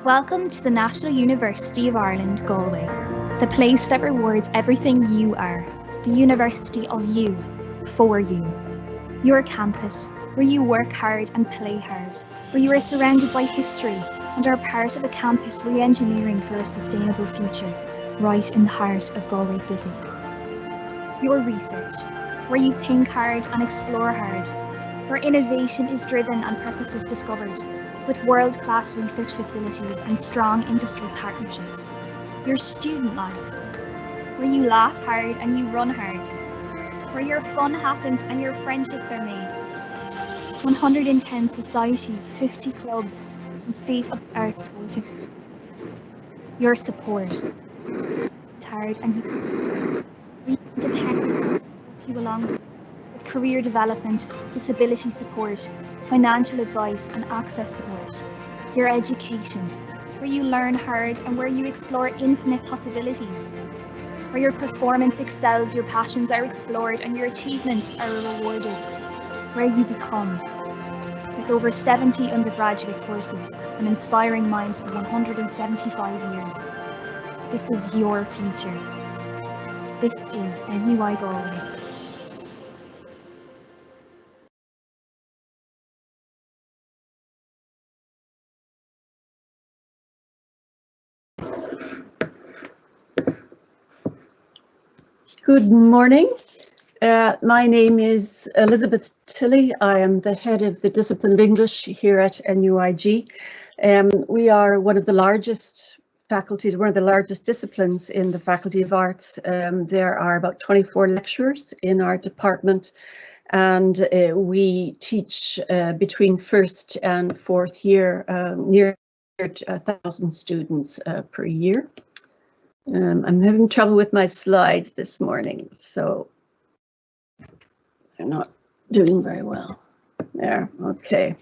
Welcome to the National University of Ireland, Galway, the place that rewards everything you are, the university of you, for you. Your campus, where you work hard and play hard, where you are surrounded by history and are part of a campus re-engineering for a sustainable future, right in the heart of Galway City. Your research, where you think hard and explore hard, where innovation is driven and purpose is discovered, with world-class research facilities and strong industry partnerships. Your student life, where you laugh hard and you run hard, where your fun happens and your friendships are made. 110 societies, 50 clubs, and state-of-the-art sporting facilities. Your support, hard and you independence, you along with career development, disability support, financial advice and access support. Your education, where you learn hard and where you explore infinite possibilities. Where your performance excels, your passions are explored and your achievements are rewarded. Where you become. With over 70 undergraduate courses and inspiring minds for 175 years. This is your future. This is NUI Galway. Good morning. My name is Elizabeth Tilley. I am the head of the Discipline of English here at NUIG. We are one of the largest faculties, one of the largest disciplines in the Faculty of Arts. There are about 24 lecturers in our department, and we teach between first and fourth year, near 1,000 students per year. I'm having trouble with my slides this morning, so they're not doing very well. There, okay.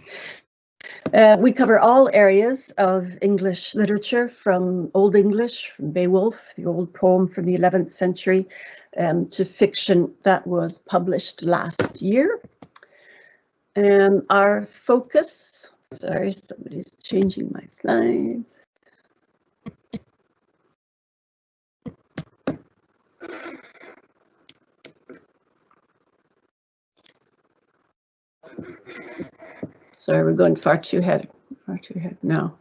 We cover all areas of English literature, from Old English, from Beowulf, the old poem from the 11th century, to fiction that was published last year. Our focus, sorry, somebody's changing my slides. Sorry, we're going far too ahead now.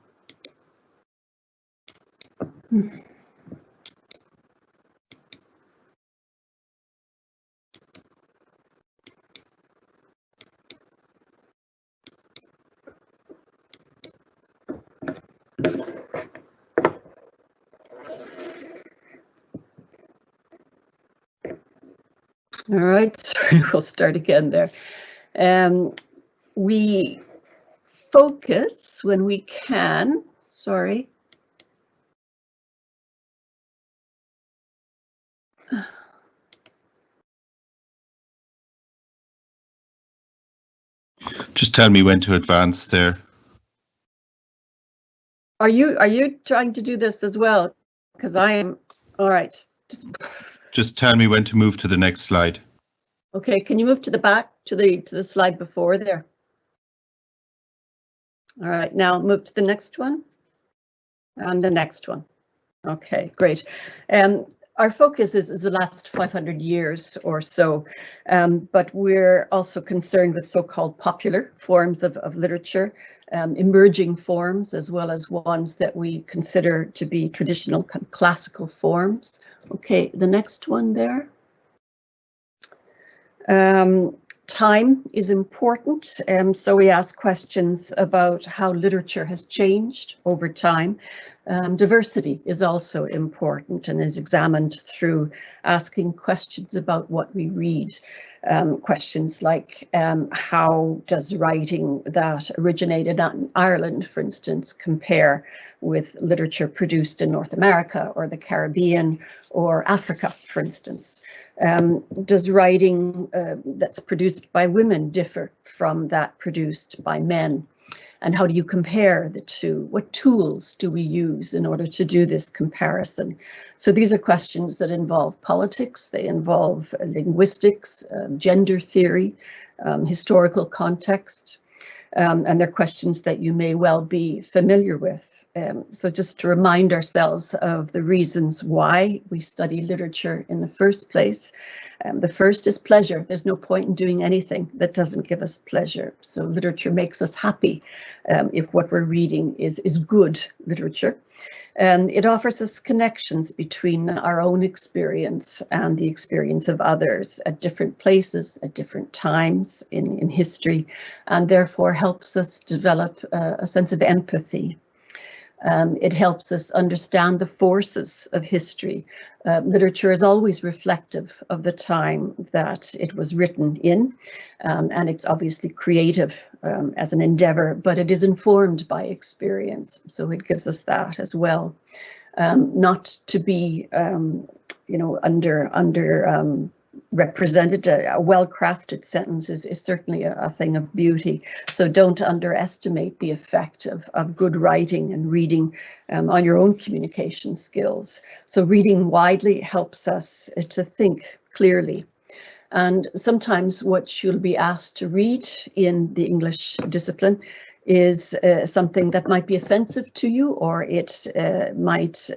All right, sorry, we'll start again there. We focus when we can, sorry. Just tell me when to advance there. Are you trying to do this as well? Because I am, all right. Just tell me when to move to the next slide. Okay, can you move to the back, to the slide before there? All right, now move to the next one and the next one. Okay, great. Our focus is the last 500 years or so, but we're also concerned with so-called popular forms of literature, emerging forms, as well as ones that we consider to be traditional classical forms. Okay, the next one there. Time is important, so we ask questions about how literature has changed over time. Diversity is also important and is examined through asking questions about what we read. Questions like how does writing that originated in Ireland, for instance, compare with literature produced in North America or the Caribbean or Africa, for instance? Does writing that's produced by women differ from that produced by men? And how do you compare the two? What tools do we use in order to do this comparison? So these are questions that involve politics, they involve linguistics, gender theory, historical context, and they're questions that you may well be familiar with. So just to remind ourselves of the reasons why we study literature in the first place. The first is pleasure. There's no point in doing anything that doesn't give us pleasure. So literature makes us happy if what we're reading is good literature. It offers us connections between our own experience and the experience of others at different places, at different times in history, and therefore helps us develop a sense of empathy. It helps us understand the forces of history. Literature is always reflective of the time that it was written in, and it's obviously creative as an endeavor, but it is informed by experience, so it gives us that as well. Not to be, represented. A well-crafted sentence is certainly a thing of beauty. So don't underestimate the effect of good writing and reading on your own communication skills. So reading widely helps us to think clearly. And sometimes what you'll be asked to read in the English discipline is something that might be offensive to you, or it might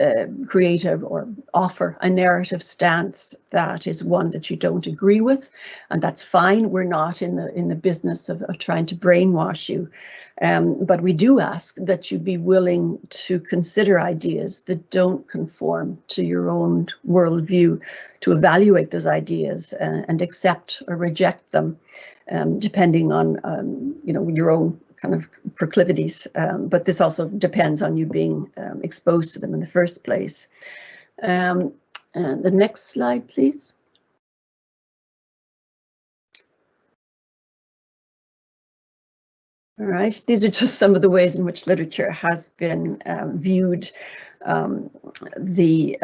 create or offer a narrative stance that is one that you don't agree with, and that's fine. We're not in the business of trying to brainwash you, but we do ask that you be willing to consider ideas that don't conform to your own worldview, to evaluate those ideas and accept or reject them, depending on your own kind of proclivities, but this also depends on you being exposed to them in the first place. And the next slide, please. All right, these are just some of the ways in which literature has been viewed. The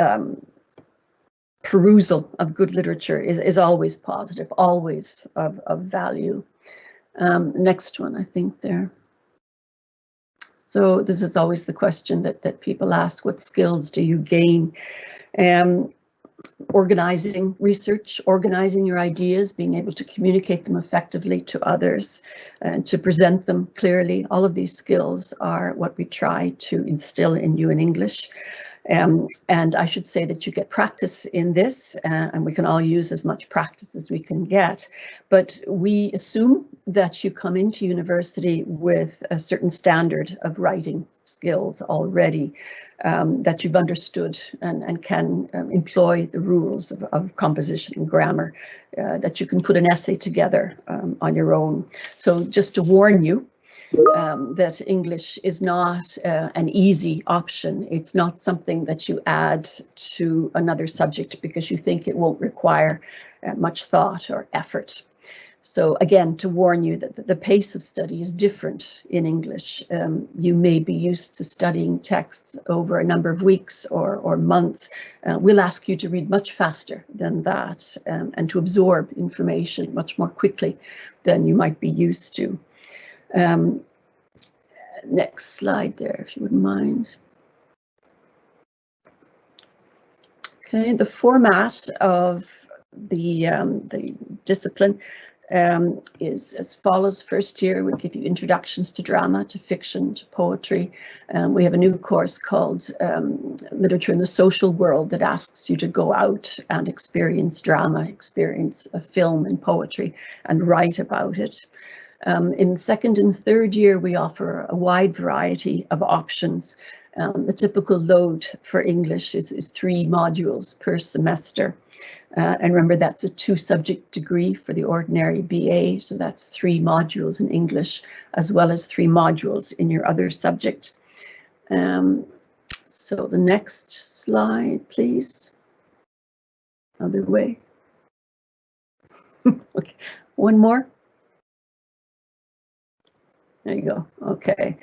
perusal of good literature is always positive, always of value. Next one, I think there. So this is always the question that people ask: what skills do you gain? Organizing research, organizing your ideas, being able to communicate them effectively to others, and to present them clearly. All of these skills are what we try to instill in you in English. And I should say that you get practice in this, and we can all use as much practice as we can get. But we assume that you come into university with a certain standard of writing skills already, that you've understood and can employ the rules of composition and grammar, that you can put an essay together on your own. So just to warn you, that English is not an easy option. It's not something that you add to another subject because you think it won't require much thought or effort. So again, to warn you that the pace of study is different in English. You may be used to studying texts over a number of weeks or months. We'll ask you to read much faster than that, and to absorb information much more quickly than you might be used to. Next slide there, if you wouldn't mind. Okay, the format of the discipline is as follows. First year, we give you introductions to drama, to fiction, to poetry. We have a new course called Literature in the Social World that asks you to go out and experience drama, experience a film and poetry, and write about it. In second and third year, we offer a wide variety of options. The typical load for English is 3 modules per semester. And remember, that's a 2-subject degree for the ordinary BA, so that's 3 modules in English, as well as 3 modules in your other subject. So the next slide, please. Other way. Okay, one more. There you go. Okay.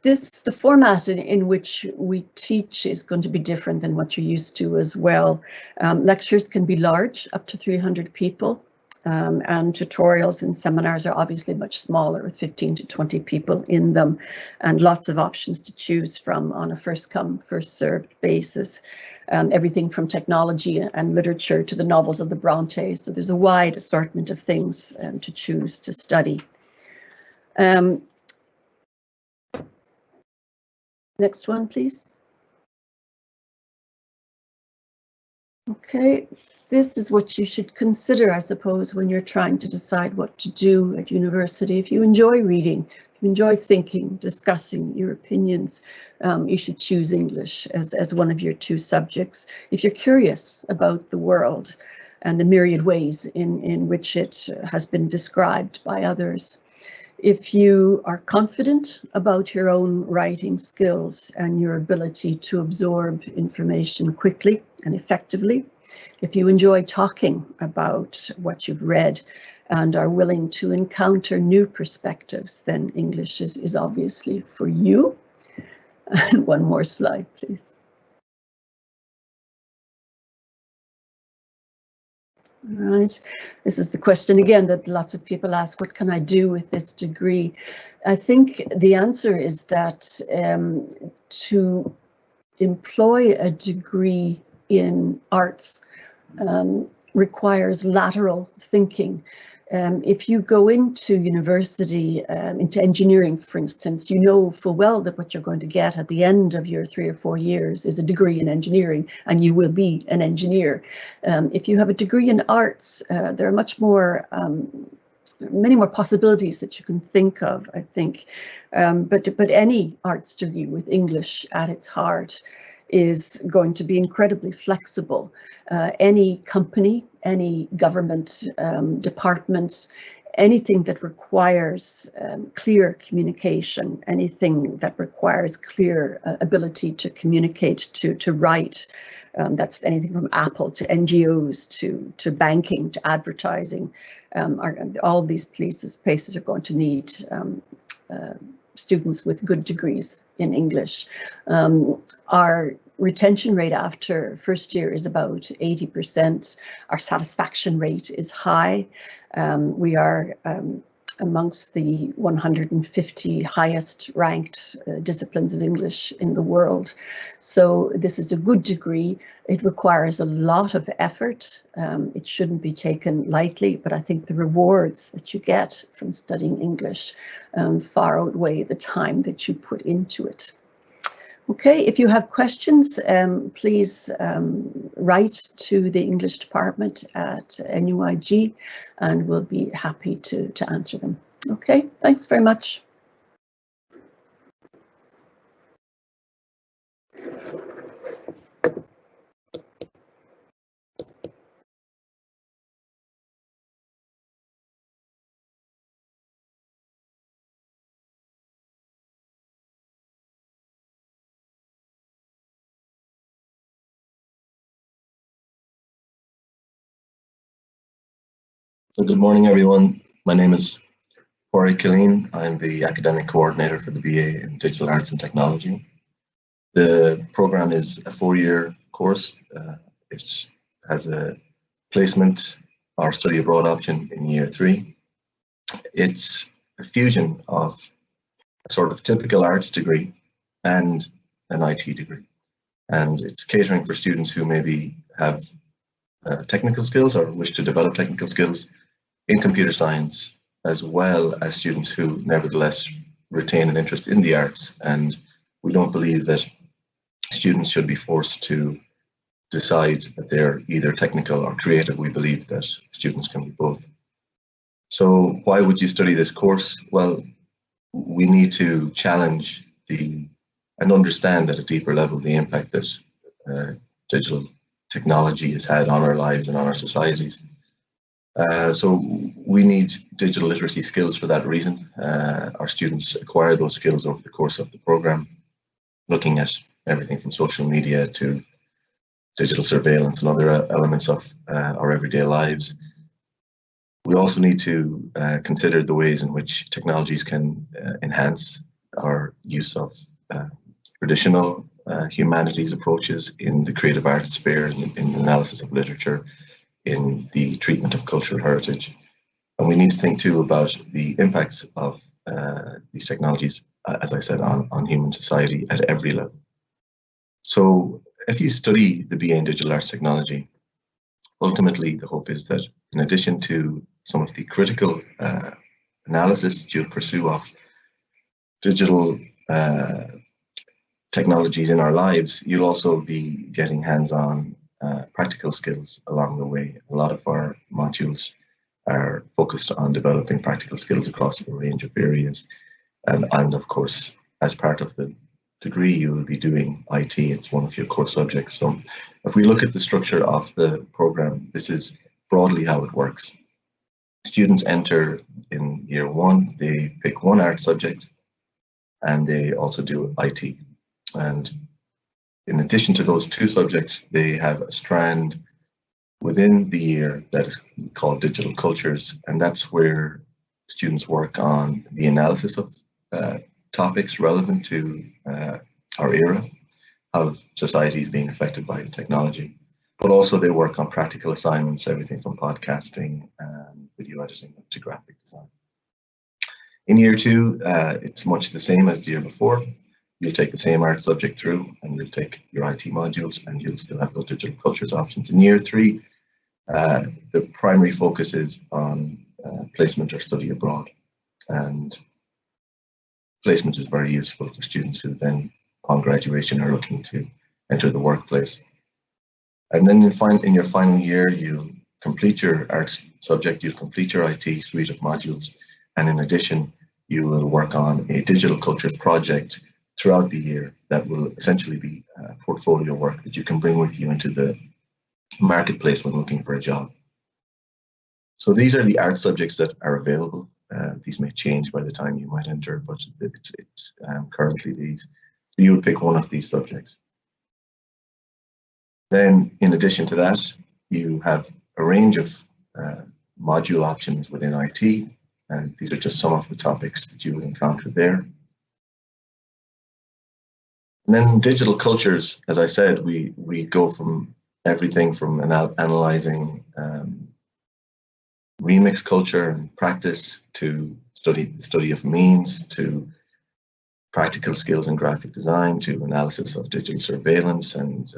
The format in which we teach is going to be different than what you're used to as well. Lectures can be large, up to 300 people, and tutorials and seminars are obviously much smaller, with 15 to 20 people in them, and lots of options to choose from on a first-come, first-served basis. Everything from technology and literature to the novels of the Brontes. So there's a wide assortment of things to choose to study. Next one, please. Okay, this is what you should consider, I suppose, when you're trying to decide what to do at university. If you enjoy reading, if you enjoy thinking, discussing your opinions, you should choose English as one of your 2 subjects. If you're curious about the world and the myriad ways in which it has been described by others, if you are confident about your own writing skills and your ability to absorb information quickly and effectively, if you enjoy talking about what you've read and are willing to encounter new perspectives, then English is obviously for you. And one more slide, please. Right. This is the question again that lots of people ask, what can I do with this degree? I think the answer is that to employ a degree in arts requires lateral thinking. If you go into university, into engineering, for instance, you know full well that what you're going to get at the end of your 3 or 4 years is a degree in engineering, and you will be an engineer. If you have a degree in arts, there are many more possibilities that you can think of, I think. But any arts degree with English at its heart is going to be incredibly flexible. Any company, any government department, anything that requires clear communication, anything that requires clear ability to communicate, to write, that's anything from Apple to NGOs to banking to advertising. All these places are going to need students with good degrees in English. Our retention rate after first year is about 80%. Our satisfaction rate is high. We are amongst the 150 highest ranked disciplines of English in the world. So this is a good degree. It requires a lot of effort. It shouldn't be taken lightly, but I think the rewards that you get from studying English far outweigh the time that you put into it. Okay, if you have questions, please write to the English department at NUIG and we'll be happy to answer them. Okay, thanks very much. So good morning, everyone. My name is Killeen. I'm the academic coordinator for the BA in Digital Arts and Technology. The program is a 4-year course. It has a placement or study abroad option in year 3. It's a fusion of a sort of typical arts degree and an IT degree. And it's catering for students who maybe have technical skills or wish to develop technical skills in computer science, as well as students who nevertheless retain an interest in the arts. And we don't believe that students should be forced to decide that they're either technical or creative. We believe that students can be both. So why would you study this course? Well, we need to challenge and understand at a deeper level the impact that digital technology has had on our lives and on our societies. So we need digital literacy skills for that reason. Our students acquire those skills over the course of the program, looking at everything from social media to digital surveillance and other elements of our everyday lives. We also need to consider the ways in which technologies can enhance our use of traditional humanities approaches in the creative arts sphere, in the analysis of literature, in the treatment of cultural heritage. And we need to think too about the impacts of these technologies, as I said, on human society at every level. So if you study the BA in Digital Arts Technology, ultimately the hope is that in addition to some of the critical analysis you'll pursue of digital technologies in our lives, you'll also be getting hands-on practical skills along the way. A lot of our modules are focused on developing practical skills across a range of areas. And of course, as part of the degree, you will be doing IT. It's one of your core subjects. So if we look at the structure of the program, this is broadly how it works. Students enter in year one, they pick one art subject, and they also do IT. And in addition to those two subjects, they have a strand within the year that is called Digital Cultures, and that's where students work on the analysis of topics relevant to our era, how society is being affected by technology. But also they work on practical assignments, everything from podcasting and video editing to graphic design. In year two, it's much the same as the year before. You'll take the same art subject through and you'll take your IT modules and you'll still have those digital cultures options. In year three, the primary focus is on placement or study abroad. And placement is very useful for students who then, upon graduation, are looking to enter the workplace. And then in your final year, you complete your arts subject, you'll complete your IT suite of modules, and in addition, you will work on a digital cultures project throughout the year that will essentially be portfolio work that you can bring with you into the marketplace when looking for a job. So these are the art subjects that are available. These may change by the time you might enter, but it's currently these. So you would pick one of these subjects. Then, in addition to that, you have a range of module options within IT, and these are just some of the topics that you will encounter there. And then digital cultures, as I said, we go from everything from analyzing remix culture and practice to study of memes, to practical skills in graphic design, to analysis of digital surveillance and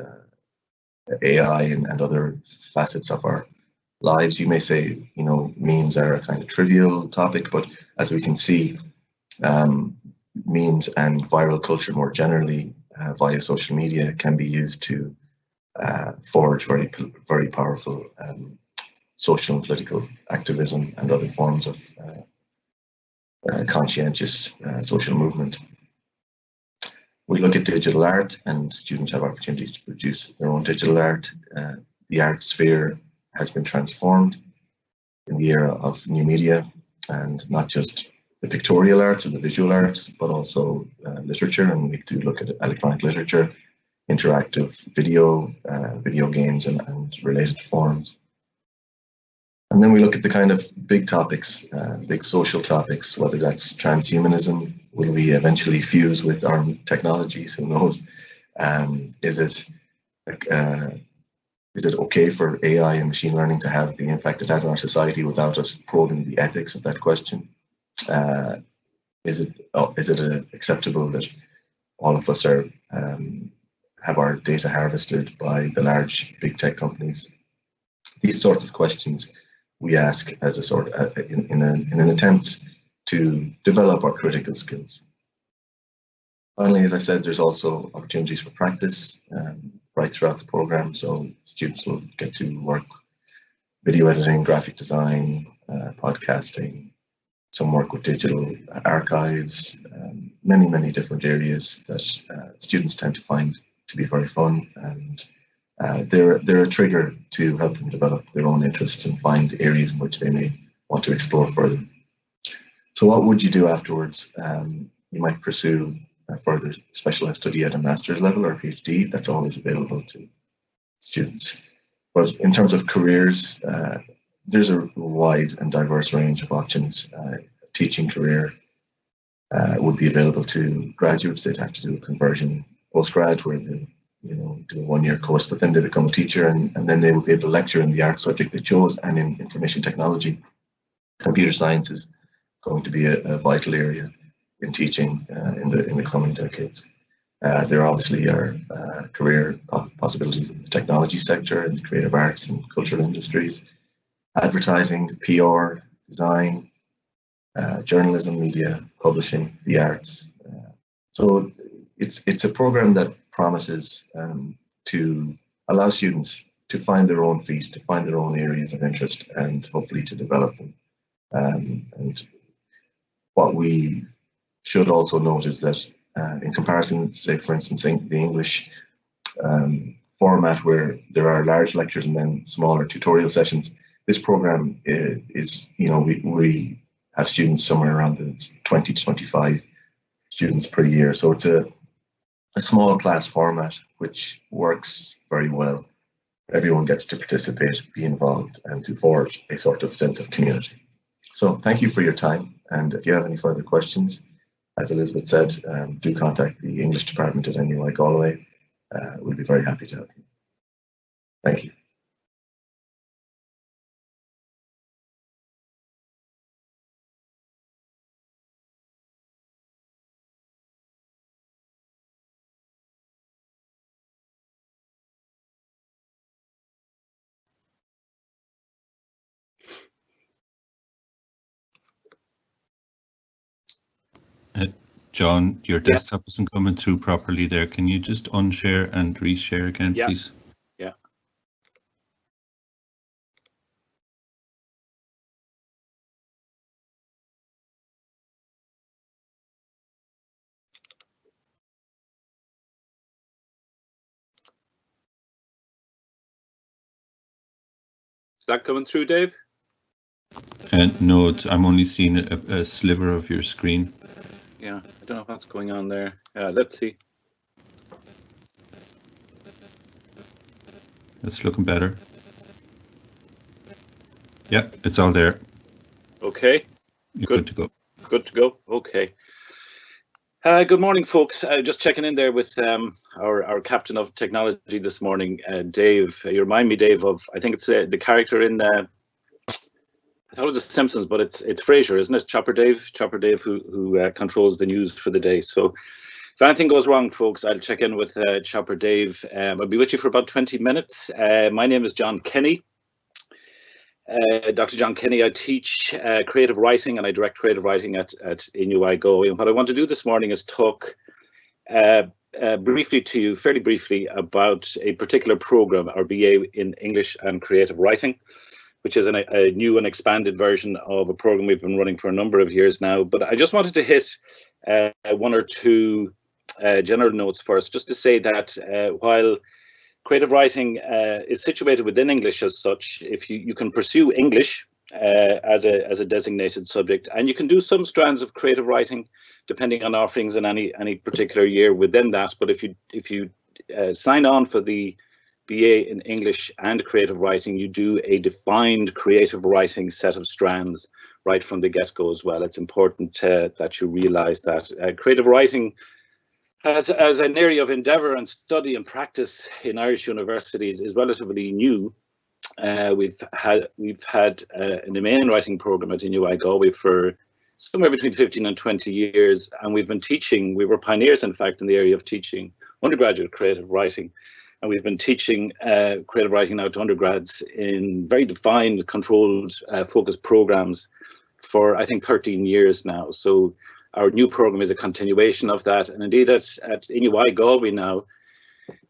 AI and other facets of our lives. You may say, you know, memes are a kind of trivial topic, but as we can see, memes and viral culture more generally via social media can be used to forge very powerful social and political activism and other forms of conscientious social movement. We look at digital art, and students have opportunities to produce their own digital art. The art sphere has been transformed in the era of new media, and not just the pictorial arts or the visual arts, but also literature. And we do look at electronic literature, interactive video, video games, and related forms. And then we look at the kind of big topics, big social topics, whether that's transhumanism. Will we eventually fuse with our technologies? Who knows? Is it okay for AI and machine learning to have the impact it has on our society without us probing the ethics of that question? Is it acceptable that all of us are have our data harvested by the large big tech companies? These sorts of questions we ask as a sort in an attempt to develop our critical skills. Finally, as I said, there's also opportunities for practice right throughout the program. So students will get to work video editing, graphic design, podcasting, some work with digital archives, many different areas that students tend to find to be very fun, and they're a trigger to help them develop their own interests and find areas in which they may want to explore further. So what would you do afterwards? You might pursue a further specialized study at a master's level or a PhD. That's always available to students. But in terms of careers, there's a wide and diverse range of options. A teaching career would be available to graduates. They'd have to do a conversion postgrad where they do a one-year course, but then they become a teacher, and then they will be able to lecture in the art subject they chose. And in information technology, computer science is going to be a vital area in teaching in the coming decades. There obviously are career possibilities in the technology sector, in the creative arts and cultural industries, advertising, PR, design, journalism, media, publishing, the arts. So it's a program that promises to allow students to find their own feet, to find their own areas of interest, and hopefully to develop them. And what we should also note is that in comparison, say for instance, the English format where there are large lectures and then smaller tutorial sessions, this program is, we have students somewhere around the 20 to 25 students per year. So it's a small class format which works very well. Everyone gets to participate, be involved, and to forge a sort of sense of community. So thank you for your time, and if you have any further questions, as Elizabeth said, do contact the English department at NUI Galway. We'll be very happy to help you. Thank you. John, your desktop isn't coming through properly there. Can you just unshare and reshare again, please? Yeah. Is that coming through, Dave? No, I'm only seeing a sliver of your screen. Yeah, I don't know what's going on there. Let's see. It's looking better. Yeah, it's all there. Okay. You're good to go. Good to go. Okay. Good morning, folks. Just checking in there with our captain of technology this morning, Dave. You remind me, Dave, of, I think it's the character in, I thought it was The Simpsons, but it's Frasier, isn't it? Chopper Dave, who controls the news for the day. So if anything goes wrong, folks, I'll check in with Chopper Dave. I'll be with you for about 20 minutes. My name is John Kenny. Dr. John Kenny. I teach creative writing and I direct creative writing at NUI Galway. And what I want to do this morning is talk briefly to you, fairly briefly, about a particular program, our BA in English and Creative Writing, which is a new and expanded version of a program we've been running for a number of years now. But I just wanted to hit one or two general notes first, just to say that while creative writing is situated within English as such, if you can pursue English as a designated subject, and you can do some strands of creative writing depending on offerings in any particular year within that. But if you sign on for the BA in English and creative writing, you do a defined creative writing set of strands right from the get-go as well. It's important that you realize that creative writing as an area of endeavour and study and practice in Irish universities is relatively new. We've had an MA in writing programme at NUI Galway for somewhere between 15 and 20 years, and we've been teaching. We were pioneers, in fact, in the area of teaching undergraduate creative writing, and we've been teaching creative writing now to undergrads in very defined, controlled, focused programmes for I think 13 years now. So our new program is a continuation of that, and indeed at NUI Galway now,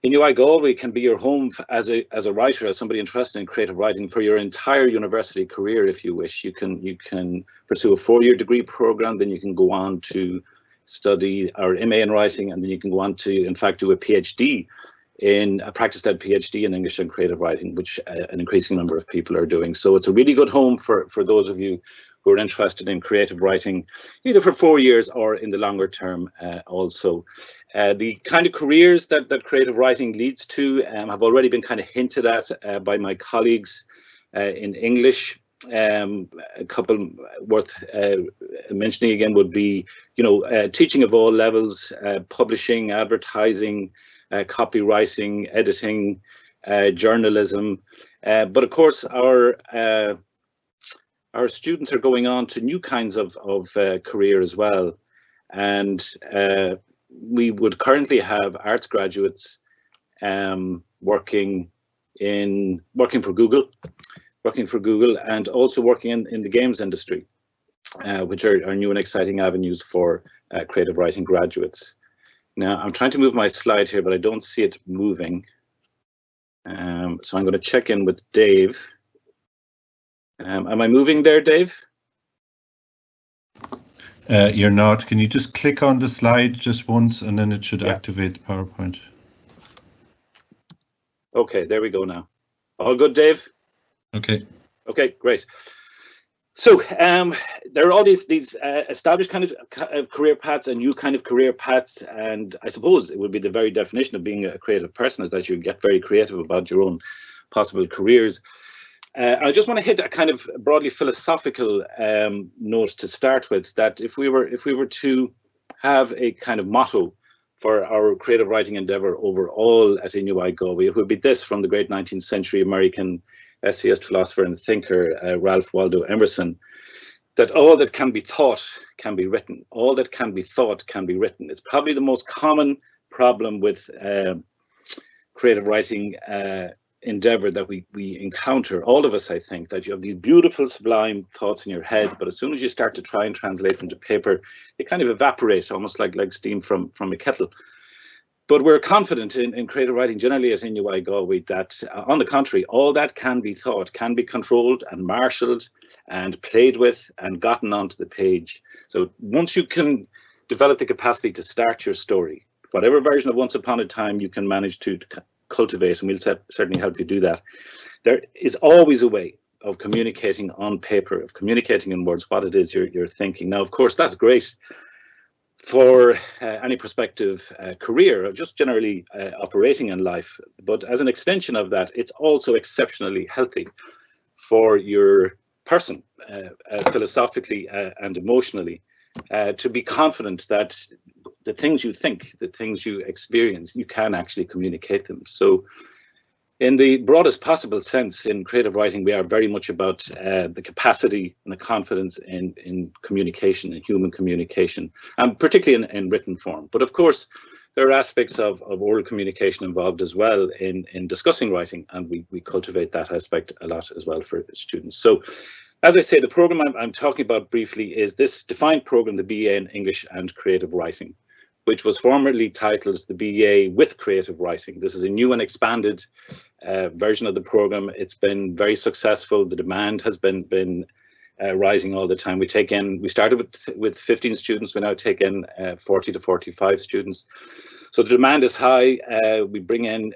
NUI Galway can be your home as a writer, as somebody interested in creative writing for your entire university career, if you wish. You can pursue a 4-year degree program, then you can go on to study our MA in writing, and then you can go on to, in fact, do a PhD in a practice-led PhD in English and creative writing, which an increasing number of people are doing. So it's a really good home for those of you who are interested in creative writing, either for 4 years or in the longer term also. The kind of careers that creative writing leads to have already been kind of hinted at by my colleagues in English. A couple worth mentioning again would be, teaching of all levels, publishing, advertising, copywriting, editing, journalism. But of course, our students are going on to new kinds of career as well. And we would currently have arts graduates working for Google, and also working in the games industry, which are new and exciting avenues for creative writing graduates. Now I'm trying to move my slide here, but I don't see it moving. So I'm going to check in with Dave. Am I moving there, Dave? You're not. Can you just click on the slide just once and then it should activate the PowerPoint? Okay, there we go now. All good, Dave? Okay. Okay, great. So there are all these established kind of career paths and new kind of career paths, and I suppose it would be the very definition of being a creative person is that you get very creative about your own possible careers. I just want to hit a kind of broadly philosophical note to start with, that if we were to have a kind of motto for our creative writing endeavor overall at NUI Galway, it would be this from the great 19th century American essayist, philosopher and thinker Ralph Waldo Emerson, that all that can be thought can be written. All that can be thought can be written. It's probably the most common problem with creative writing endeavor that we encounter, all of us, I think, that you have these beautiful, sublime thoughts in your head, but as soon as you start to try and translate them to paper, they kind of evaporate, almost like steam from a kettle. But we're confident in creative writing generally at NUI Galway that, on the contrary, all that can be thought, can be controlled and marshalled and played with and gotten onto the page. So once you can develop the capacity to start your story, whatever version of Once Upon a Time you can manage to cultivate, and we'll certainly help you do that, there is always a way of communicating on paper, of communicating in words what it is you're thinking. Now, of course, that's great for any prospective career or just generally operating in life. But as an extension of that, it's also exceptionally healthy for your person, philosophically and emotionally, to be confident that the things you think, the things you experience, you can actually communicate them. So in the broadest possible sense, in creative writing, we are very much about the capacity and the confidence in communication, in human communication, and particularly in written form. But of course, there are aspects of oral communication involved as well in discussing writing, and we cultivate that aspect a lot as well for students. So, as I say, the program I'm talking about briefly is this defined program, the BA in English and Creative Writing, which was formerly titled the BA with Creative Writing. This is a new and expanded version of the program. It's been very successful. The demand has been rising all the time. We started with 15 students. We now take in 40 to 45 students. So the demand is high. We bring in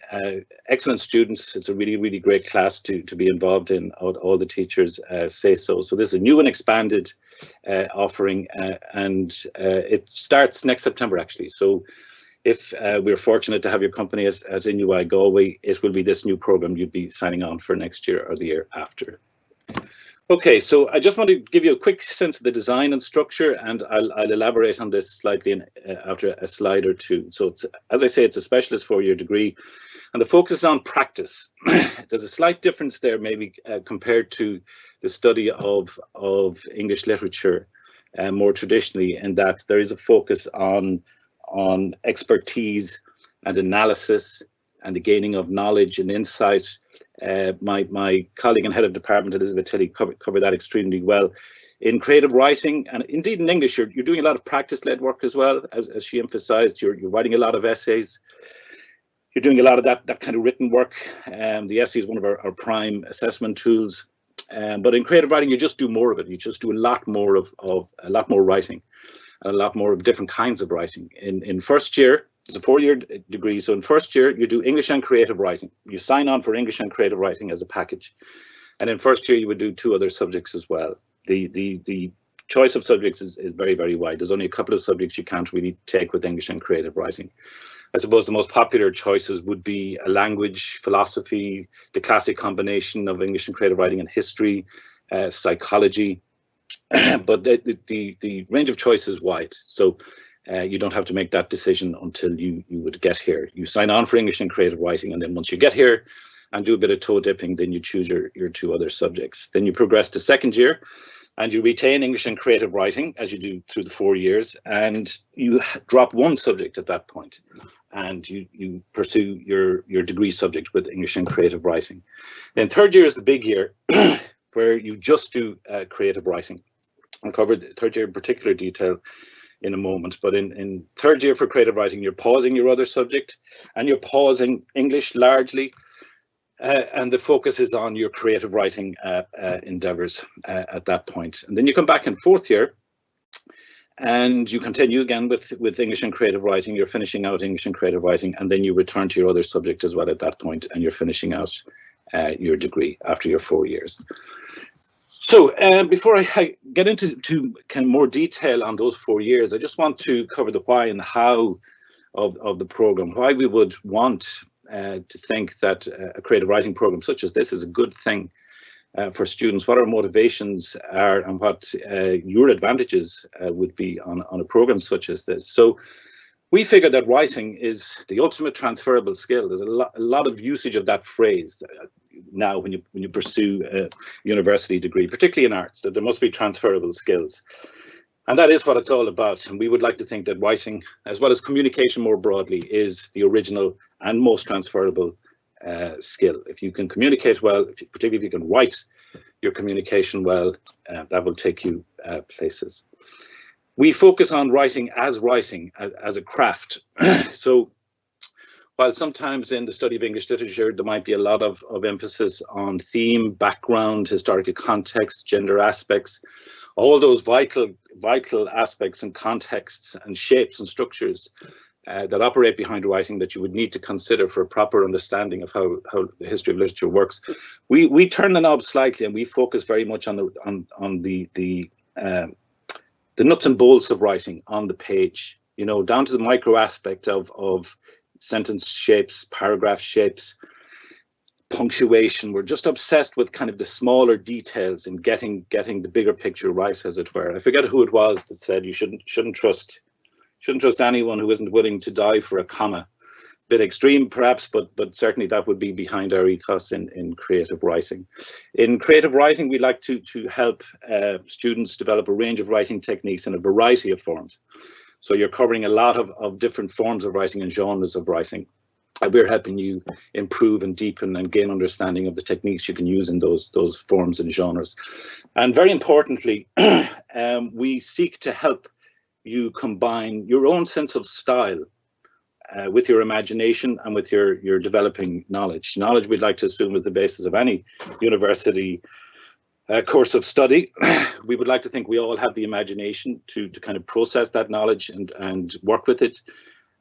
excellent students. It's a really, really great class to be involved in. All the teachers say so. So this is a new and expanded offering, and it starts next September, actually. So if we're fortunate to have your company as NUI Galway, it will be this new program you'd be signing on for next year or the year after. Okay, so I just want to give you a quick sense of the design and structure, and I'll elaborate on this slightly after a slide or two. So it's, as I say, it's a specialist 4-year degree, and the focus is on practice. There's a slight difference there maybe compared to the study of English literature more traditionally, in that there is a focus on expertise and analysis and the gaining of knowledge and insight. My colleague and head of department, Elizabeth Tilley, covered that extremely well. In creative writing, and indeed in English, you're doing a lot of practice-led work as well, as she emphasized. You're writing a lot of essays. You're doing a lot of that kind of written work. The essay is one of our prime assessment tools. But in creative writing, you just do more of it. You just do a lot more of a lot more writing, and a lot more of different kinds of writing. In first year, it's a 4-year degree. So in first year, you do English and creative writing. You sign on for English and creative writing as a package. And in first year, you would do 2 other subjects as well. The choice of subjects is very, very wide. There's only a couple of subjects you can't really take with English and creative writing. I suppose the most popular choices would be a language, philosophy, the classic combination of English and creative writing, and history, psychology. But the range of choice is wide. So you don't have to make that decision until you would get here. You sign on for English and creative writing, and then once you get here and do a bit of toe dipping, then you choose your 2 other subjects. Then you progress to second year, and you retain English and creative writing as you do through the 4 years, and you drop 1 subject at that point, and you pursue your degree subject with English and creative writing. Then third year is the big year where you just do creative writing. I'll cover the third year in particular detail in a moment. But in third year for creative writing, you're pausing your other subject and you're pausing English largely. And the focus is on your creative writing endeavours at that point. And then you come back in fourth year and you continue again with English and creative writing. You're finishing out English and creative writing, and then you return to your other subject as well at that point, and you're finishing out your degree after your 4 years. So before I get into kind of more detail on those 4 years, I just want to cover the why and the how of the programme, why we would want to think that a creative writing programme such as this is a good thing for students, what our motivations are, and what your advantages would be on a programme such as this. So we figure that writing is the ultimate transferable skill. There's a lot of usage of that phrase now when you pursue a university degree, particularly in arts, that there must be transferable skills. And that is what it's all about. And we would like to think that writing, as well as communication more broadly, is the original and most transferable skill. If you can communicate well, particularly if you can write your communication well, that will take you places. We focus on writing as a craft. So while sometimes in the study of English literature there might be a lot of emphasis on theme, background, historical context, gender aspects, all those vital aspects and contexts and shapes and structures that operate behind writing that you would need to consider for a proper understanding of how the history of literature works. We turn the knob slightly and we focus very much on the nuts and bolts of writing on the page, you know, down to the micro aspect of sentence shapes, paragraph shapes, punctuation. We're just obsessed with kind of the smaller details and getting the bigger picture right, as it were. I forget who it was that said you shouldn't trust anyone who isn't willing to die for a comma. Bit extreme perhaps, but certainly that would be behind our ethos in creative writing. In creative writing, we like to help students develop a range of writing techniques in a variety of forms. So you're covering a lot of different forms of writing and genres of writing. And we're helping you improve and deepen and gain understanding of the techniques you can use in those forms and genres. And very importantly, we seek to help you combine your own sense of style with your imagination and with your developing knowledge. Knowledge we'd like to assume is the basis of any university course of study. We would like to think we all have the imagination to kind of process that knowledge and work with it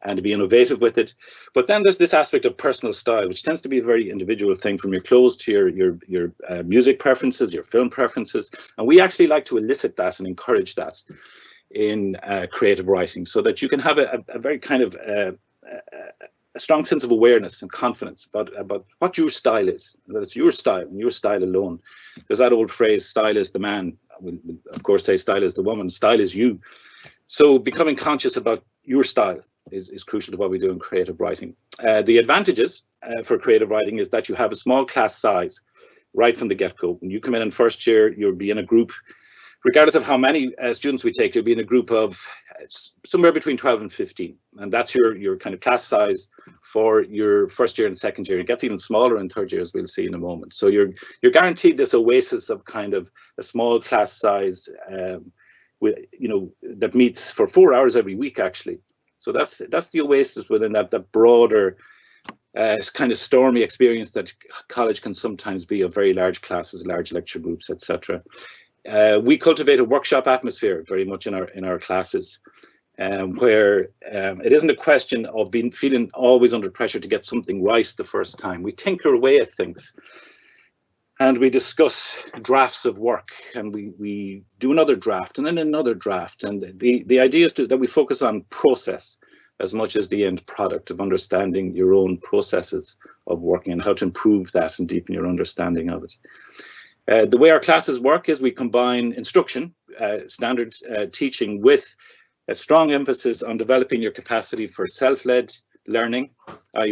and to be innovative with it. But then there's this aspect of personal style, which tends to be a very individual thing, from your clothes to your music preferences, your film preferences. And we actually like to elicit that and encourage that in creative writing, so that you can have a very kind of a strong sense of awareness and confidence about what your style is, that it's your style and your style alone. There's that old phrase, style is the man. We'll of course say style is the woman, style is you. So becoming conscious about your style is crucial to what we do in creative writing. The advantages for creative writing is that you have a small class size right from the get-go. When you come in first year, you'll be in a group, regardless of how many students we take, you'll be in a group of somewhere between 12 and 15. And that's your kind of class size for your first year and second year. It gets even smaller in third year, as we'll see in a moment. So you're guaranteed this oasis of kind of a small class size with, you know, that meets for 4 hours every week, actually. So that's the oasis within that broader kind of stormy experience that college can sometimes be, of very large classes, large lecture groups, etc. We cultivate a workshop atmosphere very much in our classes, where it isn't a question of feeling always under pressure to get something right the first time. We tinker away at things, and we discuss drafts of work, and we do another draft and then another draft. And the idea is that we focus on process as much as the end product, of understanding your own processes of working and how to improve that and deepen your understanding of it. The way our classes work is we combine instruction, standard teaching, with a strong emphasis on developing your capacity for self-led learning,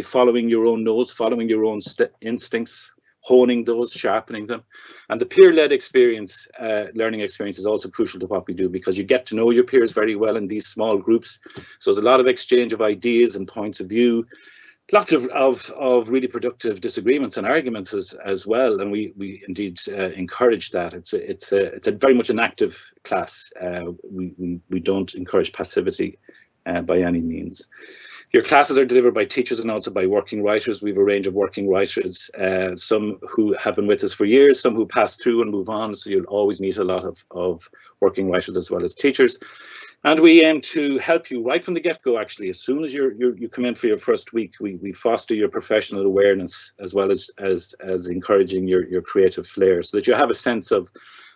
following your own nose, following your own instincts, honing those, sharpening them. And the peer-led experience, learning experience, is also crucial to what we do, because you get to know your peers very well in these small groups. So there's a lot of exchange of ideas and points of view. lots of really productive disagreements and arguments as well, and we indeed encourage that. It's a very much an active class. We don't encourage passivity by any means. Your classes are delivered by teachers and also by working writers. We have a range of working writers, some who have been with us for years, some who pass through and move on. So you'll always meet a lot of working writers as well as teachers. And we aim to help you right from the get-go, actually. As soon as you come in for your first week, we foster your professional awareness as well as encouraging your creative flair, so that you have a sense of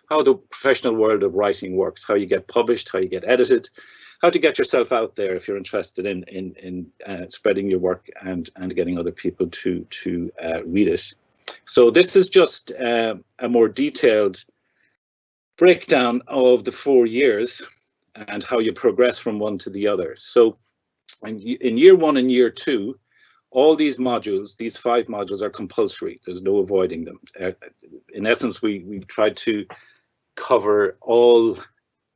how the professional world of writing works, how you get published, how you get edited, how to get yourself out there if you're interested in spreading your work and getting other people to read it. So this is just a more detailed breakdown of the 4 years and how you progress from one to the other. So in year 1 and year 2, all these modules, these 5 modules, are compulsory. There's no avoiding them. In essence, we've tried to cover all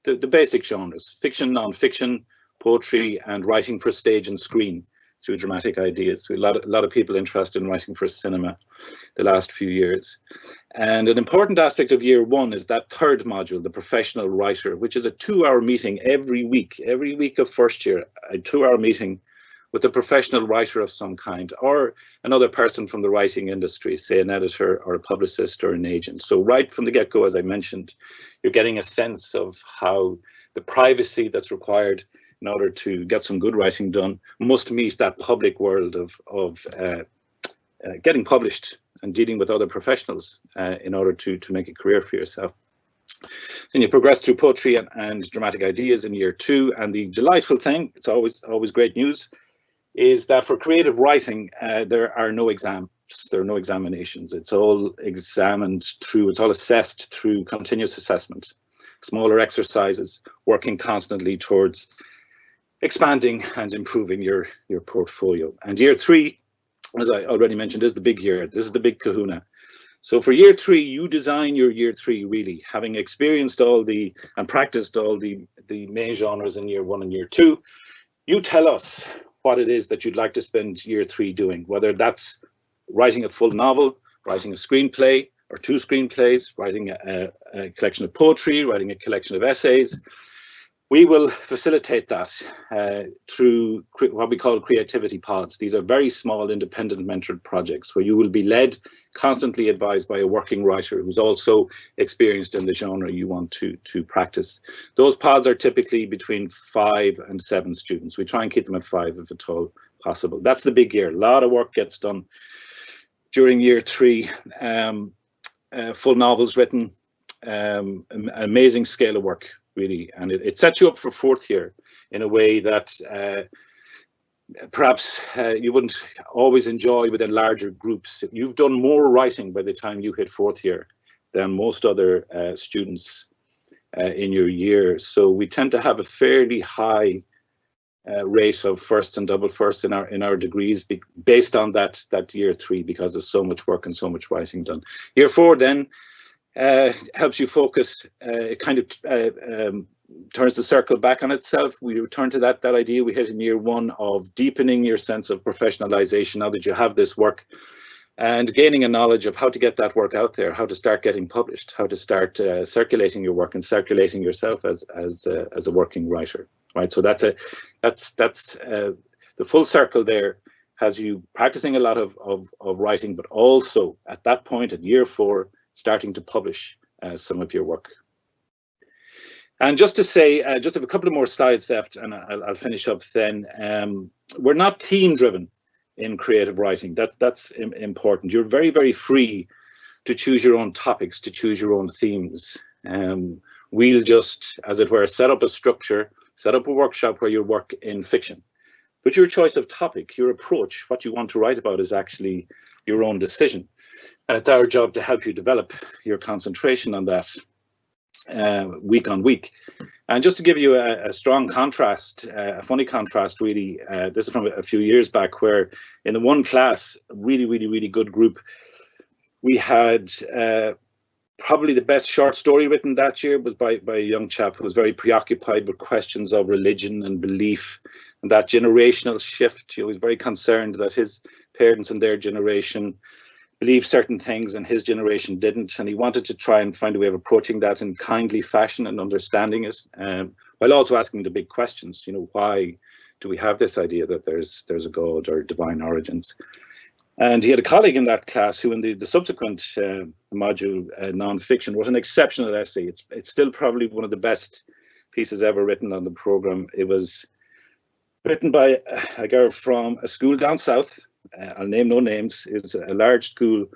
the basic genres: fiction, non-fiction, poetry, and writing for stage and screen through dramatic ideas. We have a lot of people interested in writing for cinema the last few years. And an important aspect of year 1 is that 3rd module, the professional writer, which is a 2-hour meeting every week of first year, a 2-hour meeting with a professional writer of some kind, or another person from the writing industry, say an editor or a publicist or an agent. So right from the get-go, as I mentioned, you're getting a sense of how the privacy that's required in order to get some good writing done must meet that public world of getting published and dealing with other professionals in order to make a career for yourself. Then you progress through poetry and dramatic ideas in year 2, and the delightful thing, it's always great news, is that for creative writing, there are no exams, there are no examinations. It's all examined through, it's all assessed through continuous assessment, smaller exercises, working constantly towards expanding and improving your portfolio. And year 3, as I already mentioned, is the big year. This is the big kahuna. So for year 3, you design your year 3 really, having experienced and practiced all the main genres in year 1 and year 2. You tell us what it is that you'd like to spend year 3 doing, whether that's writing a full novel, writing a screenplay or 2 screenplays, writing a collection of poetry, writing a collection of essays. We will facilitate that through what we call creativity pods. These are very small, independent mentored projects where you will be led, constantly advised by a working writer who's also experienced in the genre you want to practice. Those pods are typically between 5 and 7 students. We try and keep them at 5 if at all possible. That's the big year. A lot of work gets done during year 3. Full novels written, an amazing scale of work, really, and it sets you up for 4th year in a way that perhaps you wouldn't always enjoy within larger groups. You've done more writing by the time you hit 4th year than most other students in your year. So we tend to have a fairly high rate of first and double first in our degrees based on that year 3, because there's so much work and so much writing done. Year 4 then helps you focus. It kind of turns the circle back on itself. We return to that idea we hit in year 1 of deepening your sense of professionalization now that you have this work, and gaining a knowledge of how to get that work out there, how to start getting published, how to start circulating your work and circulating yourself as a working writer. Right. So that's the full circle there. Has you practicing a lot of writing, but also at that point at year 4, starting to publish some of your work. And just to say, just have a couple of more slides left, and I'll finish up then. We're not theme driven in creative writing. That's important. You're very, very free to choose your own topics, to choose your own themes. We'll just, as it were, set up a structure, set up a workshop where you work in fiction. But your choice of topic, your approach, what you want to write about is actually your own decision. And it's our job to help you develop your concentration on that week on week. And just to give you a strong contrast, a funny contrast really, this is from a few years back, where in the one class, really good group, we had probably the best short story written that year was by a young chap who was very preoccupied with questions of religion and belief and that generational shift. He was very concerned that his parents and their generation believed certain things and his generation didn't, and he wanted to try and find a way of approaching that in kindly fashion and understanding it, while also asking the big questions. Why do we have this idea that there's a God or divine origins? And he had a colleague in that class who, in the subsequent module, non-fiction, wrote an exceptional essay. It's still probably one of the best pieces ever written on the program. It was written by a girl from a school down south. I'll name no names. It's a large school,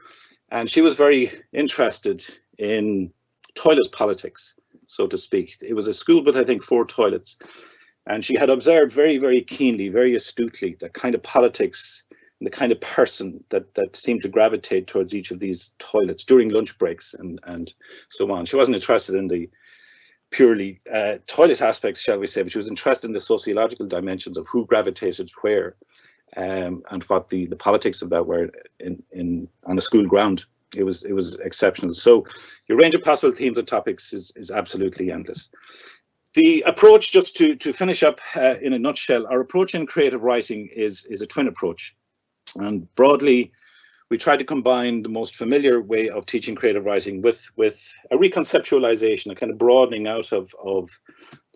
and she was very interested in toilet politics, so to speak. It was a school with, I think, 4 toilets, and she had observed very, very keenly, very astutely, the kind of politics and the kind of person that seemed to gravitate towards each of these toilets during lunch breaks and so on. She wasn't interested in the purely toilet aspects, shall we say, but she was interested in the sociological dimensions of who gravitated where, and what the politics of that were on a school ground. It was exceptional. So your range of possible themes and topics is absolutely endless. The approach, just to finish up in a nutshell, our approach in creative writing is a twin approach, and broadly we try to combine the most familiar way of teaching creative writing with a reconceptualization, a kind of broadening out of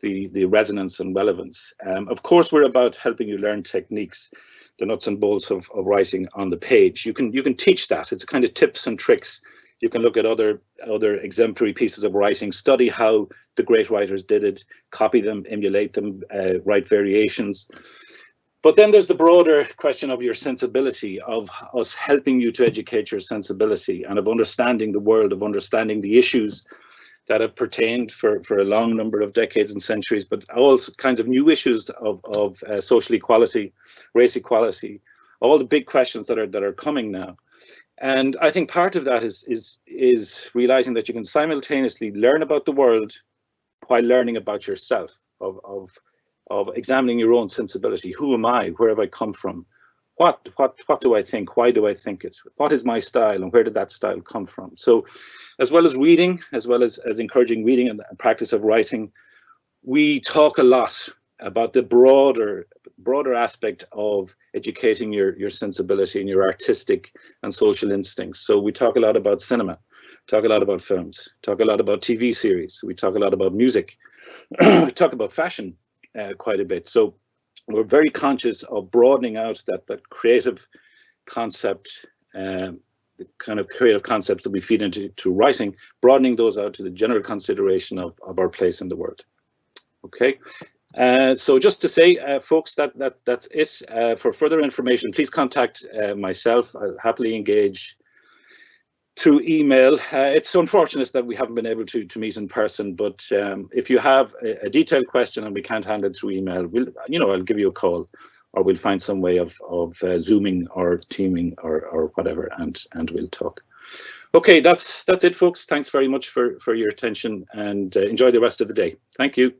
the resonance and relevance. Of course, we're about helping you learn techniques, the nuts and bolts of writing on the page. You can teach that. It's a kind of tips and tricks. You can look at other exemplary pieces of writing, study how the great writers did it, copy them, emulate them, write variations. But then there's the broader question of your sensibility, of us helping you to educate your sensibility, and of understanding the world, of understanding the issues that have pertained for a long number of decades and centuries, but all kinds of new issues of social equality, race equality, all the big questions that are coming now. And I think part of that is realizing that you can simultaneously learn about the world while learning about yourself, of examining your own sensibility. Who am I? Where have I come from? What do I think? Why do I think it? What is my style, and where did that style come from? So, as well as reading, as well as encouraging reading and the practice of writing, we talk a lot about the broader aspect of educating your sensibility and your artistic and social instincts. So we talk a lot about cinema, talk a lot about films, talk a lot about TV series, we talk a lot about music, we talk about fashion quite a bit. So we're very conscious of broadening out that creative concept, the kind of creative concepts that we feed into writing, broadening those out to the general consideration of our place in the world. Okay, so just to say, folks, that's it. For further information, please contact myself. I'll happily engage through email. It's unfortunate that we haven't been able to meet in person, but if you have a detailed question and we can't handle it through email, I'll give you a call, or we'll find some way of Zooming or Teaming or whatever, and we'll talk. Okay, that's it, folks. Thanks very much for your attention, and enjoy the rest of the day. Thank you.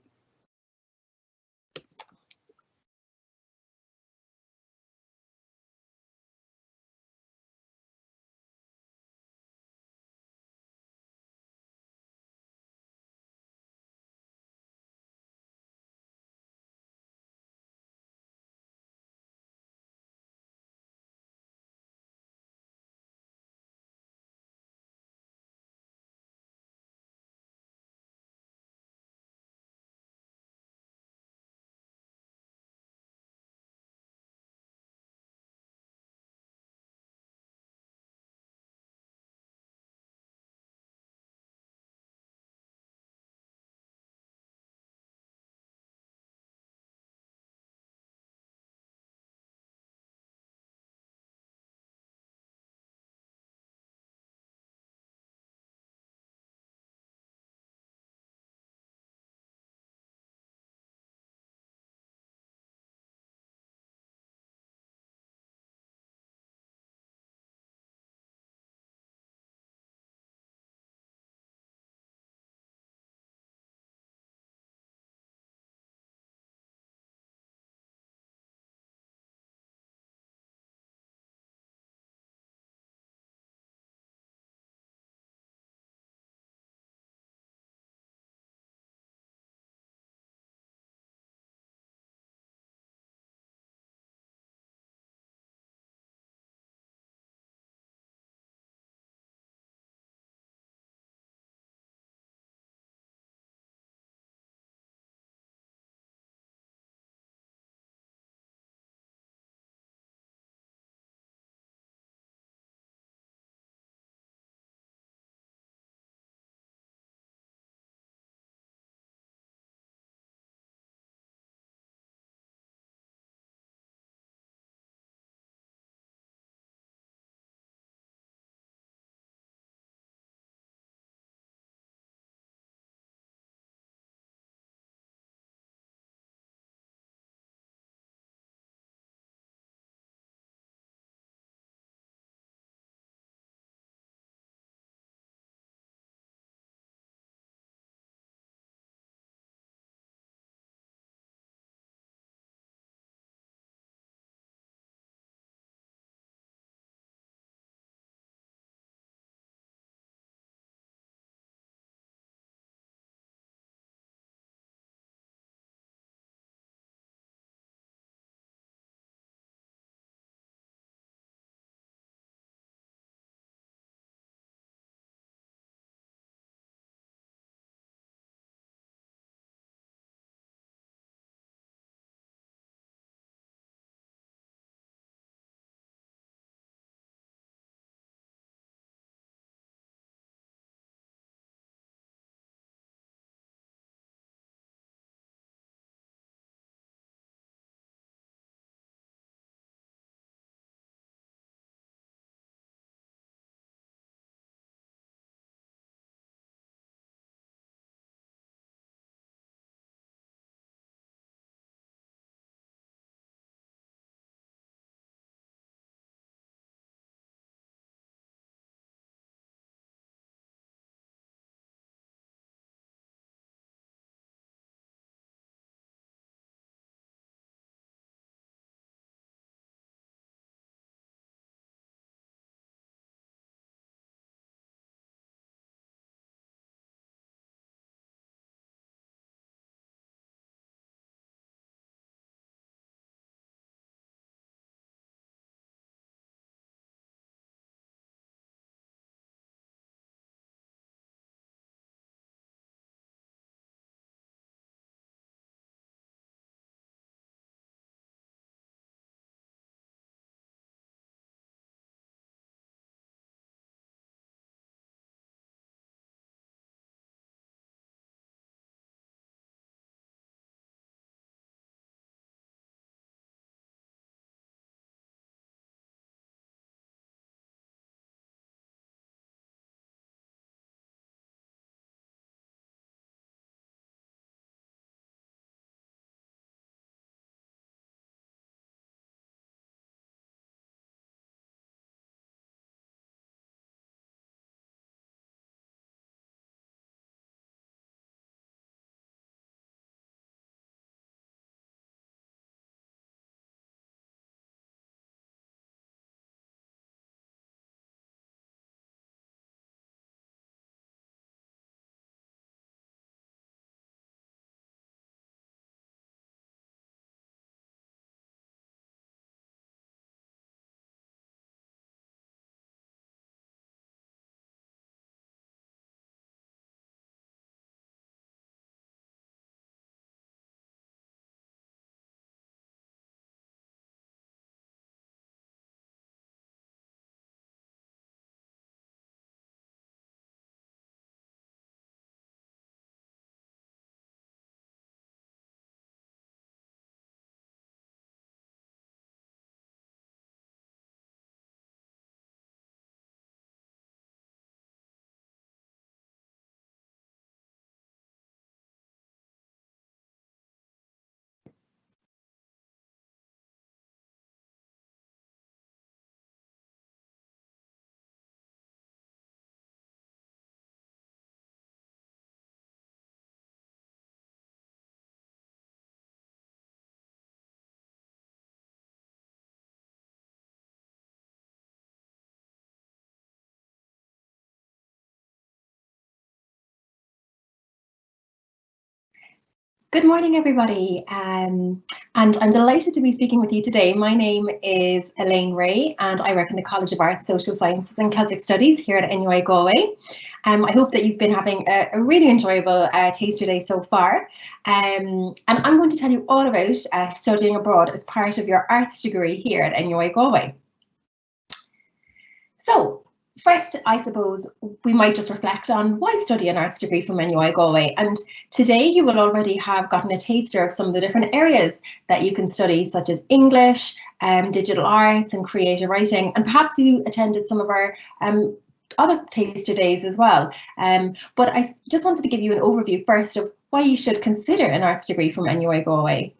Good morning, everybody, and I'm delighted to be speaking with you today. My name is Elaine Ray, and I work in the College of Arts, Social Sciences and Celtic Studies here at NUI Galway. I hope that you've been having a really enjoyable taster day so far. And I'm going to tell you all about studying abroad as part of your arts degree here at NUI Galway. So, first, I suppose we might just reflect on why study an arts degree from NUI Galway. And today you will already have gotten a taster of some of the different areas that you can study, such as English, digital arts and creative writing. And perhaps you attended some of our other taster days as well. But I just wanted to give you an overview first of why you should consider an arts degree from NUI Galway.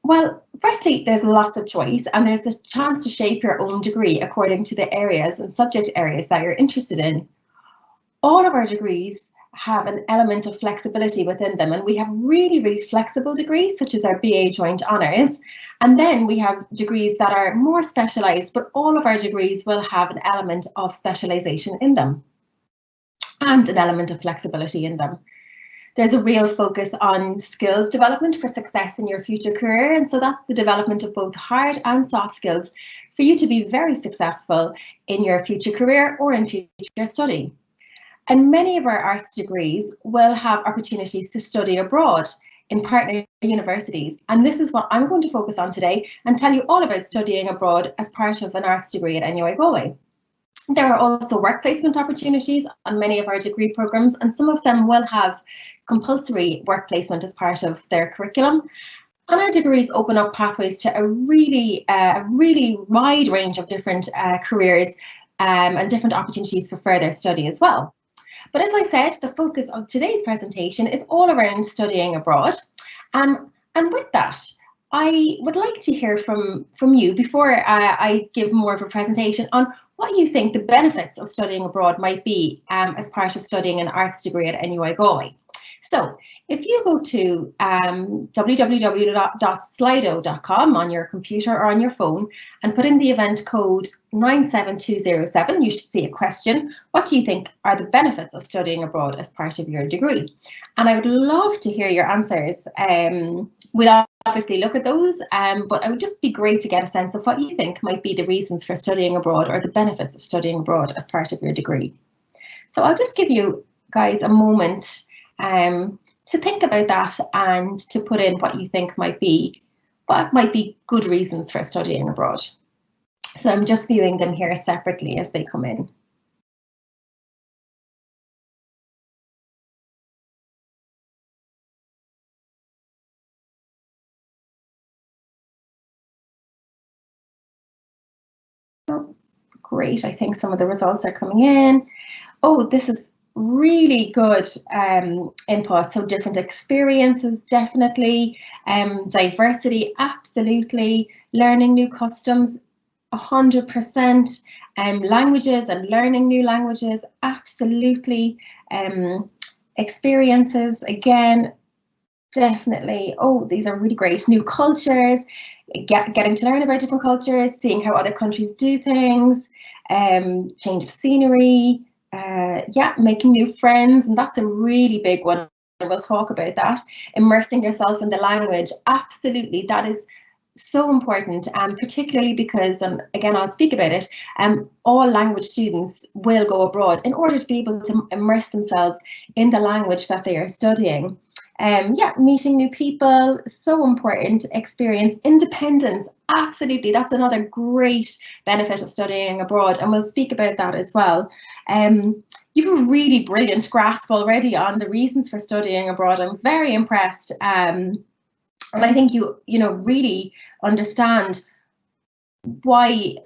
Well, firstly, there's lots of choice and there's the chance to shape your own degree according to the areas and subject areas that you're interested in. All of our degrees have an element of flexibility within them, and we have really flexible degrees such as our BA Joint Honours, and then we have degrees that are more specialised, but all of our degrees will have an element of specialisation in them and an element of flexibility in them. There's a real focus on skills development for success in your future career. And so that's the development of both hard and soft skills for you to be very successful in your future career or in future study. And many of our arts degrees will have opportunities to study abroad in partner universities. And this is what I'm going to focus on today and tell you all about studying abroad as part of an arts degree at NUI Galway. There are also work placement opportunities on many of our degree programmes, and some of them will have compulsory work placement as part of their curriculum. And our degrees open up pathways to a really wide range of different careers and different opportunities for further study as well. But as I said, the focus of today's presentation is all around studying abroad. And with that, I would like to hear from you before I give more of a presentation on what you think the benefits of studying abroad might be as part of studying an arts degree at NUI Galway. So if you go to www.slido.com on your computer or on your phone and put in the event code 97207, you should see a question. What do you think are the benefits of studying abroad as part of your degree? And I would love to hear your answers. We'll obviously look at those, but it would just be great to get a sense of what you think might be the reasons for studying abroad or the benefits of studying abroad as part of your degree. So I'll just give you guys a moment to think about that and to put in what you think might be good reasons for studying abroad. So I'm just viewing them here separately as they come in. Oh, great, I think some of the results are coming in. Oh, this is really good input. So different experiences, definitely. Diversity, absolutely. Learning new customs, 100%. Languages and learning new languages, absolutely. Experiences, again, definitely. Oh, these are really great. New cultures, getting to learn about different cultures, seeing how other countries do things, change of scenery, yeah, making new friends, and that's a really big one, and we'll talk about that. Immersing yourself in the language, absolutely, that is so important, particularly because, and again I'll speak about it, all language students will go abroad in order to be able to immerse themselves in the language that they are studying. Yeah, meeting new people, so important. Experience, independence, absolutely, that's another great benefit of studying abroad, and we'll speak about that as well. You have a really brilliant grasp already on the reasons for studying abroad. I'm very impressed, and I think you really understand why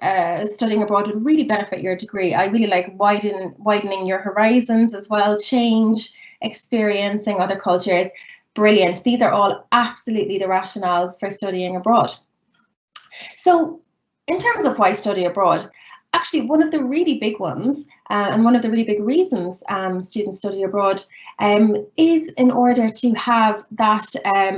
studying abroad would really benefit your degree. I really like widening your horizons as well, change, experiencing other cultures. Brilliant. These are all absolutely the rationales for studying abroad. So in terms of why study abroad, actually one of the really big ones and one of the really big reasons students study abroad is in order to have that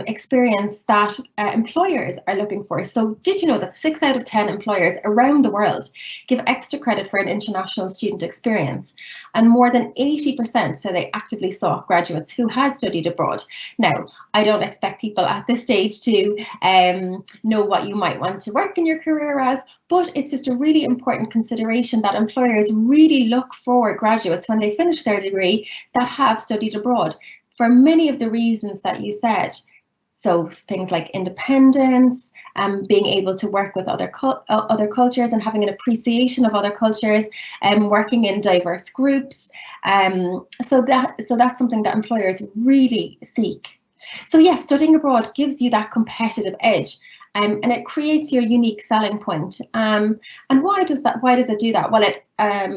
experience that employers are looking for. So did you know that 6 out of 10 employers around the world give extra credit for an international student experience? And more than 80% say they actively sought graduates who had studied abroad. Now, I don't expect people at this stage to know what you might want to work in your career as, but it's just a really important consideration that employers really look for graduates when they finish their degree that have studied abroad for many of the reasons that you said. So things like independence, being able to work with other cultures and having an appreciation of other cultures, and working in diverse groups. So that's something that employers really seek. So yes, studying abroad gives you that competitive edge. And it creates your unique selling point. And why does it do that? Well, it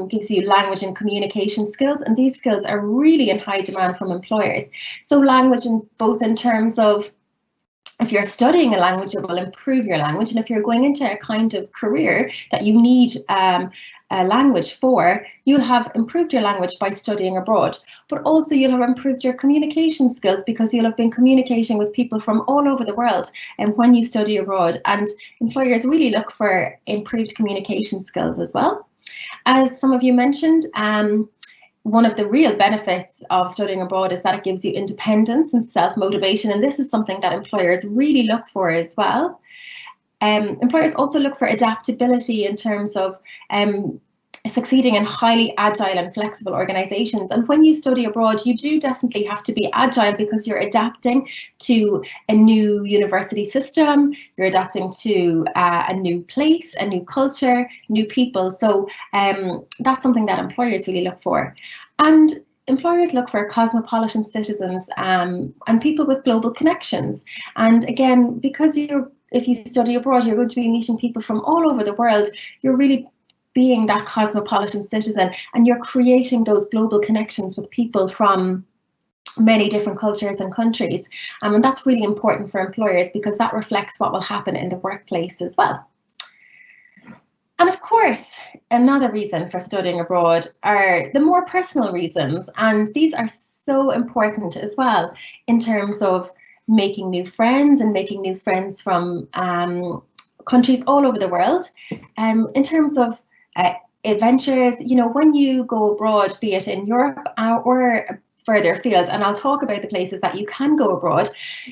gives you language and communication skills, and these skills are really in high demand from employers. So language, both in terms of if you're studying a language, it will improve your language, and if you're going into a kind of career that you need a language for, you'll have improved your language by studying abroad, but also you'll have improved your communication skills because you'll have been communicating with people from all over the world and when you study abroad, and employers really look for improved communication skills as well. As some of you mentioned, one of the real benefits of studying abroad is that it gives you independence and self-motivation, and this is something that employers really look for as well. Employers also look for adaptability in terms of succeeding in highly agile and flexible organizations. And when you study abroad, you do definitely have to be agile because you're adapting to a new university system, you're adapting to a new place, a new culture, new people. So that's something that employers really look for. And employers look for cosmopolitan citizens and people with global connections. And again, because if you study abroad, you're going to be meeting people from all over the world. You're really being that cosmopolitan citizen, and you're creating those global connections with people from many different cultures and countries. And that's really important for employers because that reflects what will happen in the workplace as well. And of course, another reason for studying abroad are the more personal reasons, and these are so important as well in terms of making new friends and making new friends from countries all over the world. In terms of adventures, you know, when you go abroad, be it in Europe or further afield, and I'll talk about the places that you can go abroad,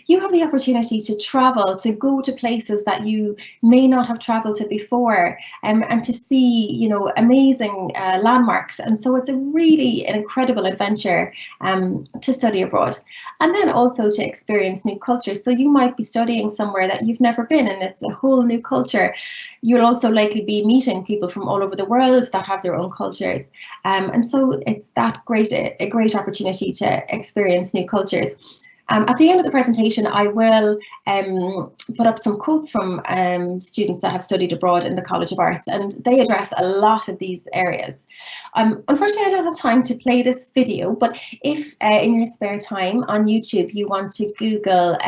you have the opportunity to travel, to go to places that you may not have traveled to before, and to see, you know, amazing landmarks. And so it's an incredible adventure to study abroad, and then also to experience new cultures. So you might be studying somewhere that you've never been, and it's a whole new culture. You'll also likely be meeting people from all over the world that have their own cultures, and so it's a great opportunity to experience new cultures. At the end of the presentation, I will put up some quotes from students that have studied abroad in the College of Arts, and they address a lot of these areas. Unfortunately, I don't have time to play this video, but if in your spare time on YouTube you want to Google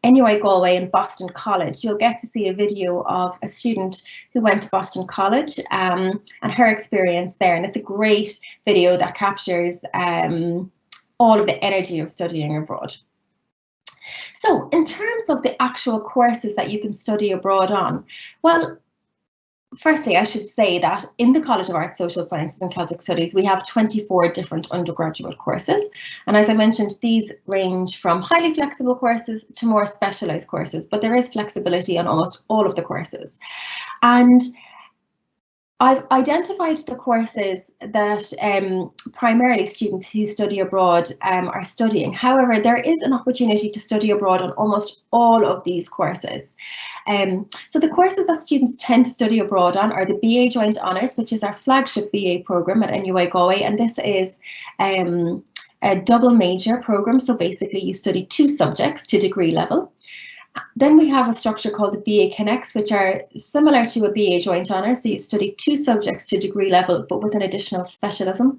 NUI Galway and Boston College, you'll get to see a video of a student who went to Boston College and her experience there. And it's a great video that captures all of the energy of studying abroad. So in terms of the actual courses that you can study abroad on, well, firstly, I should say that in the College of Arts, Social Sciences and Celtic Studies, we have 24 different undergraduate courses. And as I mentioned, these range from highly flexible courses to more specialised courses, but there is flexibility on almost all of the courses. And I've identified the courses that primarily students who study abroad are studying. However, there is an opportunity to study abroad on almost all of these courses. So the courses that students tend to study abroad on are the BA Joint Honours, which is our flagship BA programme at NUI Galway, and this is a double major programme. So basically you study 2 subjects to degree level. Then we have a structure called the BA Connects, which are similar to a BA Joint Honours. So you study 2 subjects to degree level, but with an additional specialism.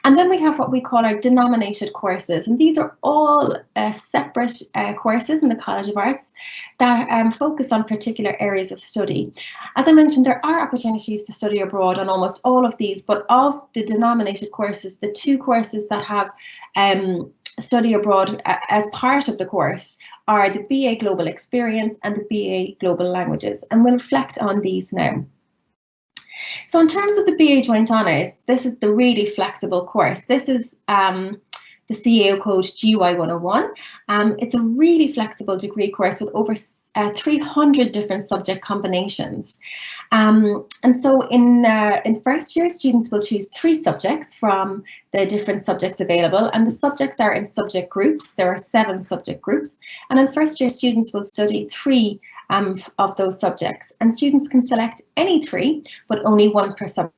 And then we have what we call our denominated courses. And these are all separate courses in the College of Arts that focus on particular areas of study. As I mentioned, there are opportunities to study abroad on almost all of these, but of the denominated courses, the 2 courses that have study abroad as part of the course are the BA Global Experience and the BA Global Languages, and we'll reflect on these now. So in terms of the BA Joint Honours, this is the really flexible course. This is the CAO code GY101. It's a really flexible degree course with over 300 different subject combinations. And so in first year, students will choose 3 subjects from the different subjects available, and the subjects are in subject groups. There are 7 subject groups, and in first year, students will study 3 of those subjects, and students can select any 3, but only 1 per subject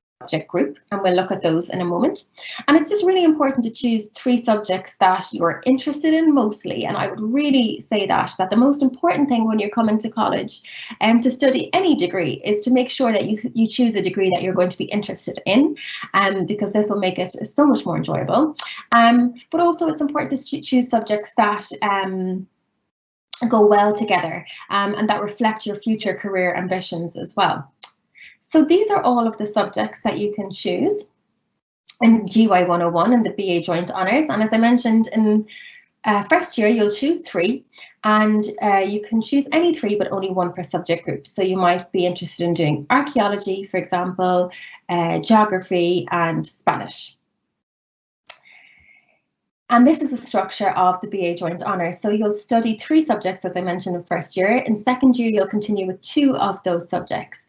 group, and we'll look at those in a moment. And it's just really important to choose 3 subjects that you're interested in mostly, and I would really say that the most important thing when you're coming to college to study any degree is to make sure that you choose a degree that you're going to be interested in, because this will make it so much more enjoyable. But also it's important to choose subjects that go well together and that reflect your future career ambitions as well. So these are all of the subjects that you can choose in GY101 and the BA Joint Honours. And as I mentioned, in first year, you'll choose 3, and you can choose any 3, but only 1 per subject group. So you might be interested in doing archaeology, for example, geography and Spanish. And this is the structure of the BA Joint Honours. So you'll study 3 subjects, as I mentioned, in first year. In second year, you'll continue with 2 of those subjects.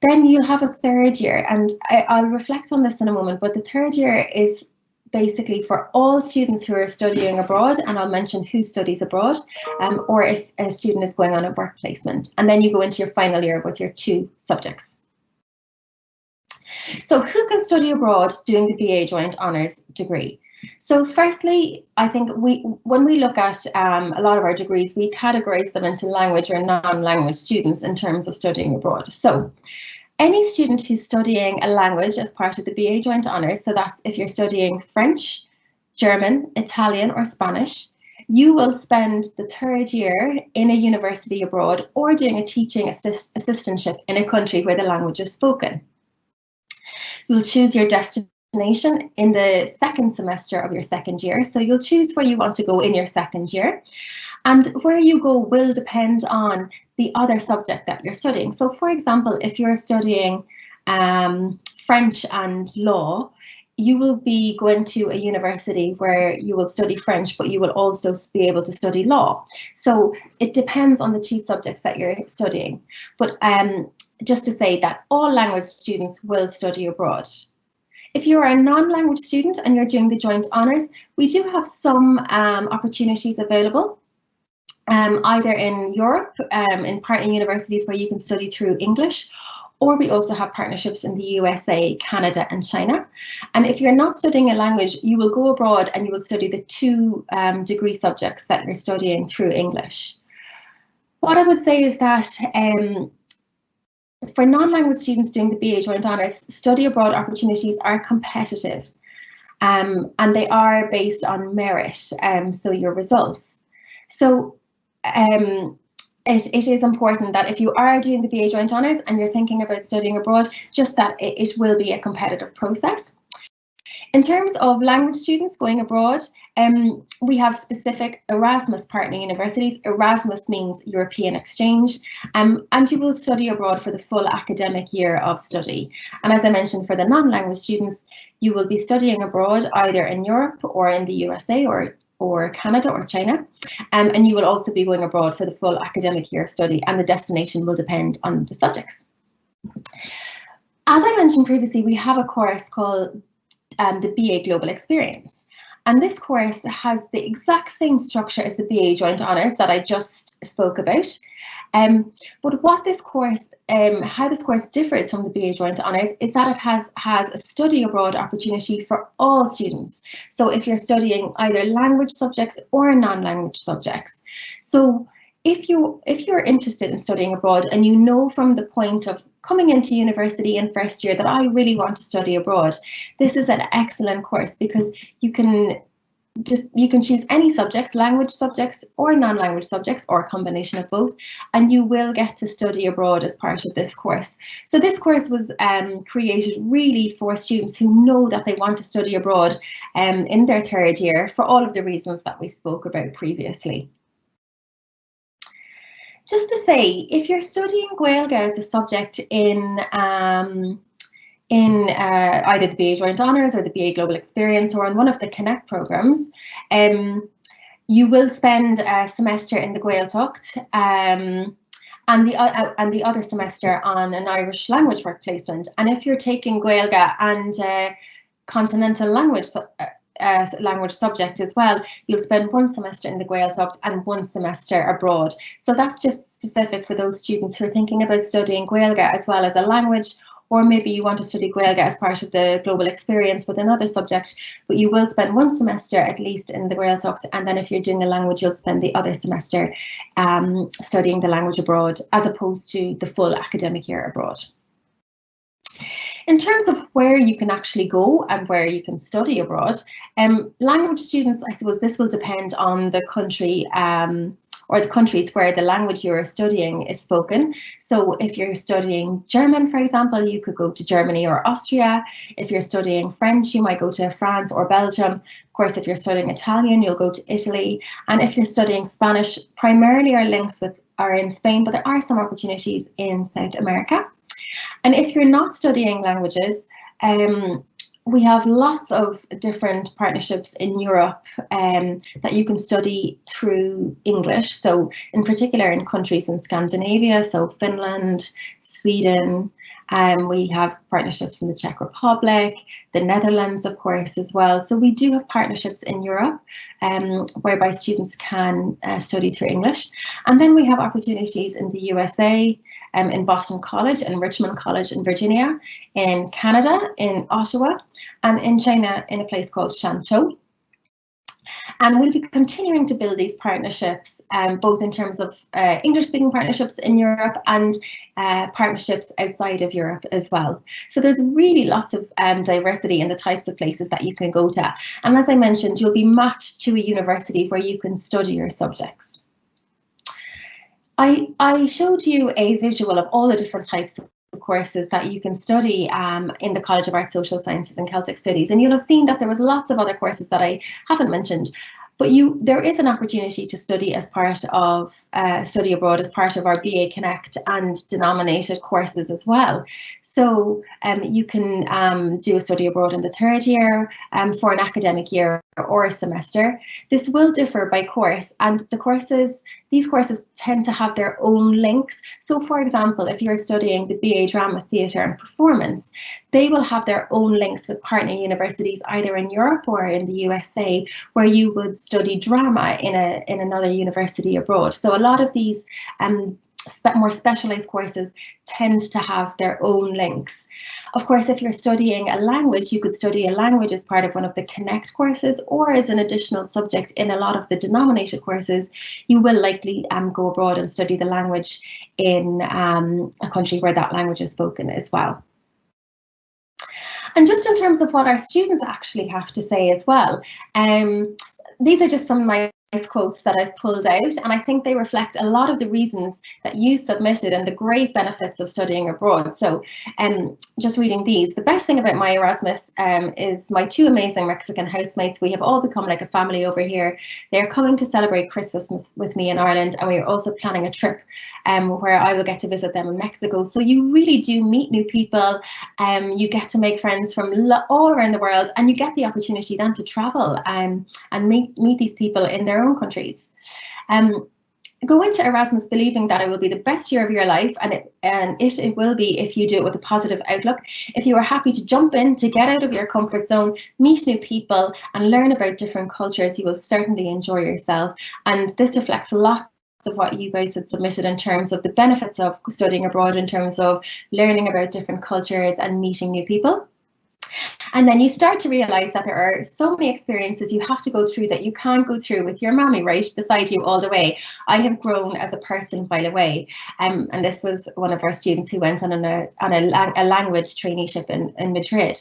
Then you'll have a third year, and I'll reflect on this in a moment, but the third year is basically for all students who are studying abroad, and I'll mention who studies abroad, or if a student is going on a work placement. And then you go into your final year with your 2 subjects. So who can study abroad doing the BA Joint Honours degree? So firstly, I think when we look at a lot of our degrees, we categorise them into language or non-language students in terms of studying abroad. So any student who's studying a language as part of the BA Joint Honours, so that's if you're studying French, German, Italian or Spanish, you will spend the third year in a university abroad or doing a teaching assistantship in a country where the language is spoken. You'll choose your destination in the second semester of your second year. So you'll choose where you want to go in your second year, and where you go will depend on the other subject that you're studying. So for example, if you're studying French and law, you will be going to a university where you will study French, but you will also be able to study law. So it depends on the 2 subjects that you're studying. But just to say that all language students will study abroad. If you're a non-language student and you're doing the Joint Honours, we do have some opportunities available, either in Europe, in partner universities where you can study through English, or we also have partnerships in the USA, Canada and China. And if you're not studying a language, you will go abroad and you will study the 2 degree subjects that you're studying through English. What I would say is that for non-language students doing the BA Joint Honours, study abroad opportunities are competitive, and they are based on merit, so your results. So it is important that if you are doing the BA Joint Honours and you're thinking about studying abroad, just that it will be a competitive process. In terms of language students going abroad, we have specific Erasmus partner universities. Erasmus means European exchange, and you will study abroad for the full academic year of study. And as I mentioned, for the non-language students, you will be studying abroad either in Europe or in the USA or Canada or China, and you will also be going abroad for the full academic year of study, and the destination will depend on the subjects. As I mentioned previously, we have a course called the BA Global Experience. And this course has the exact same structure as the BA Joint Honours that I just spoke about. But what this course, how this course differs from the BA Joint Honours is that it has a study abroad opportunity for all students. So if you're studying either language subjects or non-language subjects. So if you're interested in studying abroad and you know from the point of coming into university in first year that I really want to study abroad, this is an excellent course because you can choose any subjects, language subjects or non-language subjects, or a combination of both, and you will get to study abroad as part of this course. So this course was created really for students who know that they want to study abroad in their third year for all of the reasons that we spoke about previously. Just to say, if you're studying Gaeilge as a subject in either the BA Joint Honours or the BA Global Experience or on one of the Connect programmes, you will spend a semester in the Gaeltacht and the other semester on an Irish language work placement. And if you're taking Gaeilge and continental language subject as well, you'll spend one semester in the Gaeltacht and one semester abroad. So that's just specific for those students who are thinking about studying Gaeilge as well as a language, or maybe you want to study Gaeilge as part of the global experience with another subject, but you will spend one semester at least in the Gaeltacht, and then if you're doing a language, you'll spend the other semester studying the language abroad, as opposed to the full academic year abroad. In terms of where you can actually go and where you can study abroad, language students, I suppose this will depend on the country or the countries where the language you're studying is spoken. So if you're studying German, for example, you could go to Germany or Austria. If you're studying French, you might go to France or Belgium. Of course, if you're studying Italian, you'll go to Italy. And if you're studying Spanish, primarily our links are in Spain, but there are some opportunities in South America. And if you're not studying languages, we have lots of different partnerships in Europe that you can study through English. So in particular in countries in Scandinavia, so Finland, Sweden, we have partnerships in the Czech Republic, the Netherlands, of course, as well. So we do have partnerships in Europe whereby students can study through English. And then we have opportunities in the USA, in Boston College and Richmond College in Virginia, in Canada, in Ottawa, and in China in a place called Shantou. And we'll be continuing to build these partnerships, both in terms of English-speaking partnerships in Europe and partnerships outside of Europe as well. So there's really lots of diversity in the types of places that you can go to. And as I mentioned, you'll be matched to a university where you can study your subjects. I showed you a visual of all the different types of courses that you can study in the College of Arts, Social Sciences and Celtic Studies, and you'll have seen that there was lots of other courses that I haven't mentioned, but there is an opportunity to study as part of study abroad as part of our BA Connect and denominated courses as well. So you can do a study abroad in the third year for an academic year or a semester. This will differ by course, and these courses tend to have their own links. So for example, if you're studying the BA Drama, Theatre and Performance, they will have their own links with partner universities either in Europe or in the USA, where you would study drama in another university abroad. So a lot of these more specialized courses tend to have their own links. Of course, if you're studying a language, you could study a language as part of one of the Connect courses or as an additional subject in a lot of the denominated courses. You will likely go abroad and study the language in a country where that language is spoken as well. And just in terms of what our students actually have to say as well, these are just some nice quotes that I've pulled out, and I think they reflect a lot of the reasons that you submitted and the great benefits of studying abroad. So just reading these, the best thing about my Erasmus is my two amazing Mexican housemates. We have all become like a family over here. They're coming to celebrate Christmas with me in Ireland, and we're also planning a trip where I will get to visit them in Mexico. So you really do meet new people, you get to make friends from all around the world, and you get the opportunity then to travel and meet these people in their own countries. Go into Erasmus believing that it will be the best year of your life, and it will be if you do it with a positive outlook. If you are happy to jump in, to get out of your comfort zone, meet new people and learn about different cultures, you will certainly enjoy yourself. And this reflects lots of what you guys had submitted in terms of the benefits of studying abroad, in terms of learning about different cultures and meeting new people. And then you start to realize that there are so many experiences you have to go through that you can't go through with your mommy right beside you all the way. I have grown as a person while away. And this was one of our students who went on a language traineeship in Madrid.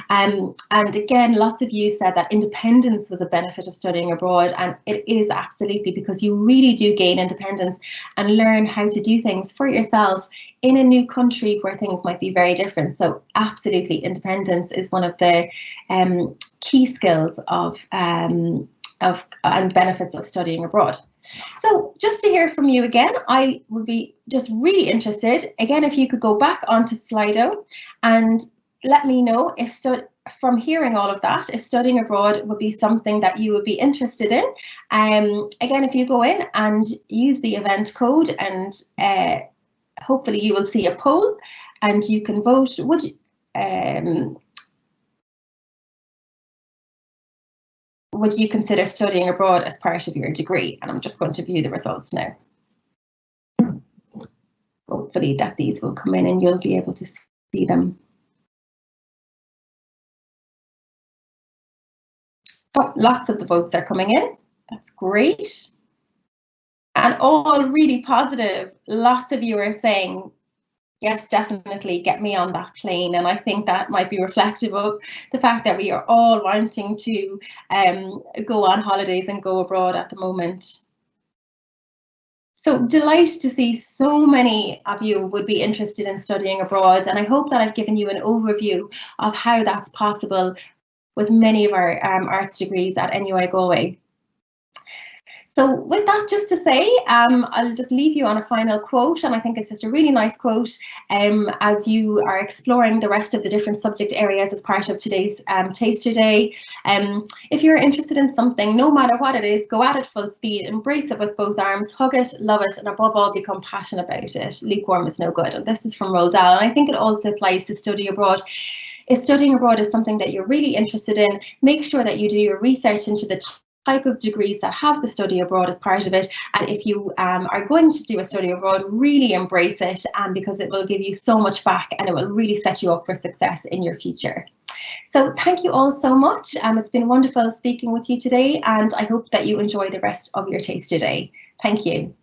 And again, lots of you said that independence was a benefit of studying abroad, and it is absolutely, because you really do gain independence and learn how to do things for yourself in a new country where things might be very different. So absolutely, independence is one of the key skills of and benefits of studying abroad. So just to hear from you again, I would be just really interested, again, if you could go back onto Slido and let me know if from hearing all of that, if studying abroad would be something that you would be interested in. Again, if you go in and use the event code, and hopefully you will see a poll and you can vote. Would you consider studying abroad as part of your degree? And I'm just going to view the results now. Hopefully that these will come in and you'll be able to see them. Oh, lots of the votes are coming in. That's great. And all really positive. Lots of you are saying, yes, definitely get me on that plane. And I think that might be reflective of the fact that we are all wanting to go on holidays and go abroad at the moment. So delighted to see so many of you would be interested in studying abroad. And I hope that I've given you an overview of how that's possible with many of our arts degrees at NUI Galway. So with that, just to say, I'll just leave you on a final quote, and I think it's just a really nice quote as you are exploring the rest of the different subject areas as part of today's Taster Day. If you're interested in something, no matter what it is, go at it full speed, embrace it with both arms, hug it, love it, and above all, become passionate about it. Lukewarm is no good. And this is from Roald Dahl, and I think it also applies to study abroad. If studying abroad is something that you're really interested in, make sure that you do your research into the type of degrees that have the study abroad as part of it. And if you are going to do a study abroad, really embrace it, because it will give you so much back and it will really set you up for success in your future. So thank you all so much. It's been wonderful speaking with you today, and I hope that you enjoy the rest of your Taster Day. Thank you.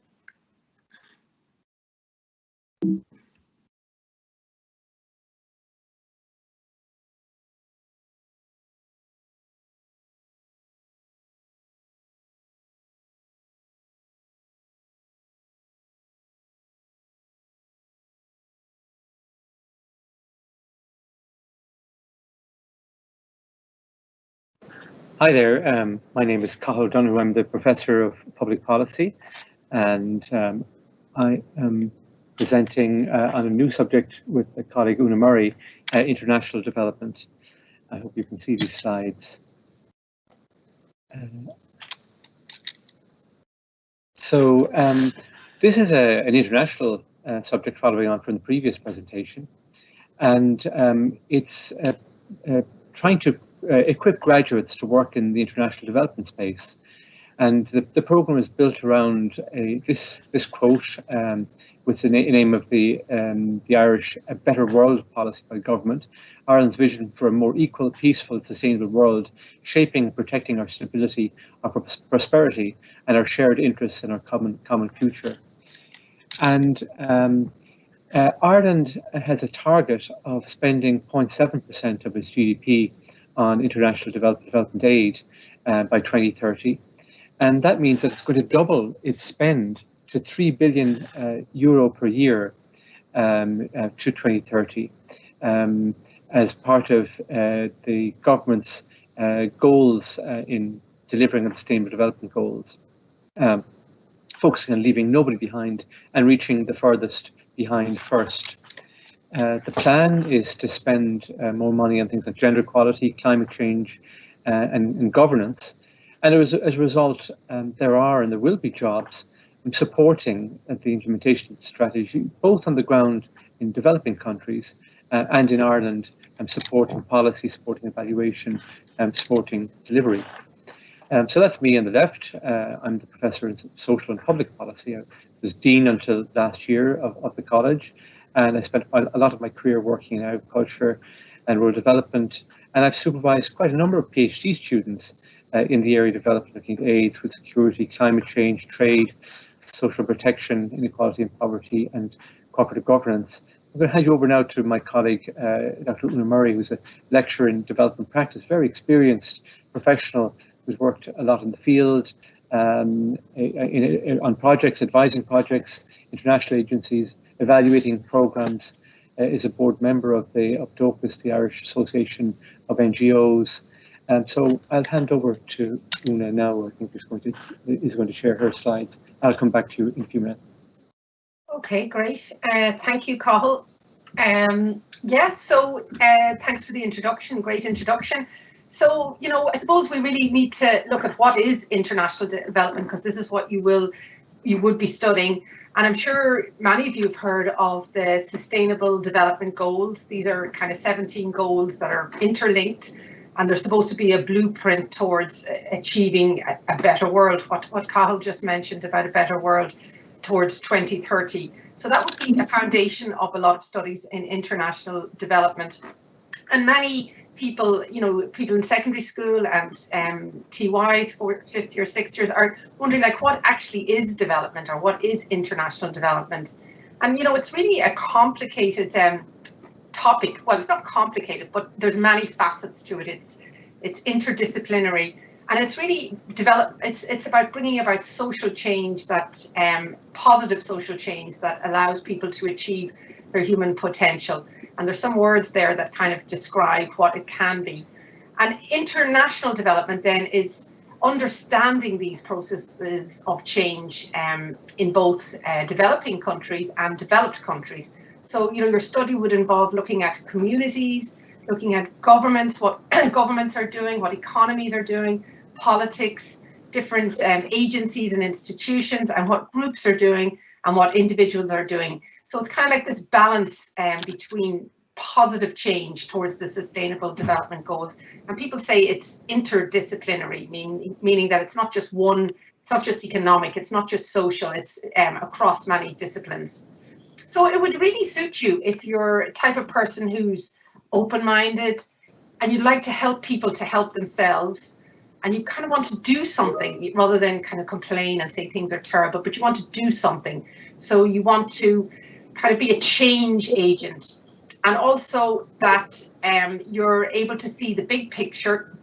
Hi there, my name is Cathal Donoghue. I'm the Professor of Public Policy, and I am presenting on a new subject with a colleague, Una Murray, international development. I hope you can see these slides. This is an international subject following on from the previous presentation, and it's trying to equip graduates to work in the international development space. And the program is built around this quote with the name of the Irish "A Better World" policy by government, Ireland's vision for a more equal, peaceful, sustainable world, shaping and protecting our stability, our prosperity, and our shared interests in our common future. And Ireland has a target of spending 0.7% of its GDP on international development aid by 2030. And that means that it's going to double its spend to €3 billion per year to 2030 as part of the government's goals in delivering on sustainable development goals, focusing on leaving nobody behind and reaching the furthest behind first. The plan is to spend more money on things like gender equality, climate change, and governance. And as a result, there are and there will be jobs supporting the implementation of the strategy, both on the ground in developing countries and in Ireland, supporting policy, supporting evaluation, supporting delivery. So that's me on the left. I'm the Professor in Social and Public Policy. I was Dean until last year of the college, and I spent a lot of my career working in agriculture and rural development And I've supervised quite a number of PhD students in the area of development, looking at AIDS, food security, climate change, trade, social protection, inequality and poverty, and cooperative governance. I'm going to hand you over now to my colleague, Dr. Una Murray, who's a lecturer in development practice, very experienced professional who's worked a lot in the field, on projects, advising projects, international agencies, evaluating programs, is a board member of DOPIS, the Irish Association of NGOs. So I'll hand over to Una now. I think is going to share her slides. I'll come back to you in a few minutes. Okay, great. Thank you, Cathal. So thanks for the introduction. Great introduction. So, I suppose we really need to look at what is international development, because this is what you would be studying. And I'm sure many of you have heard of the Sustainable Development Goals. These are kind of 17 goals that are interlinked, and they're supposed to be a blueprint towards achieving a better world, what Cathal just mentioned about a better world towards 2030. So that would be a foundation of a lot of studies in international development. And many people, people in secondary school and TYs, 4th, 5th year, 6th years, are wondering what actually is development, or what is international development. And it's really a complicated topic. Well, it's not complicated, but there's many facets to it. It's interdisciplinary, and it's really it's about bringing about social change, that positive social change that allows people to achieve their human potential. And there's some words there that kind of describe what it can be. And international development then is understanding these processes of change in both developing countries and developed countries. So, your study would involve looking at communities, looking at governments, what governments are doing, what economies are doing, politics, different agencies and institutions, and what groups are doing and what individuals are doing. So it's kind of like this balance between positive change towards the Sustainable Development Goals. And people say it's interdisciplinary, meaning that it's not just one, it's not just economic, it's not just social, it's across many disciplines. So it would really suit you if you're a type of person who's open-minded and you'd like to help people to help themselves, and you kind of want to do something rather than kind of complain and say things are terrible, but you want to do something. So you want to kind of be a change agent, and also that you're able to see the big picture,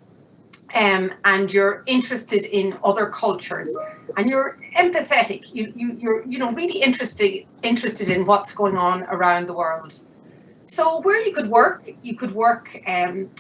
and you're interested in other cultures, and you're empathetic. You're really interested in what's going on around the world. So where you could work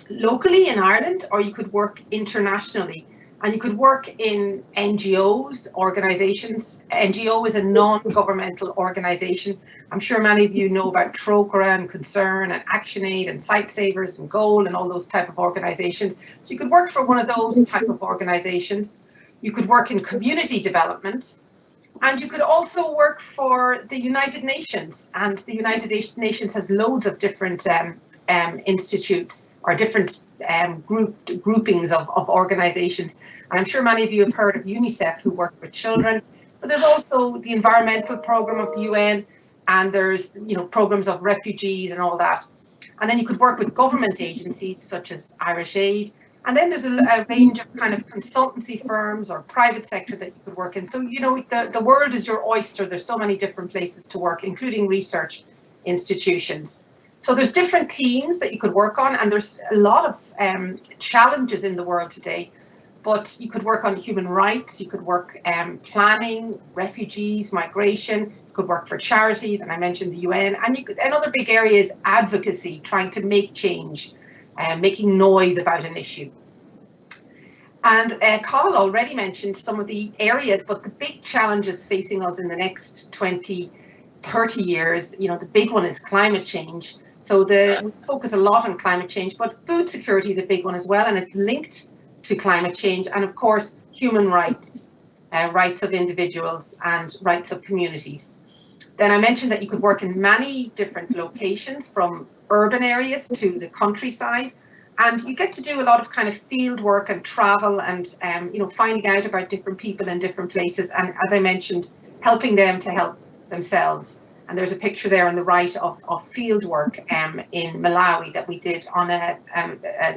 locally in Ireland, or you could work internationally, and you could work in NGOs, organisations. NGO is a non-governmental organisation. I'm sure many of you know about Trócaire and Concern and ActionAid and Sightsavers and Goal and all those type of organisations. So you could work for one of those type of organisations. You could work in community development. And you could also work for the United Nations, and the United Nations has loads of different institutes, or different groupings of organisations. And I'm sure many of you have heard of UNICEF, who work with children, but there's also the environmental programme of the UN, and there's programmes of refugees and all that. And then you could work with government agencies such as Irish Aid. And then there's a range of kind of consultancy firms or private sector that you could work in. So, the world is your oyster. There's so many different places to work, including research institutions. So there's different themes that you could work on, and there's a lot of challenges in the world today. But you could work on human rights, you could work planning, refugees, migration, you could work for charities, and I mentioned the UN. And another big area is advocacy, trying to make change. Making noise about an issue. And Cathal already mentioned some of the areas, but the big challenges facing us in the next 20, 30 years, the big one is climate change. So we focus a lot on climate change, but food security is a big one as well, and it's linked to climate change. And of course, human rights, rights of individuals and rights of communities. Then I mentioned that you could work in many different locations, from urban areas to the countryside, and you get to do a lot of kind of field work and travel and finding out about different people in different places, and as I mentioned, helping them to help themselves. And there's a picture there on the right of field work in Malawi that we did on an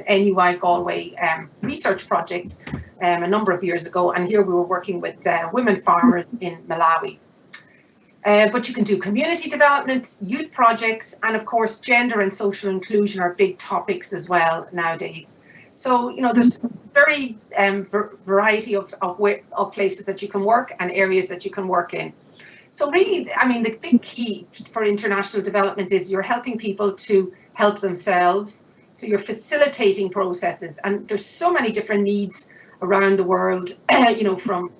NUI Galway research project a number of years ago. And here we were working with women farmers in Malawi. But you can do community development, youth projects, and of course, gender and social inclusion are big topics as well nowadays. So, you know, there's very variety of places that you can work and areas that you can work in. So really, I mean, the big key for international development is you're helping people to help themselves. So you're facilitating processes, and there's so many different needs around the world, you know, from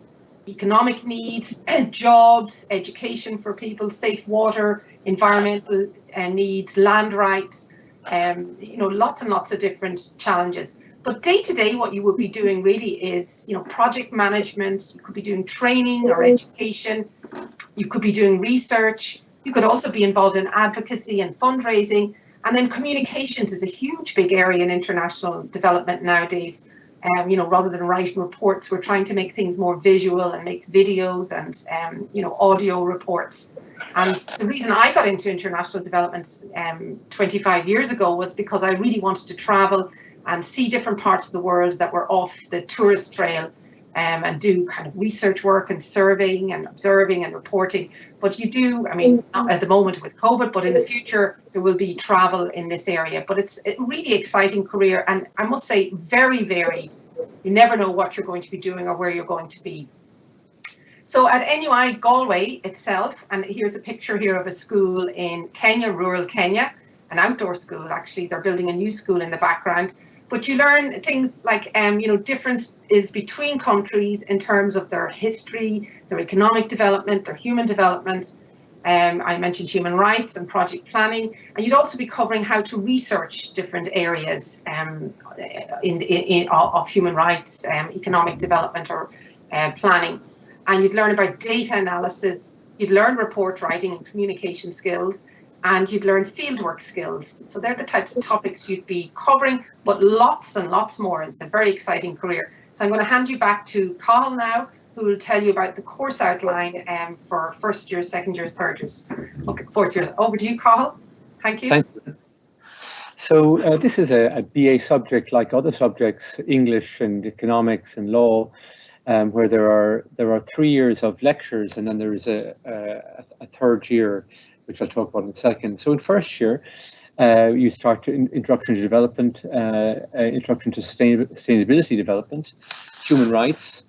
economic needs, jobs, education for people, safe water, environmental needs, land rights, you know, lots and lots of different challenges. But day to day, what you would be doing really is, you know, project management. You could be doing training or education. You could be doing research. You could also be involved in advocacy and fundraising. And then communications is a huge, big area in international development nowadays. You know, rather than writing reports, we're trying to make things more visual and make videos and, you know, audio reports. And the reason I got into international development 25 years ago was because I really wanted to travel and see different parts of the world that were off the tourist trail, and do kind of research work and surveying and observing and reporting. But you do, I mean, not at the moment with COVID, but in the future, there will be travel in this area. But it's a really exciting career, and I must say, very varied. You never know what you're going to be doing or where you're going to be. So at NUI Galway itself, and here's a picture here of a school in Kenya, rural Kenya, an outdoor school actually. They're building a new school in the background. But you learn things like, you know, difference is between countries in terms of their history, their economic development, their human development. I mentioned human rights and project planning, and you'd also be covering how to research different areas of human rights, economic development or planning. And you'd learn about data analysis, you'd learn report writing and communication skills, and you'd learn fieldwork skills. So they're the types of topics you'd be covering, but lots and lots more. It's a very exciting career. So I'm going to hand you back to Cathal now, who will tell you about the course outline for first years, second years, third years, okay, fourth years. Over to you, Cathal. Thank you. Thank you. So this is a BA subject like other subjects, English and economics and law, where there are 3 years of lectures, and then there is a third year, which I'll talk about in a second. So in first year, you start introduction to development, introduction to sustainability development, human rights,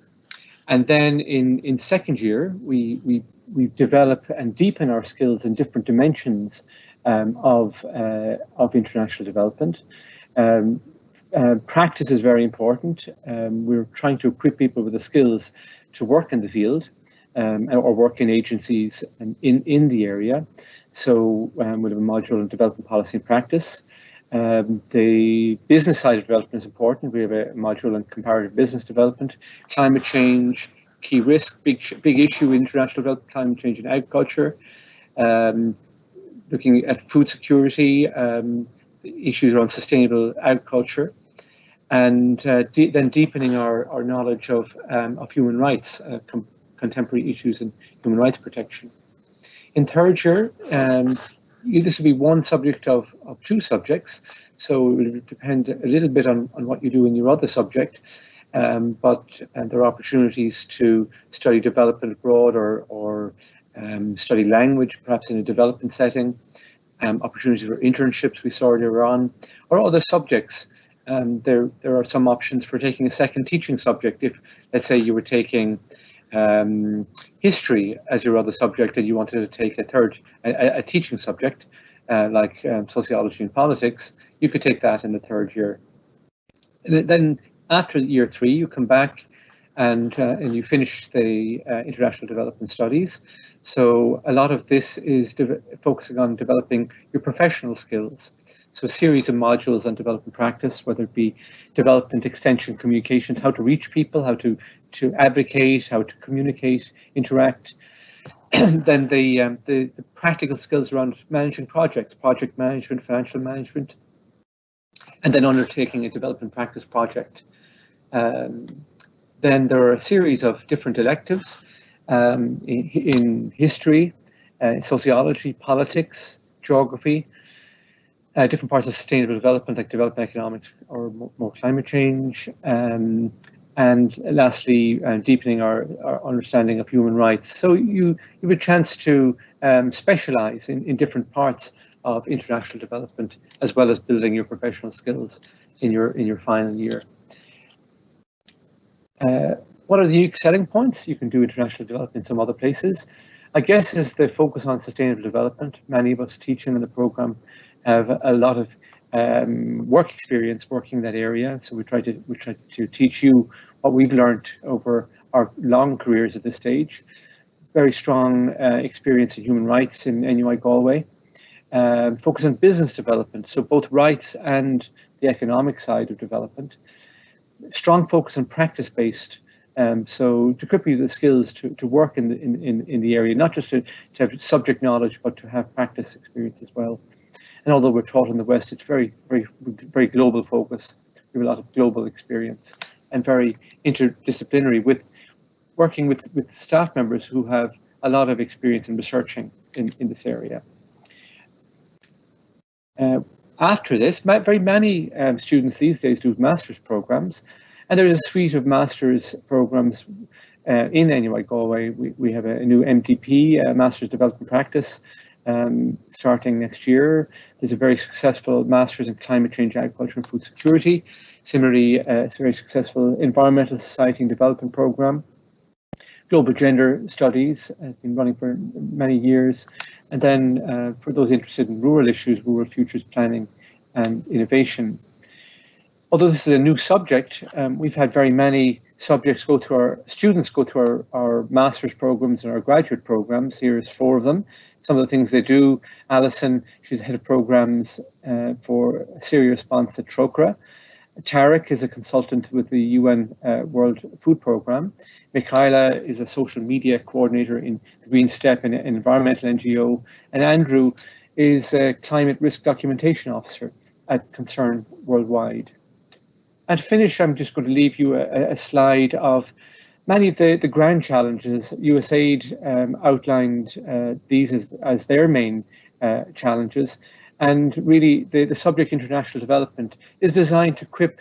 and then in second year we develop and deepen our skills in different dimensions of international development. Practice is very important. We're trying to equip people with the skills to work in the field. Or work in agencies and in the area. So we'll have a module on development policy and practice. The business side of development is important. We have a module on comparative business development, climate change, key risk, big issue in international development, climate change and agriculture. Looking at food security, issues around sustainable agriculture, and then deepening our knowledge of human rights, contemporary issues in human rights protection. In third year, this will be one subject of 2 subjects, so it will depend a little bit on what you do in your other subject, but there are opportunities to study development abroad or study language, perhaps in a development setting, opportunities for internships we saw earlier on, or other subjects. There are some options for taking a second teaching subject. If, let's say, you were taking history as your other subject and you wanted to take a teaching subject like sociology and politics, you could take that in the third year. And then after year 3, you come back and you finish the international development studies. So a lot of this is focusing on developing your professional skills. So a series of modules on development practice, whether it be development, extension, communications, how to reach people, how to advocate, how to communicate, interact. Then the practical skills around managing projects, project management, financial management, and then undertaking a development practice project. Then there are a series of different electives in history, sociology, politics, geography, different parts of sustainable development like development economics or more climate change, and lastly, deepening our understanding of human rights. So you have a chance to specialize in different parts of international development, as well as building your professional skills in your final year. What are the unique selling points? You can do international development in some other places. I guess is the focus on sustainable development. Many of us teaching in the program have a lot of work experience working in that area. So we try to teach you what we've learned over our long careers at this stage. Very strong experience in human rights in NUI Galway. Focus on business development, so both rights and the economic side of development. Strong focus on practice-based, so to equip you the skills to work in the area, not just to have subject knowledge, but to have practice experience as well. And although we're taught in the West, it's very global focus. We have a lot of global experience and very interdisciplinary, with working with staff members who have a lot of experience in researching in this area. After this, very many students these days do master's programs, and there is a suite of master's programs in NUI Galway. We have a new MDP, Master's Development Practice, starting next year. There's a very successful Master's in Climate Change, Agriculture and Food Security. Similarly, it's a very successful Environmental Society and Development program. Global Gender Studies has been running for many years. And then for those interested in rural issues, Rural Futures Planning and Innovation. Although this is a new subject, we've had very many subjects go through our master's programs and our graduate programs. Here's 4 of them. Some of the things they do: Alison, she's head of programs for Syria response to Trocra. Tarek is a consultant with the UN World Food Programme. Michaela is a social media coordinator in the Green Step, an environmental NGO. And Andrew is a climate risk documentation officer at Concern Worldwide. And to finish, I'm just going to leave you a slide of many of the grand challenges. USAID outlined these as their main challenges. And really, the subject international development is designed to equip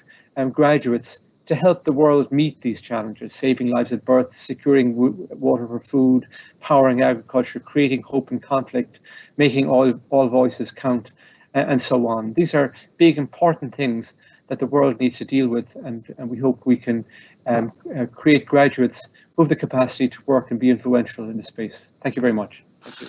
graduates to help the world meet these challenges: saving lives at birth, securing water for food, powering agriculture, creating hope in conflict, making all voices count, and so on. These are big, important things that the world needs to deal with, and we hope we can create graduates who have the capacity to work and be influential in this space. Thank you very much. Thank you.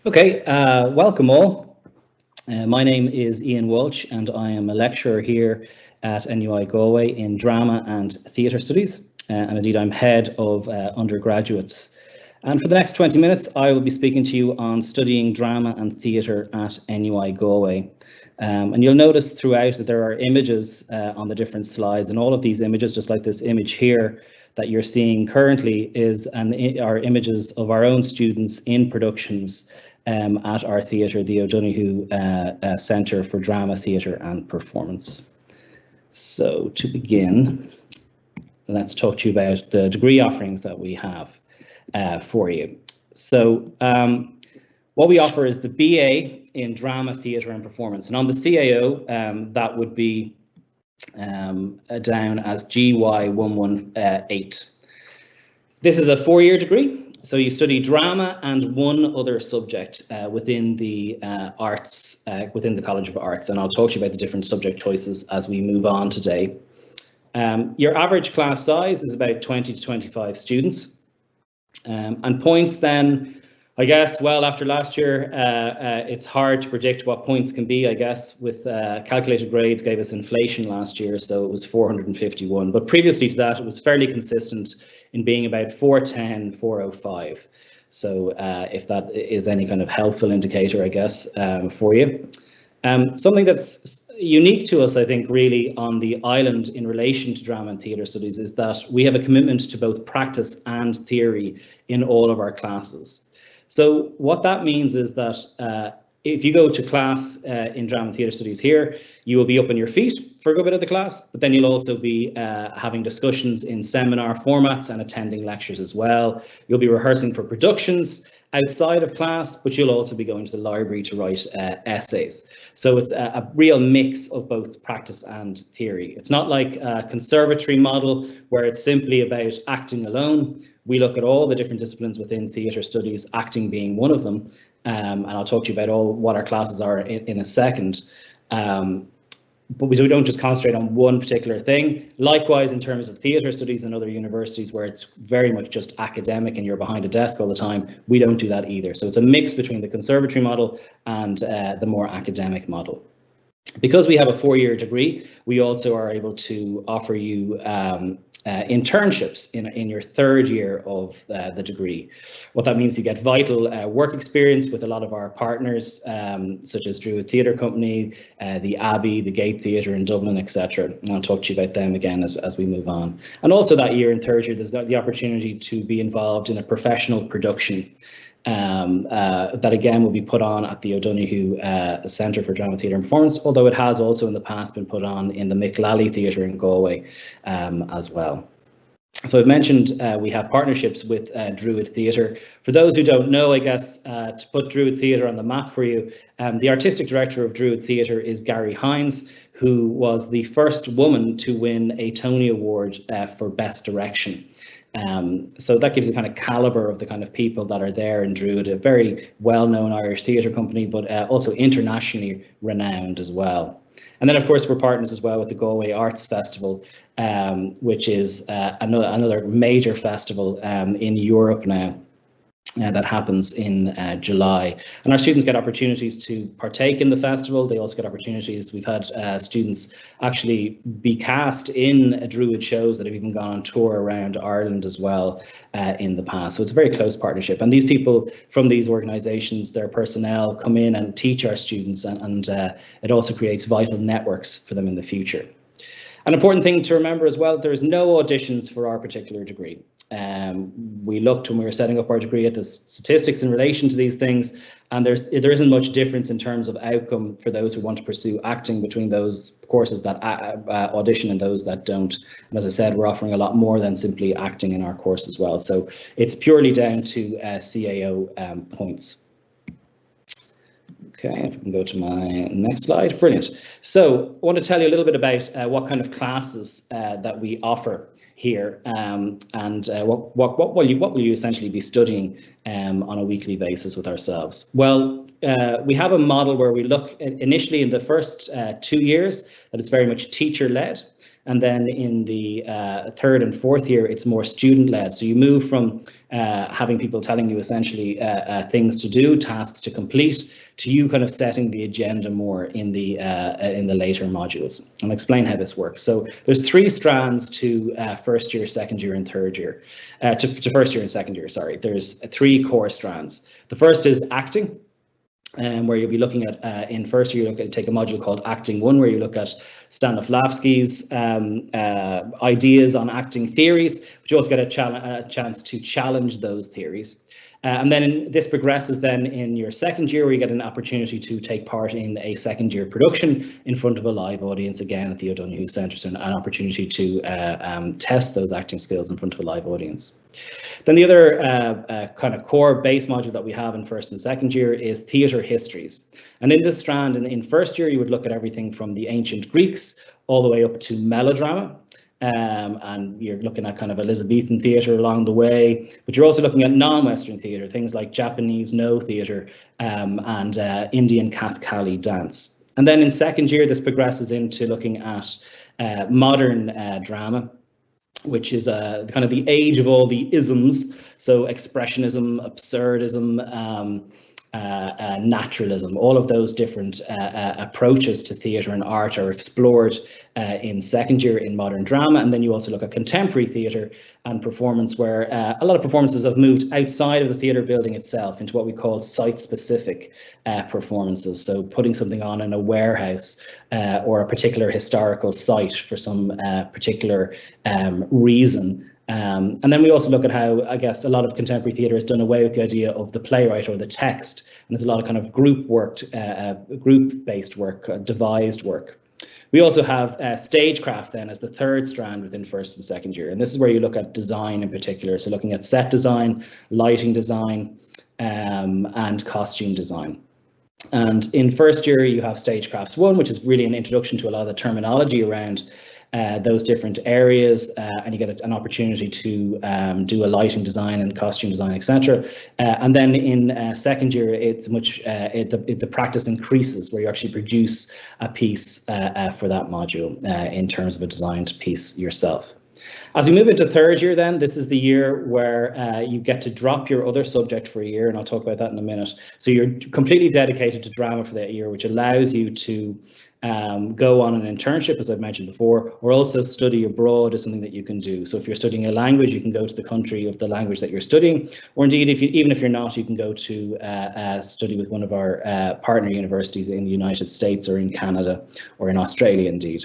Okay, welcome all. My name is Ian Walsh and I am a lecturer here at NUI Galway in Drama and Theatre Studies, and indeed I'm head of undergraduates. And for the next 20 minutes I will be speaking to you on studying drama and theatre at NUI Galway. And you'll notice throughout that there are images on the different slides, and all of these images, just like this image here that you're seeing currently, are images of our own students in productions at our theatre, the O'Donoghue Centre for Drama, Theatre and Performance. So to begin, let's talk to you about the degree offerings that we have for you. So what we offer is the BA in Drama, Theatre and Performance, and on the CAO that would be down as GY118. This is a 4-year degree, so you study drama and one other subject within the arts, within the College of Arts, and I'll talk to you about the different subject choices as we move on today. Your average class size is about 20 to 25 students, and points then, I guess, well, after last year, it's hard to predict what points can be, I guess, with calculated grades gave us inflation last year, so it was 451. But previously to that, it was fairly consistent in being about 410, 405. So if that is any kind of helpful indicator, I guess, for you. Something that's unique to us, I think, really on the island in relation to drama and theatre studies is that we have a commitment to both practice and theory in all of our classes. So what that means is that if you go to class in drama and theatre studies here, you will be up on your feet for a good bit of the class, but then you'll also be having discussions in seminar formats and attending lectures as well. You'll be rehearsing for productions outside of class, but you'll also be going to the library to write essays. So it's a real mix of both practice and theory. It's not like a conservatory model where it's simply about acting alone. We look at all the different disciplines within theatre studies, acting being one of them, and I'll talk to you about what our classes are in a second. But we don't just concentrate on one particular thing. Likewise, in terms of theatre studies and other universities where it's very much just academic and you're behind a desk all the time, we don't do that either. So it's a mix between the conservatory model and the more academic model. Because we have a 4-year degree, we also are able to offer you internships in your 3rd year of the degree. What that means, you get vital work experience with a lot of our partners, such as Druid Theatre Company, the Abbey, the Gate Theatre in Dublin, etc. And I'll talk to you about them again as we move on. And also that year in 3rd year, there's the opportunity to be involved in a professional production. That again will be put on at the O'Donoghue Centre for Drama, Theatre and Performance, although it has also in the past been put on in the Micklally Theatre in Galway as well. So I've mentioned we have partnerships with Druid Theatre. For those who don't know, I guess, to put Druid Theatre on the map for you, the artistic director of Druid Theatre is Gary Hines, who was the first woman to win a Tony Award for Best Direction. So that gives you kind of calibre of the kind of people that are there in Druid, a very well-known Irish theatre company, but also internationally renowned as well. And then, of course, we're partners as well with the Galway Arts Festival, which is another major festival in Europe now. That happens in July, and our students get opportunities to partake in the festival. They also get opportunities. We've had students actually be cast in Druid shows that have even gone on tour around Ireland as well in the past. So it's a very close partnership, and these people from these organisations, their personnel, come in and teach our students, and it also creates vital networks for them in the future. An important thing to remember as well, there is no auditions for our particular degree. We looked when we were setting up our degree at the statistics in relation to these things, and there isn't much difference in terms of outcome for those who want to pursue acting between those courses that audition and those that don't. And as I said, we're offering a lot more than simply acting in our course as well. So it's purely down to CAO points. Okay, if we can go to my next slide. Brilliant. So I want to tell you a little bit about what kind of classes that we offer here, and what will you essentially be studying on a weekly basis with ourselves. Well, we have a model where we look initially in the first 2 years that it's very much teacher-led. And then in the third and fourth year, it's more student-led. So you move from having people telling you essentially things to do, tasks to complete, to you kind of setting the agenda more in the later modules. I'll explain how this works. So there's 3 strands to first year, second year, and third year. To first year and second year, sorry. There's 3 core strands. The first is acting. Where you'll be looking at, in first year, you take a module called Acting 1, where you look at Stanislavski's ideas on acting theories, but you also get a chance to challenge those theories. And then this progresses then in your second year, where you get an opportunity to take part in a second year production in front of a live audience, again at the O'Donoghue Centre, so an opportunity to test those acting skills in front of a live audience. Then the other kind of core base module that we have in first and second year is Theatre Histories. And in this strand, in first year, you would look at everything from the ancient Greeks all the way up to melodrama. And you're looking at kind of Elizabethan theatre along the way, but you're also looking at non-Western theatre, things like Japanese No theatre and Indian Kathakali dance. And then in second year, this progresses into looking at modern drama, which is kind of the age of all the isms, so expressionism, absurdism, naturalism, all of those different approaches to theatre and art are explored in second year in modern drama. And then you also look at contemporary theatre and performance, where a lot of performances have moved outside of the theatre building itself into what we call site-specific performances. So putting something on in a warehouse or a particular historical site for some particular reason. And then we also look at how, I guess, a lot of contemporary theatre has done away with the idea of the playwright or the text, and there's a lot of kind of group-based work, devised work. We also have Stagecraft then as the third strand within first and second year, and this is where you look at design in particular, so looking at set design, lighting design, and costume design. And in first year, you have Stagecrafts 1, which is really an introduction to a lot of the terminology around those different areas, and you get an opportunity to do a lighting design and costume design, etc. And then in second year, it's much the practice increases, where you actually produce a piece for that module in terms of a designed piece yourself. As we move into third year, then this is the year where you get to drop your other subject for a year, and I'll talk about that in a minute. So you're completely dedicated to drama for that year, which allows you to go on an internship, as I've mentioned before, or also study abroad is something that you can do. So if you're studying a language, you can go to the country of the language that you're studying, or indeed, even if you're not, you can go to study with one of our partner universities in the United States or in Canada or in Australia, indeed.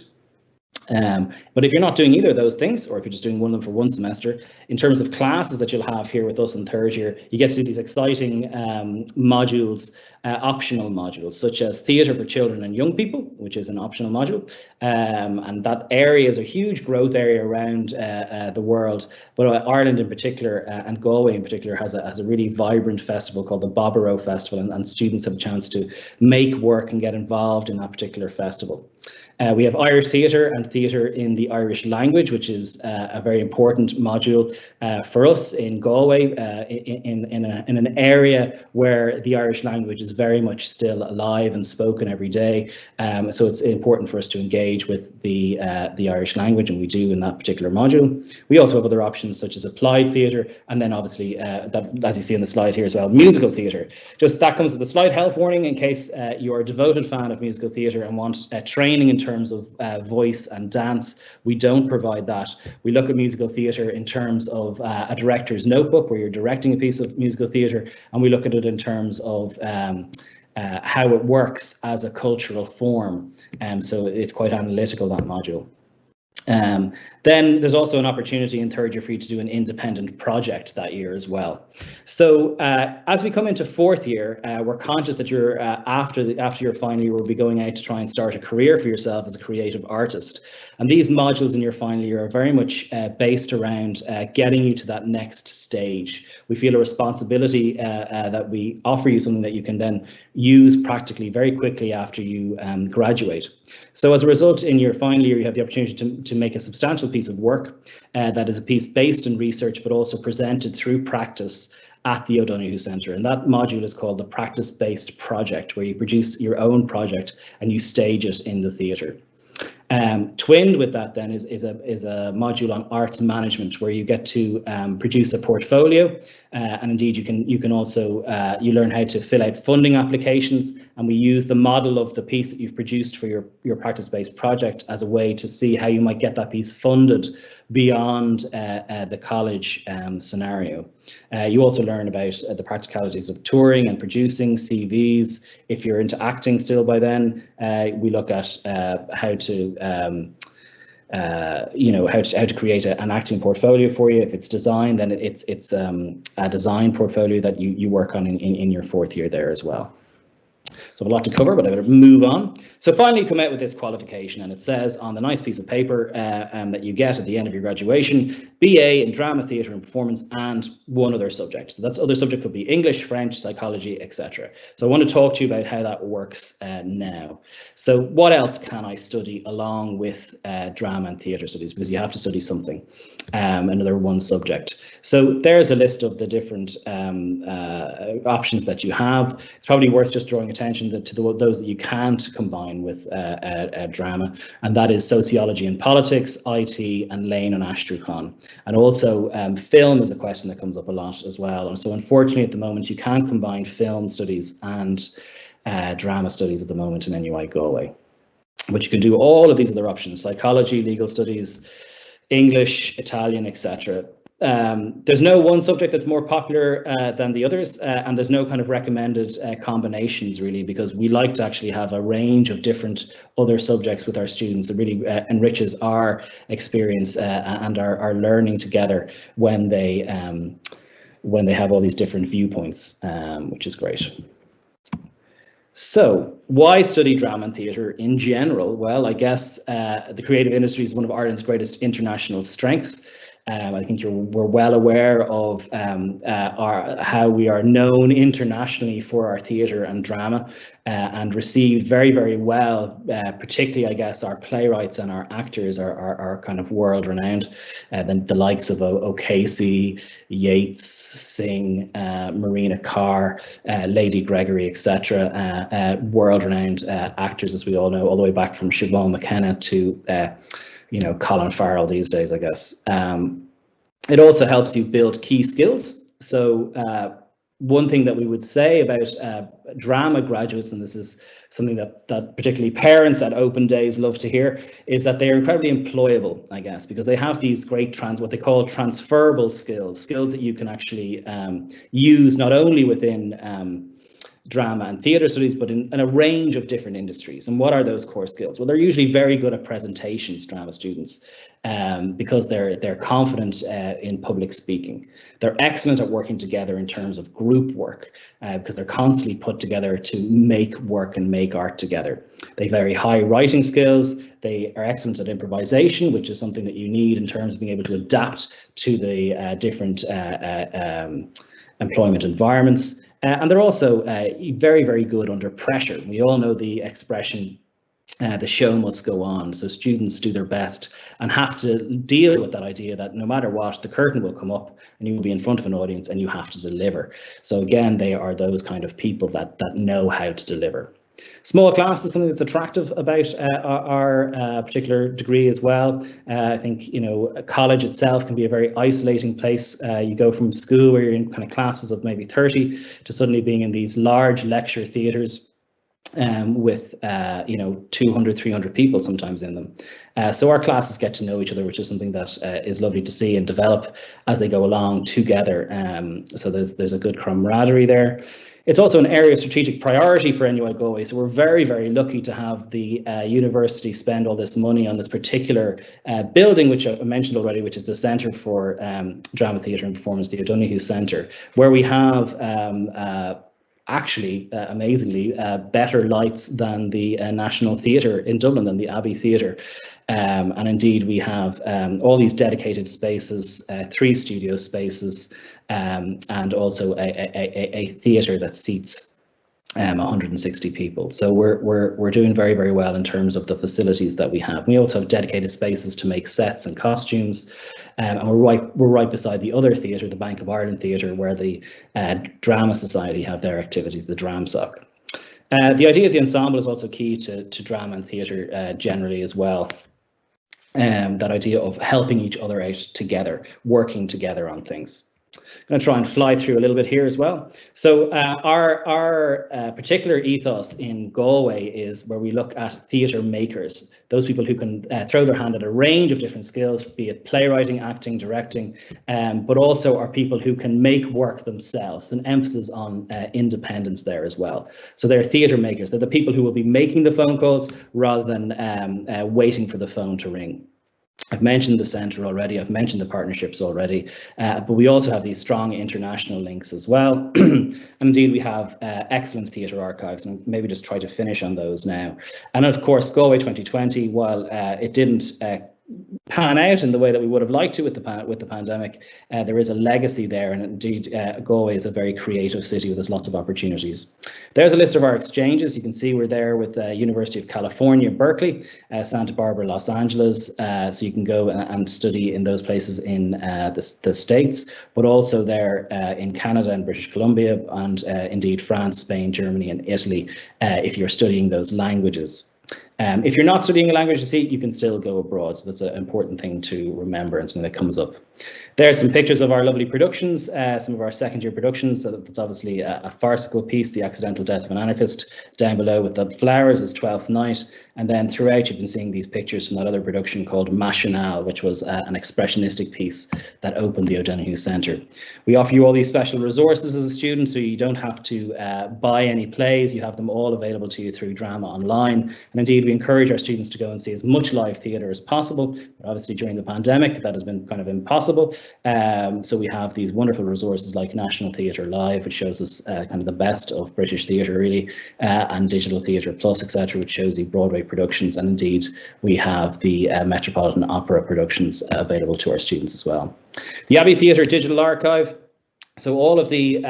But if you're not doing either of those things, or if you're just doing one of them for one semester, in terms of classes that you'll have here with us in third year, you get to do these exciting modules, optional modules, such as theatre for children and young people, which is an optional module. And that area is a huge growth area around the world, but Ireland in particular, and Galway in particular, has a really vibrant festival called the Bobberow Festival, and students have a chance to make work and get involved in that particular festival. We have Irish theatre and theatre in the Irish language, which is a very important module for us in Galway, in an area where the Irish language is very much still alive and spoken every day. So it's important for us to engage with the Irish language, and we do in that particular module. We also have other options such as applied theatre, and then obviously, that, as you see on the slide here as well, musical theatre. Just that comes with a slight health warning in case you're a devoted fan of musical theatre and want training in terms of voice and dance. We don't provide that. We look at musical theatre in terms of a director's notebook, where you're directing a piece of musical theatre, and we look at it in terms of how it works as a cultural form. So it's quite analytical, that module. Then there's also an opportunity in third year for you to do an independent project that year as well. So as we come into fourth year, we're conscious that you're after your final year, will be going out to try and start a career for yourself as a creative artist. And these modules in your final year are very much based around getting you to that next stage. We feel a responsibility that we offer you something that you can then use practically very quickly after you graduate. So as a result, in your final year, you have the opportunity to make a substantial piece of work that is a piece based in research, but also presented through practice at the O'Donoghue Centre. And that module is called the practice-based project, where you produce your own project and you stage it in the theatre. Twinned with that then is a module on arts management, where you get to produce a portfolio, and indeed you can also you learn how to fill out funding applications, and we use the model of the piece that you've produced for your practice-based project as a way to see how you might get that piece funded beyond the college scenario. You also learn about the practicalities of touring and producing CVs. If you're into acting still by then, we look at how to how to create an acting portfolio for you. If it's design, then it's a design portfolio that you work on in your 4th year there as well. So a lot to cover, but I better move on. So finally you come out with this qualification, and it says on the nice piece of paper that you get at the end of your graduation, BA in drama, theatre and performance, and one other subject. So that's other subject could be English, French, psychology, etc. So I want to talk to you about how that works now. So what else can I study along with drama and theatre studies? Because you have to study something, another one subject. So there's a list of the different options that you have. It's probably worth just drawing attention to those that you can't combine with drama, and that is sociology and politics, IT, and Lane and Astrucon. And also film is a question that comes up a lot as well. And so unfortunately at the moment you can't combine film studies and drama studies at the moment in NUI Galway. But you can do all of these other options: psychology, legal studies, English, Italian, etc. There's no one subject that's more popular than the others, and there's no kind of recommended combinations really, because we like to actually have a range of different other subjects with our students. It really enriches our experience and our learning together when they have all these different viewpoints, which is great. So why study drama and theatre in general? Well, I guess the creative industry is one of Ireland's greatest international strengths. I think we're well aware of how we are known internationally for our theatre and drama, and received very, very well, particularly I guess our playwrights and our actors are kind of world renowned. The likes of O'Casey, Yeats, Singh, Marina Carr, Lady Gregory, etc. World renowned actors, as we all know, all the way back from Siobhan McKenna to Colin Farrell these days, I guess. It also helps you build key skills. So one thing that we would say about drama graduates, and this is something that particularly parents at open days love to hear, is that they are incredibly employable, I guess, because they have these great what they call transferable skills that you can actually use not only within drama and theatre studies, but in a range of different industries. And what are those core skills? Well, they're usually very good at presentations, drama students, because they're confident in public speaking. They're excellent at working together in terms of group work, because they're constantly put together to make work and make art together. They have very high writing skills. They are excellent at improvisation, which is something that you need in terms of being able to adapt to the different employment environments. And they're also very, very good under pressure. We all know the expression, the show must go on. So students do their best and have to deal with that idea that no matter what, the curtain will come up and you will be in front of an audience and you have to deliver. So again, they are those kind of people that know how to deliver. Small class is something that's attractive about our particular degree as well. I think, college itself can be a very isolating place. You go from school where you're in kind of classes of maybe 30 to suddenly being in these large lecture theatres with 200, 300 people sometimes in them. So our classes get to know each other, which is something that is lovely to see and develop as they go along together. So there's a good camaraderie there. It's also an area of strategic priority for NUI Galway, so we're very, very lucky to have the university spend all this money on this particular building, which I mentioned already, which is the Centre for Drama, Theatre and Performance, the O'Donoghue Centre, where we have actually, amazingly, better lights than the National Theatre in Dublin, than the Abbey Theatre. And indeed, we have all these dedicated spaces, 3 studio spaces, and also a theatre that seats 160 people. So we're doing very, very well in terms of the facilities that we have. We also have dedicated spaces to make sets and costumes, and we're right beside the other theatre, the Bank of Ireland Theatre, where the Drama Society have their activities, the DramSoc. The idea of the ensemble is also key to drama and theatre generally as well. That idea of helping each other out together, working together on things. I'm going to try and fly through a little bit here as well. So our particular ethos in Galway is where we look at theatre makers, those people who can throw their hand at a range of different skills, be it playwriting, acting, directing, but also are people who can make work themselves, an emphasis on independence there as well. So they're theatre makers. They're the people who will be making the phone calls rather than waiting for the phone to ring. I've mentioned the centre already, I've mentioned the partnerships already, but we also have these strong international links as well. And indeed, we have excellent theatre archives, and maybe just try to finish on those now. And of course, Galway 2020, while it didn't pan out in the way that we would have liked to with the pandemic, there is a legacy there, and indeed Galway is a very creative city with lots of opportunities. There's a list of our exchanges. You can see we're there with University of California, Berkeley, Santa Barbara, Los Angeles, so you can go and study in those places in the States, but also there in Canada and British Columbia, and indeed France, Spain, Germany and Italy, if you're studying those languages. If you're not studying a language, you can still go abroad. So that's an important thing to remember and something that comes up. There are some pictures of our lovely productions, some of our second year productions. So that's obviously a farcical piece, The Accidental Death of an Anarchist, down below with the flowers as Twelfth Night. And then throughout, you've been seeing these pictures from that other production called Machinal, which was an expressionistic piece that opened the O'Donoghue Centre. We offer you all these special resources as a student, so you don't have to buy any plays. You have them all available to you through Drama Online. And indeed, we encourage our students to go and see as much live theatre as possible. But obviously, during the pandemic, that has been kind of impossible. So we have these wonderful resources like National Theatre Live, which shows us kind of the best of British theatre, really, and Digital Theatre Plus, etc., which shows you Broadway productions. And indeed, we have the Metropolitan Opera productions available to our students as well. The Abbey Theatre Digital Archive. So all of the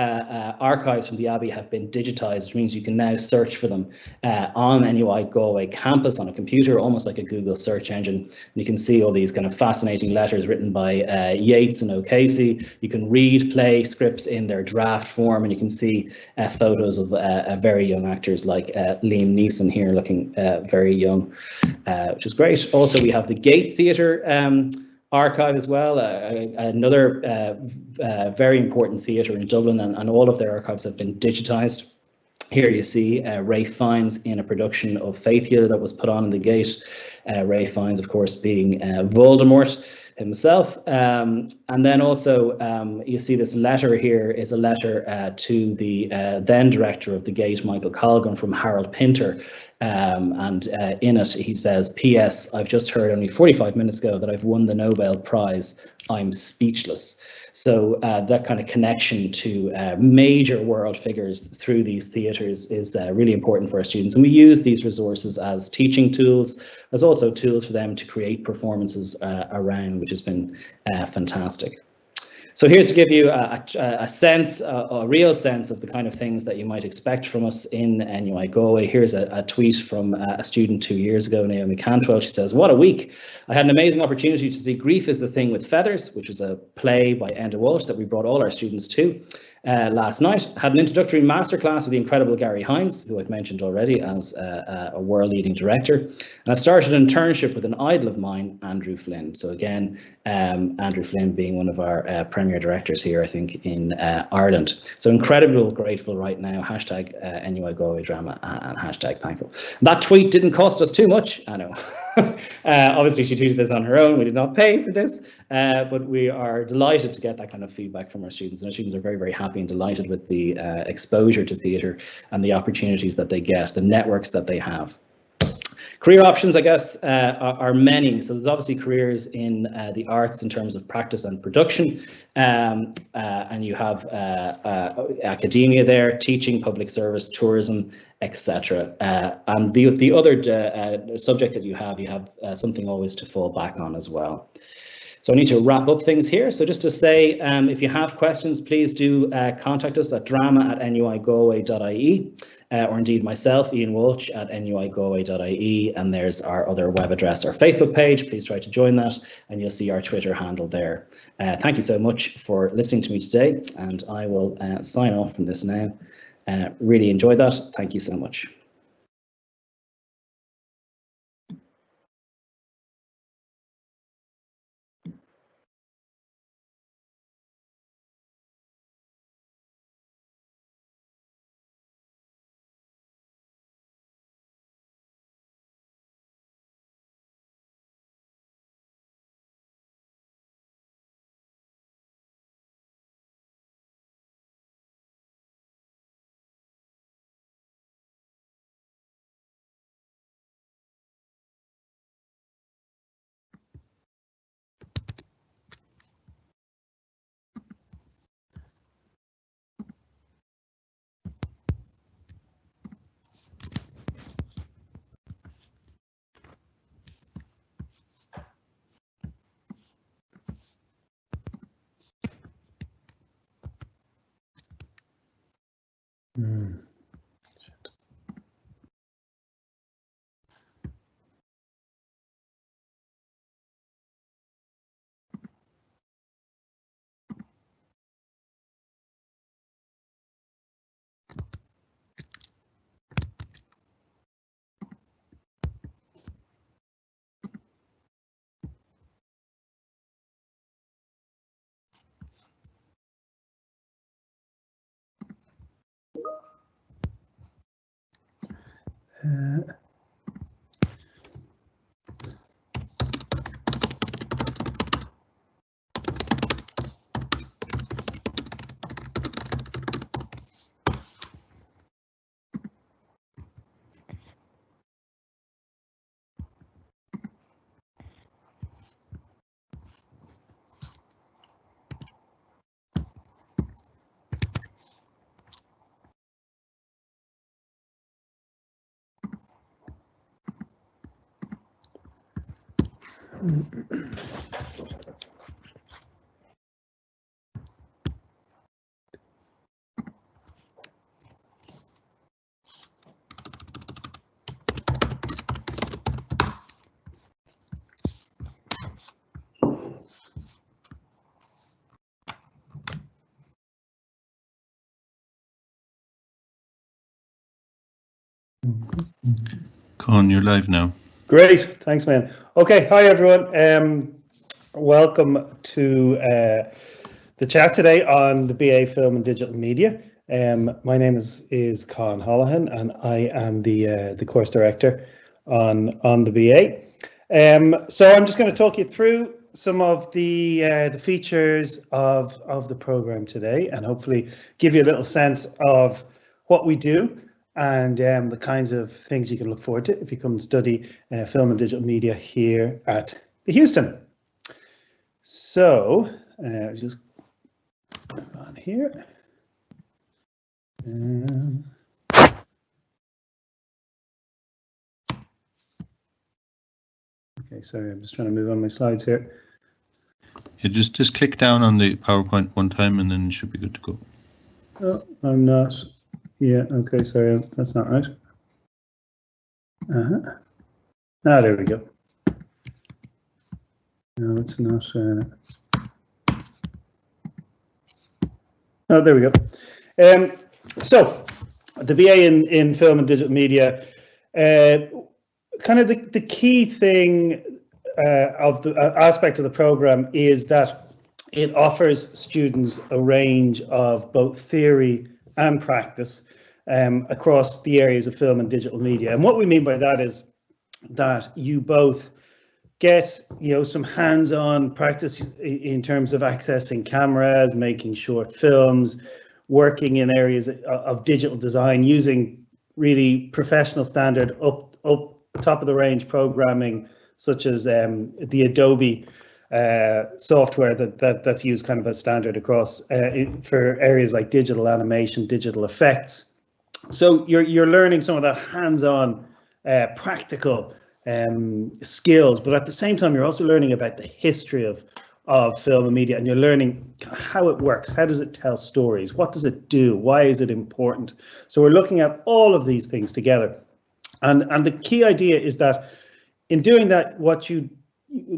archives from the Abbey have been digitised, which means you can now search for them on NUI Galway campus on a computer, almost like a Google search engine. And you can see all these kind of fascinating letters written by Yeats and O'Casey. You can read play scripts in their draft form, and you can see photos of very young actors like Liam Neeson here looking very young, which is great. Also, we have the Gate Theatre archive as well, another very important theatre in Dublin, and all of their archives have been digitised. Here you see Ray Fiennes in a production of Faith Healer that was put on in the Gate. Ray Fiennes, of course, being Voldemort himself. And then also you see this letter here is a letter to the then director of the Gate, Michael Colgan, from Harold Pinter. And in it, he says, P.S. I've just heard only 45 minutes ago that I've won the Nobel Prize. I'm speechless. So that kind of connection to major world figures through these theatres is really important for our students. And we use these resources as teaching tools, as also tools for them to create performances around, which has been fantastic. So here's to give you a sense, a real sense of the kind of things that you might expect from us in NUI Galway. Here's a tweet from a student 2 years ago, Naomi Cantwell. She says, what a week. I had an amazing opportunity to see Grief is the Thing with Feathers, which was a play by Enda Walsh that we brought all our students to last night. Had an introductory masterclass with the incredible Gary Hines, who I've mentioned already as a world-leading director. And I've started an internship with an idol of mine, Andrew Flynn. So again, Andrew Flynn being one of our premier directors here, I think, in Ireland. So incredibly grateful right now. Hashtag NUI Galway Drama and hashtag thankful. That tweet didn't cost us too much, I know. Obviously, she tweeted this on her own. We did not pay for this, but we are delighted to get that kind of feedback from our students. And our students are very, very happy and delighted with the exposure to theatre and the opportunities that they get, the networks that they have. Career options, I guess, are many. So there's obviously careers in the arts in terms of practice and production, and you have academia there, teaching, public service, tourism, etc. And the other subject that you have something always to fall back on as well. So I need to wrap up things here. So just to say, if you have questions, please do contact us at drama@nuigalway.ie, or indeed myself, Ian Walsh, at nuigalway.ie. And there's our other web address, our Facebook page. Please try to join that, and you'll see our Twitter handle there. Thank you so much for listening to me today, and I will sign off from this now. Really enjoyed that. Thank you so much. Con, you're live now. Great, thanks, man. Okay, hi everyone. Welcome to the chat today on the BA Film and Digital Media. My name is Con Holohan, and I am the course director on the BA. So I'm just going to talk you through some of the features of the program today, and hopefully give you a little sense of what we do and the kinds of things you can look forward to if you come and study film and digital media here at the Houston. So just move on here. Okay, sorry, I'm just trying to move on my slides here. You just click down on the PowerPoint one time and then you should be good to go. Oh, I'm not. Yeah, okay, sorry, that's not right. Ah, there we go. No, it's not. Oh, there we go. So, the BA in film and digital media, kind of the key thing of the aspect of the program is that it offers students a range of both theory and practice across the areas of film and digital media. And what we mean by that is that you both get, some hands-on practice in terms of accessing cameras, making short films, working in areas of digital design, using really professional standard up top of the range programming, such as the Adobe software that's used kind of as standard across for areas like digital animation, digital effects. So you're learning some of that hands-on practical skills, but at the same time you're also learning about the history of film and media, and you're learning how it works. How does it tell stories? What does it do? Why is it important? So we're looking at all of these things together, and the key idea is that in doing that,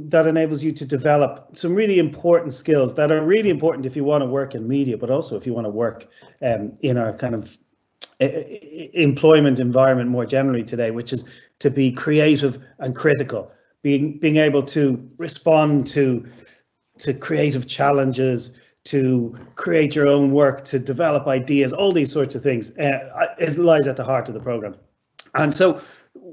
that enables you to develop some really important skills that are really important if you want to work in media, but also if you want to work in our kind of employment environment more generally today, which is to be creative and critical, being able to respond to creative challenges, to create your own work, to develop ideas, all these sorts of things lies at the heart of the program. And so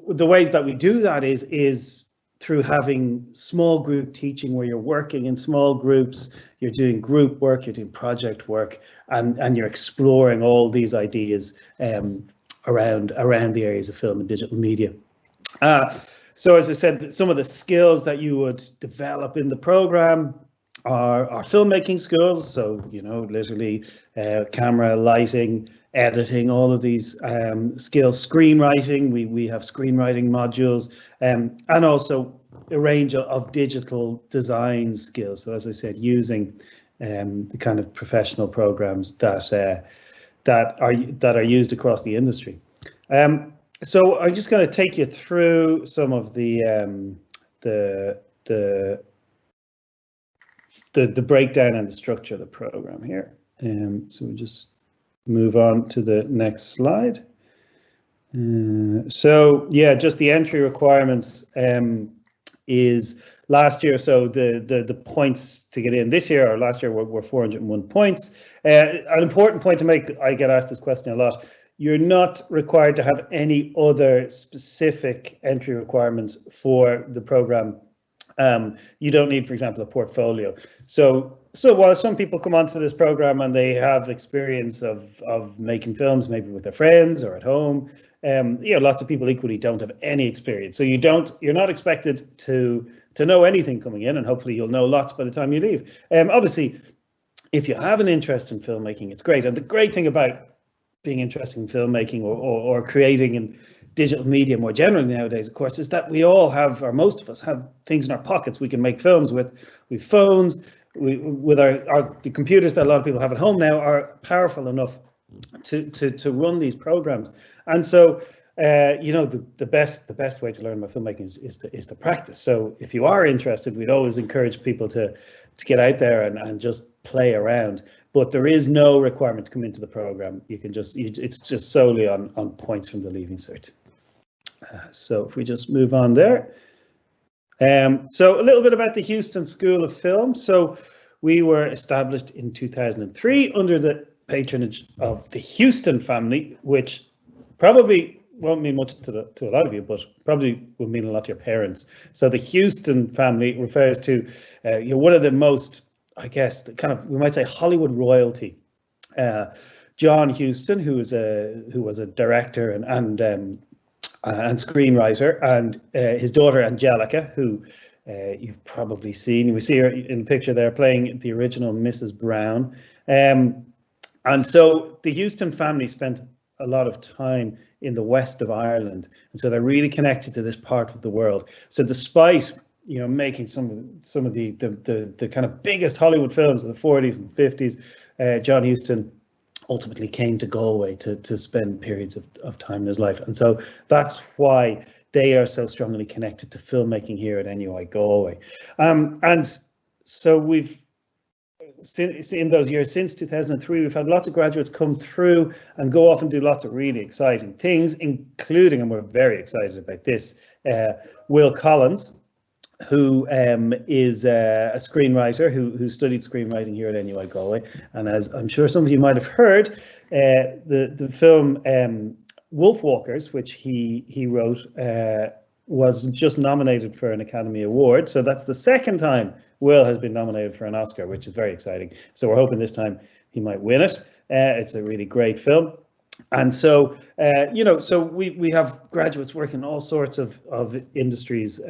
the ways that we do that is through having small group teaching, where you're working in small groups, you're doing group work, you're doing project work, and you're exploring all these ideas around the areas of film and digital media. So as I said, some of the skills that you would develop in the program are filmmaking skills. So, you know, literally camera, lighting, editing, all of these skills. Screenwriting, we have screenwriting modules, and also a range of digital design skills. So as I said, using the kind of professional programs that are used across the industry. So I'm just going to take you through some of the breakdown and the structure of the program here. So we'll just move on to the next slide. So yeah, just the entry requirements is last year. So the points to get in this year or last year were 401 points. An important point to make, I get asked this question a lot. You're not required to have any other specific entry requirements for the program. You don't need, for example, a portfolio. So while some people come onto this program and they have experience of making films, maybe with their friends or at home, you know, lots of people equally don't have any experience. So you're not expected to know anything coming in, and hopefully you'll know lots by the time you leave. Obviously, if you have an interest in filmmaking, it's great. And the great thing about being interested in filmmaking or creating in digital media more generally nowadays, of course, is that we all have, or most of us have, things in our pockets we can make films with. We've phones, with the computers that a lot of people have at home now are powerful enough to run these programs. And so you know, the best way to learn about filmmaking is to practice. So if you are interested, we'd always encourage people to get out there and just play around. But there is no requirement to come into the program. You can it's just solely on points from the Leaving Cert. So if we just move on there. So a little bit about the Houston School of Film. So we were established in 2003 under the patronage of the Houston family, which probably won't mean much to a lot of you, but probably will mean a lot to your parents. So the Houston family refers to one of the most, I guess, we might say Hollywood royalty. John Huston, who was a director and screenwriter, and his daughter Angelica, who you've probably seen. We see her in the picture there playing the original Mrs. Brown. And so the Huston family spent a lot of time in the west of Ireland, and so they're really connected to this part of the world. So despite making some of the kind of biggest Hollywood films of the 40s and 50s, John Huston ultimately came to Galway to spend periods of time in his life, and so that's why they are so strongly connected to filmmaking here at NUI Galway. And so we've in those years since 2003, we've had lots of graduates come through and go off and do lots of really exciting things, including, and we're very excited about this, Will Collins, who is a screenwriter who studied screenwriting here at NUI Galway. And as I'm sure some of you might have heard, the film Wolfwalkers, which he wrote, was just nominated for an Academy Award. So that's the second time Will has been nominated for an Oscar, which is very exciting. So we're hoping this time he might win it. It's a really great film. And so, so we have graduates working in all sorts of industries,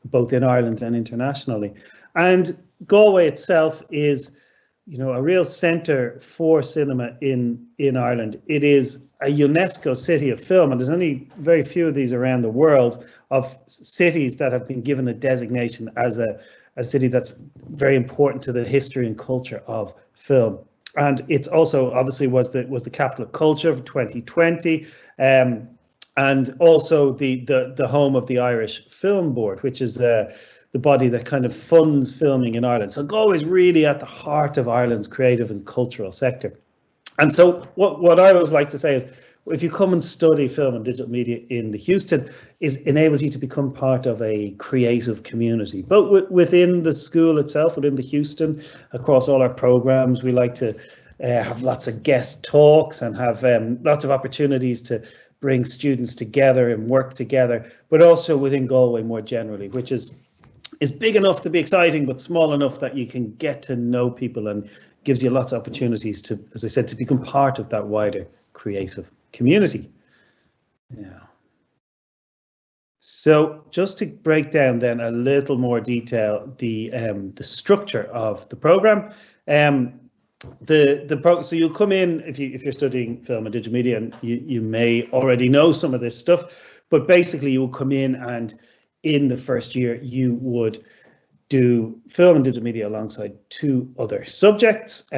both in Ireland and internationally. And Galway itself is, a real centre for cinema in Ireland. It is a UNESCO city of film, and there's only very few of these around the world of cities that have been given a designation as a city that's very important to the history and culture of film. And it's also obviously was the capital of culture for 2020, and also the home of the Irish Film Board, which is the body that kind of funds filming in Ireland. So Galway is really at the heart of Ireland's creative and cultural sector. And so what I always like to say is if you come and study film and digital media in the Houston, it enables you to become part of a creative community. But within the school itself, within the Houston, across all our programs, we like to have lots of guest talks and have lots of opportunities to bring students together and work together, but also within Galway more generally, which is big enough to be exciting, but small enough that you can get to know people and gives you lots of opportunities to, as I said, to become part of that wider creative community. Yeah. So just to break down then a little more detail, the structure of the program. So you'll come in if you're studying film and digital media, and you may already know some of this stuff, but basically you will come in and in the first year you would do film and digital media alongside 2 other subjects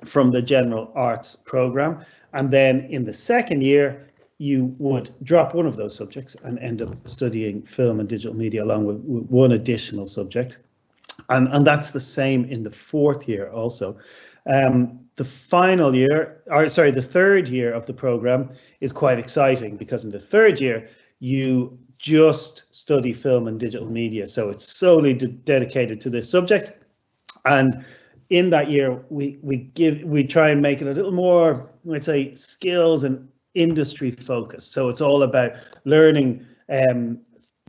from the general arts program, and then in the second year you would drop one of those subjects and end up studying film and digital media along with one additional subject, and that's the same in the fourth year also. The final year, or sorry, the third year of the program is quite exciting, because in the third year you just study film and digital media, so it's solely dedicated to this subject. And in that year we try and make it a little more, I'd say, skills and industry focused. So it's all about learning,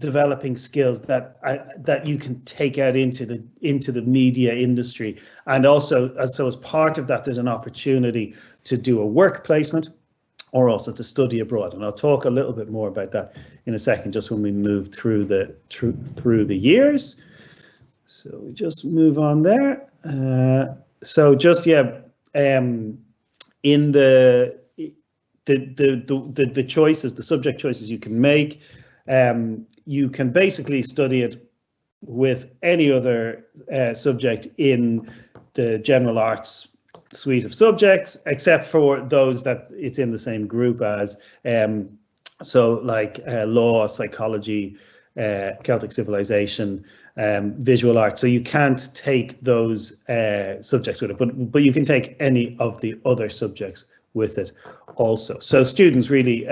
developing skills that you can take out into the media industry, and also as part of that there's an opportunity to do a work placement or also to study abroad, and I'll talk a little bit more about that in a second, just when we move through the years. So we just move on there. So just in the choices, the subject choices you can make, you can basically study it with any other subject in the general arts suite of subjects, except for those that it's in the same group as, so like law, psychology, Celtic civilization, visual art. So you can't take those subjects with it, but you can take any of the other subjects with it also. So students really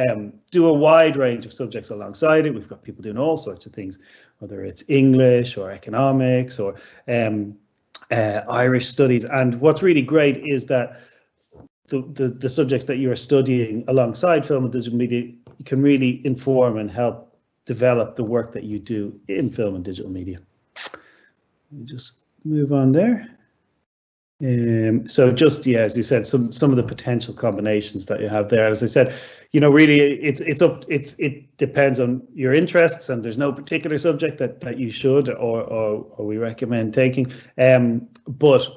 do a wide range of subjects alongside it. We've got people doing all sorts of things, whether it's English or economics or Irish studies. And what's really great is that the subjects that you're studying alongside film and digital media can really inform and help develop the work that you do in film and digital media. Let me just move on there. So just, yeah, as you said, some of the potential combinations that you have there. As I said, you know, really it depends on your interests, and there's no particular subject that you should or we recommend taking. But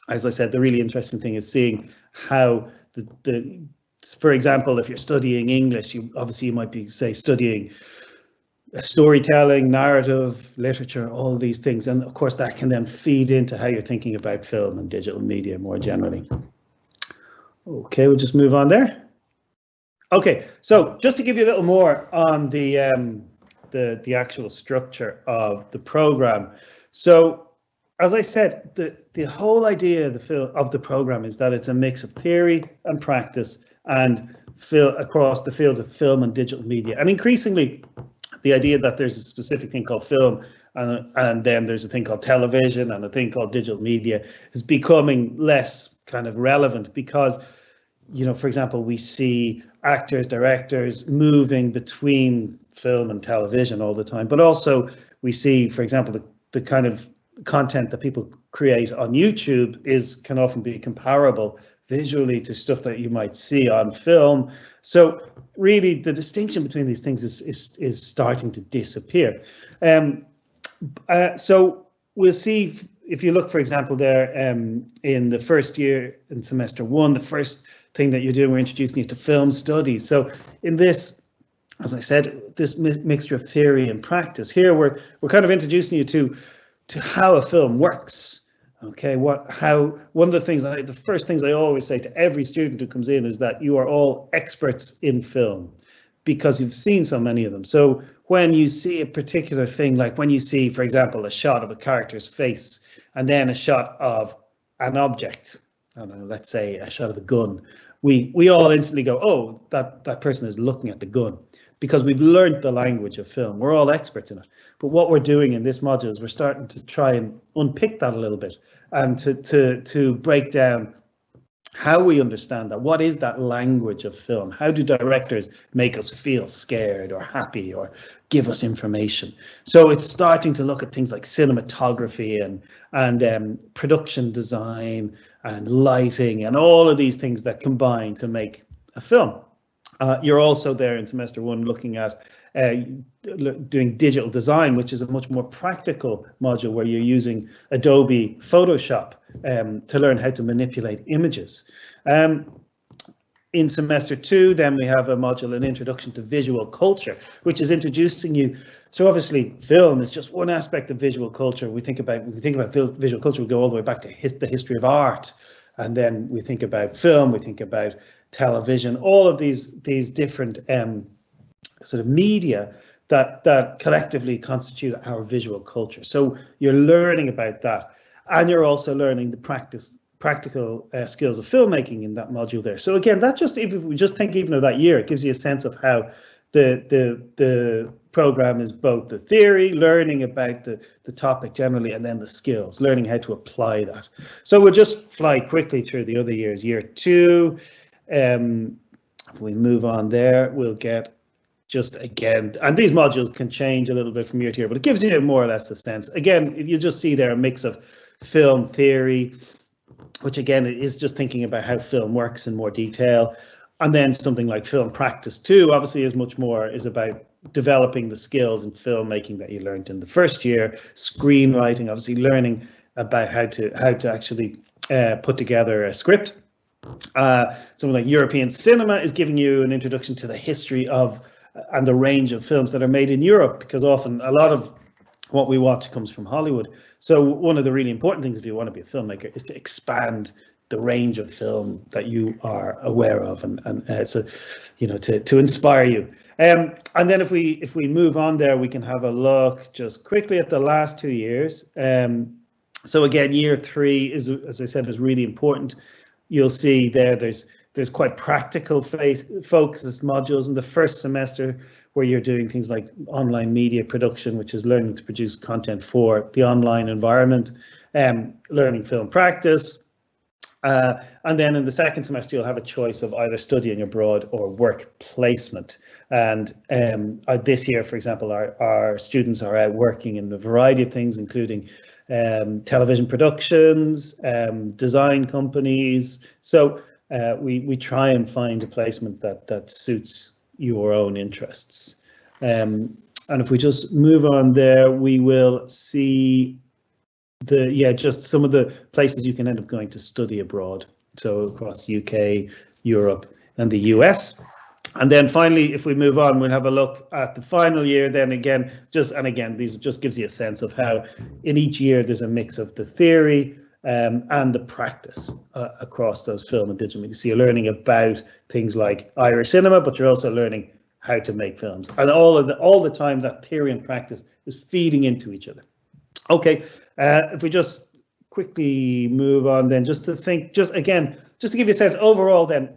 as I said, the really interesting thing is seeing how for example, if you're studying English, you might be, say, studying storytelling, narrative, literature, all these things, and of course that can then feed into how you're thinking about film and digital media more generally. Okay, we'll just move on there. Okay, so just to give you a little more on the actual structure of the program. So as I said, the whole idea of the program is that it's a mix of theory and practice, and across the fields of film and digital media, and increasingly the idea that there's a specific thing called film and then there's a thing called television and a thing called digital media is becoming less kind of relevant, because, you know, for example, we see actors, directors moving between film and television all the time, but also we see, for example, the kind of content that people create on YouTube can often be comparable visually to stuff that you might see on film. So really the distinction between these things is starting to disappear. So we'll see, if you look, for example, there in the first year in semester 1, the first thing that you're doing, we're introducing you to film studies. So in this, as I said, this mixture of theory and practice, here we're kind of introducing you to how a film works. Okay, one of the first things I always say to every student who comes in is that you are all experts in film because you've seen so many of them. So when you see a particular thing, like when you see, for example, a shot of a character's face and then a shot of an object, I don't know, let's say a shot of a gun, we all instantly go, oh, that person is looking at the gun, because we've learned the language of film. We're all experts in it. But what we're doing in this module is we're starting to try and unpick that a little bit, and to break down how we understand that. What is that language of film? How do directors make us feel scared or happy or give us information? So it's starting to look at things like cinematography and production design and lighting and all of these things that combine to make a film. You're also there in semester one looking at doing digital design, which is a much more practical module where you're using Adobe Photoshop to learn how to manipulate images. In semester two, then we have a module, an introduction to visual culture, which is introducing you. So obviously, film is just one aspect of visual culture. We think about visual culture, we go all the way back to the history of art, and then we think about film, we think about television, all of these different sort of media that collectively constitute our visual culture. So you're learning about that, and you're also learning the practical skills of filmmaking in that module there. So again, that just, if we just think even of that year, it gives you a sense of how the program is both the theory, learning about the topic generally, and then the skills, learning how to apply that. So we'll just fly quickly through the other years. Year two, if we move on there, we'll get just again, and these modules can change a little bit from year to year, but it gives you more or less a sense. Again, you just see there a mix of film theory, which again is just thinking about how film works in more detail, and then something like film practice too, obviously is much more, is about developing the skills in filmmaking that you learned in the first year. Screenwriting, obviously learning about how to actually put together a script. Something like European cinema is giving you an introduction to the history of and the range of films that are made in Europe, because often a lot of what we watch comes from Hollywood. So one of the really important things if you want to be a filmmaker is to expand the range of film that you are aware of, and it's a, you know, to inspire you. And then if we move on there, we can have a look just quickly at the last 2 years. So again, year three is, as I said, is really important. You'll see there's quite practical focused modules in the first semester where you're doing things like online media production, which is learning to produce content for the online environment, learning film practice. And then in the second semester, you'll have a choice of either studying abroad or work placement. And this year, for example, our students are out working in a variety of things, including television productions, design companies. So we try and find a placement that suits your own interests. And if we just move on there, we will see just some of the places you can end up going to study abroad. So across UK, Europe, and the US. And then finally, if we move on, we'll have a look at the final year. Then again, these just gives you a sense of how in each year there's a mix of the theory and the practice across those film and digital media. So you're learning about things like Irish cinema, but you're also learning how to make films. And all the time that theory and practice is feeding into each other. Okay, if we just quickly move on, then just to give you a sense overall, then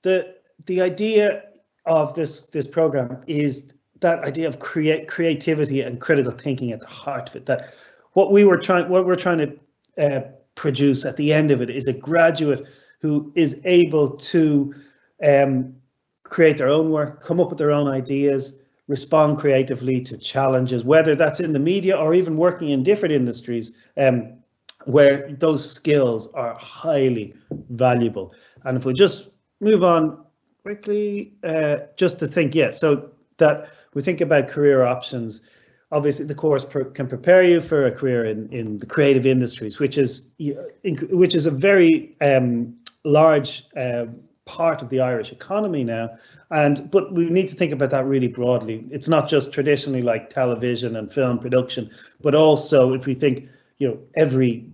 the idea of this program is that idea of creativity and critical thinking at the heart of it. That what we're trying to produce at the end of it is a graduate who is able to create their own work, come up with their own ideas, respond creatively to challenges, whether that's in the media or even working in different industries, where those skills are highly valuable. And if we just move on quickly, just to think, so that we think about career options. Obviously, the course can prepare you for a career in the creative industries, which is a very large part of the Irish economy now. But we need to think about that really broadly. It's not just traditionally like television and film production, but also if we think, every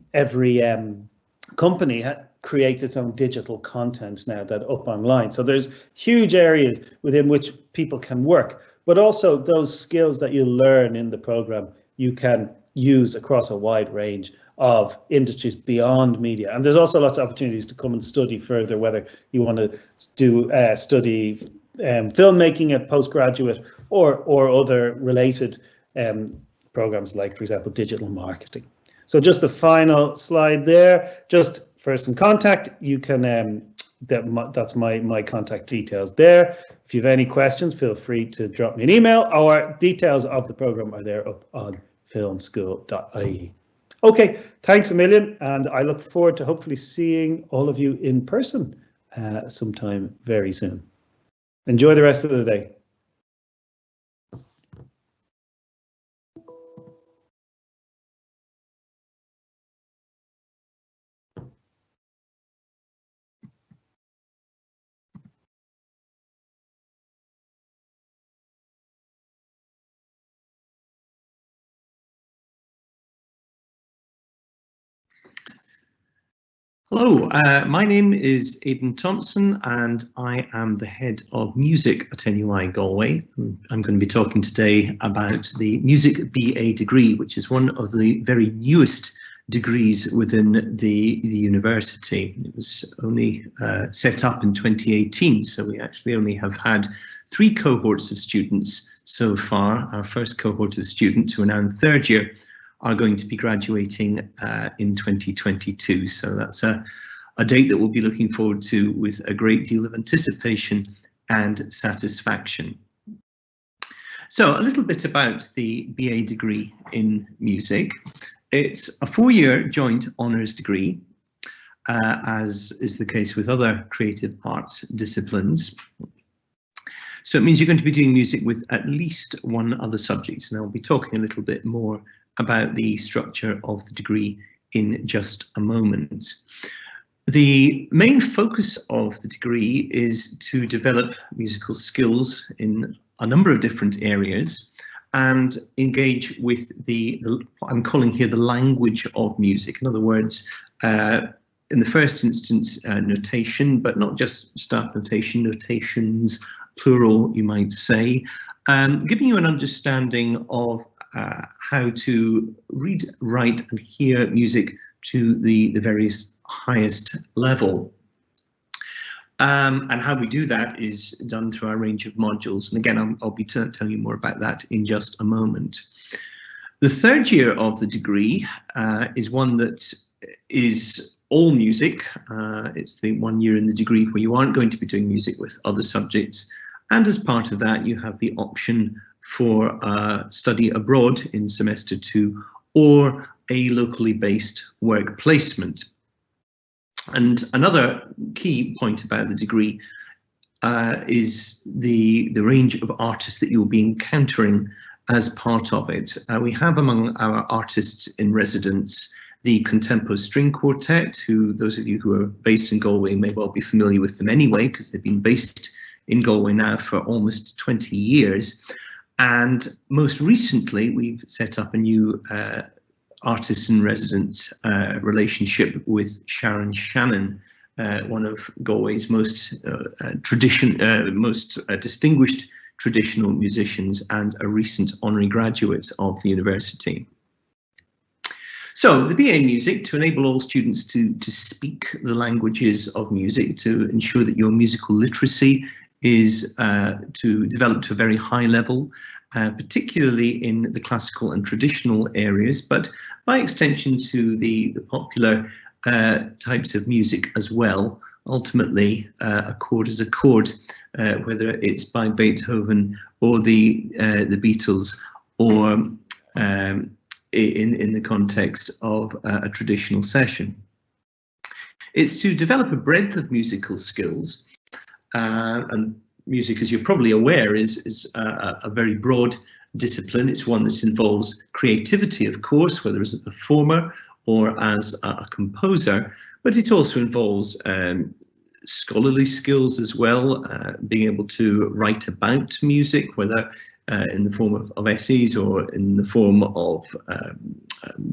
company creates its own digital content now that up online. So there's huge areas within which people can work, but also those skills that you learn in the program you can use across a wide range of industries beyond media. And there's also lots of opportunities to come and study further, whether you want to do study filmmaking at postgraduate or other related programs like, for example, digital marketing. So just the final slide there, just for some contact, you can, that's my contact details there. If you have any questions, feel free to drop me an email. Our details of the program are there up on filmschool.ie. Okay, thanks a million, and I look forward to hopefully seeing all of you in person sometime very soon. Enjoy the rest of the day. Hello, my name is Aidan Thompson and I am the head of music at NUI Galway. I'm going to be talking today about the Music BA degree, which is one of the very newest degrees within the university. It was only set up in 2018, so we actually only have had 3 cohorts of students so far. Our first cohort of students, who are now in 3rd year, are going to be graduating in 2022. So that's a date that we'll be looking forward to with a great deal of anticipation and satisfaction. So a little bit about the BA degree in music. It's a 4-year joint honours degree, as is the case with other creative arts disciplines. So it means you're going to be doing music with at least 1 other subject, and I'll be talking a little bit more about the structure of the degree in just a moment. The main focus of the degree is to develop musical skills in a number of different areas and engage with what I'm calling here the language of music. In other words, in the first instance, notation, but not just staff notation, notations, plural, you might say, giving you an understanding of how to read, write and hear music to the various highest level. And how we do that is done through our range of modules. And again, I'll be telling you more about that in just a moment. The 3rd year of the degree is one that is all music. It's the 1 year in the degree where you aren't going to be doing music with other subjects. And as part of that, you have the option for study abroad in semester 2 or a locally based work placement. And another key point about the degree is the range of artists that you'll be encountering as part of it. We have among our artists in residence the Contempo String Quartet, who those of you who are based in Galway may well be familiar with them anyway, because they've been based in Galway now for almost 20 years. And most recently, we've set up a new artist in residence relationship with Sharon Shannon, one of Galway's most distinguished traditional musicians and a recent honorary graduate of the university. So the BA Music, to enable all students to speak the languages of music, to ensure that your musical literacy is developed to a very high level, particularly in the classical and traditional areas, but by extension to the popular types of music as well. Ultimately, a chord is a chord, whether it's by Beethoven or the Beatles, or in the context of a traditional session. It's to develop a breadth of musical skills. And music, as you're probably aware, is a very broad discipline. It's one that involves creativity, of course, whether as a performer or as a composer, but it also involves scholarly skills as well, being able to write about music, whether in the form of essays or in the form of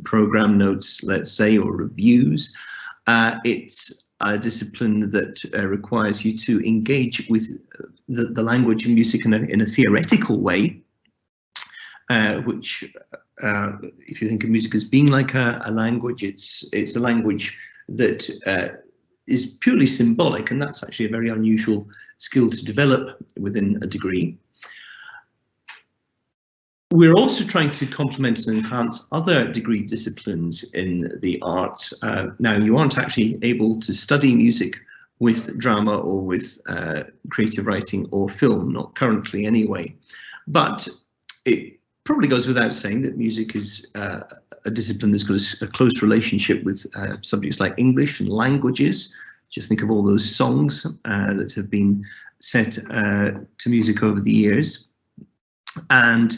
program notes, let's say, or reviews. It's a discipline that requires you to engage with the language of music in a theoretical way, which, if you think of music as being like a language, it's a language that is purely symbolic, and that's actually a very unusual skill to develop within a degree. We're also trying to complement and enhance other degree disciplines in the arts. Now, you aren't actually able to study music with drama or with creative writing or film, not currently anyway, but it probably goes without saying that music is a discipline that's got a close relationship with subjects like English and languages. Just think of all those songs that have been set to music over the years, and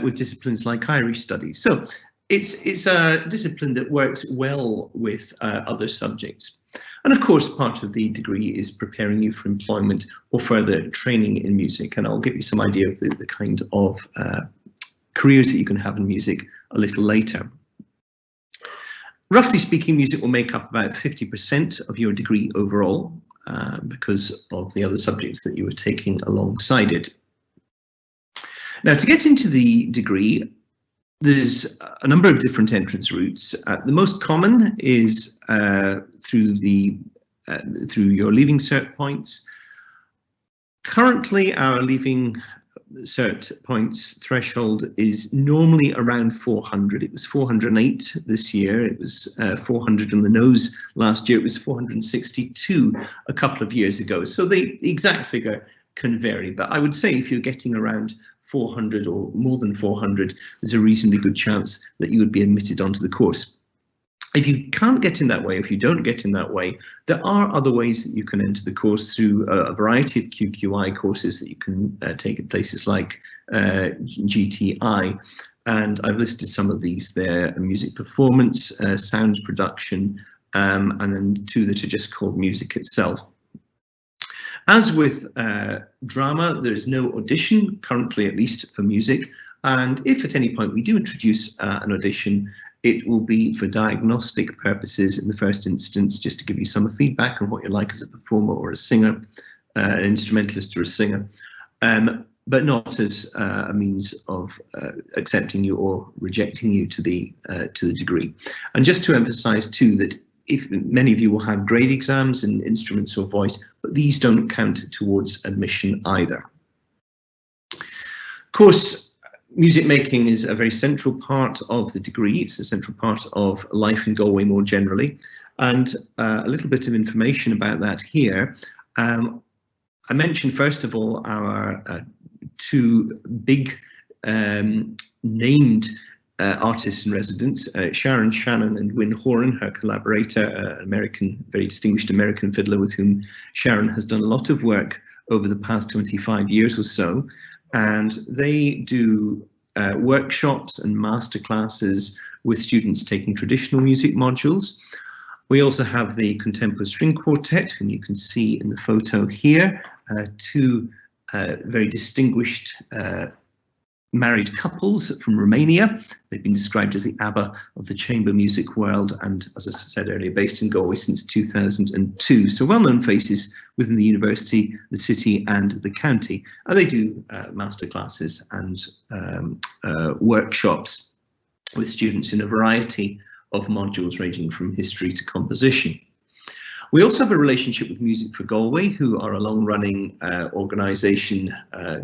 with disciplines like Irish studies. So it's a discipline that works well with other subjects. And of course, part of the degree is preparing you for employment or further training in music. And I'll give you some idea of the kind of careers that you can have in music a little later. Roughly speaking, music will make up about 50% of your degree overall, because of the other subjects that you were taking alongside it. Now, to get into the degree, there's a number of different entrance routes. The most common is through your Leaving Cert points. Currently, our Leaving Cert points threshold is normally around 400. It was 408 this year. It was 400 on the nose last year. It was 462 a couple of years ago. So the exact figure can vary, but I would say if you're getting around 400 or more than 400, there's a reasonably good chance that you would be admitted onto the course. If you can't get in that way, if you don't get in that way, there are other ways that you can enter the course through a variety of QQI courses that you can take at places like GTI. And I've listed some of these there: music performance, sound production, and then two that are just called music itself. As with drama, there is no audition currently, at least for music. And if at any point we do introduce an audition, it will be for diagnostic purposes in the first instance, just to give you some feedback on what you're like as a performer or a singer, an instrumentalist or a singer, but not as a means of accepting you or rejecting you to the degree. And just to emphasize too that if many of you will have grade exams in instruments or voice, but these don't count towards admission either. Of course, music making is a very central part of the degree. It's a central part of life in Galway more generally. And a little bit of information about that here. I mentioned, first of all, our two big named artists in residence, Sharon Shannon and Wyn Horan, her collaborator, very distinguished American fiddler with whom Sharon has done a lot of work over the past 25 years or so. And they do workshops and masterclasses with students taking traditional music modules. We also have the Contemporary String Quartet, and you can see in the photo here two very distinguished married couples from Romania. They've been described as the ABBA of the chamber music world, and as I said earlier, based in Galway since 2002. So well-known faces within the university, the city and the county. And they do masterclasses and workshops with students in a variety of modules ranging from history to composition. We also have a relationship with Music for Galway, who are a long-running organisation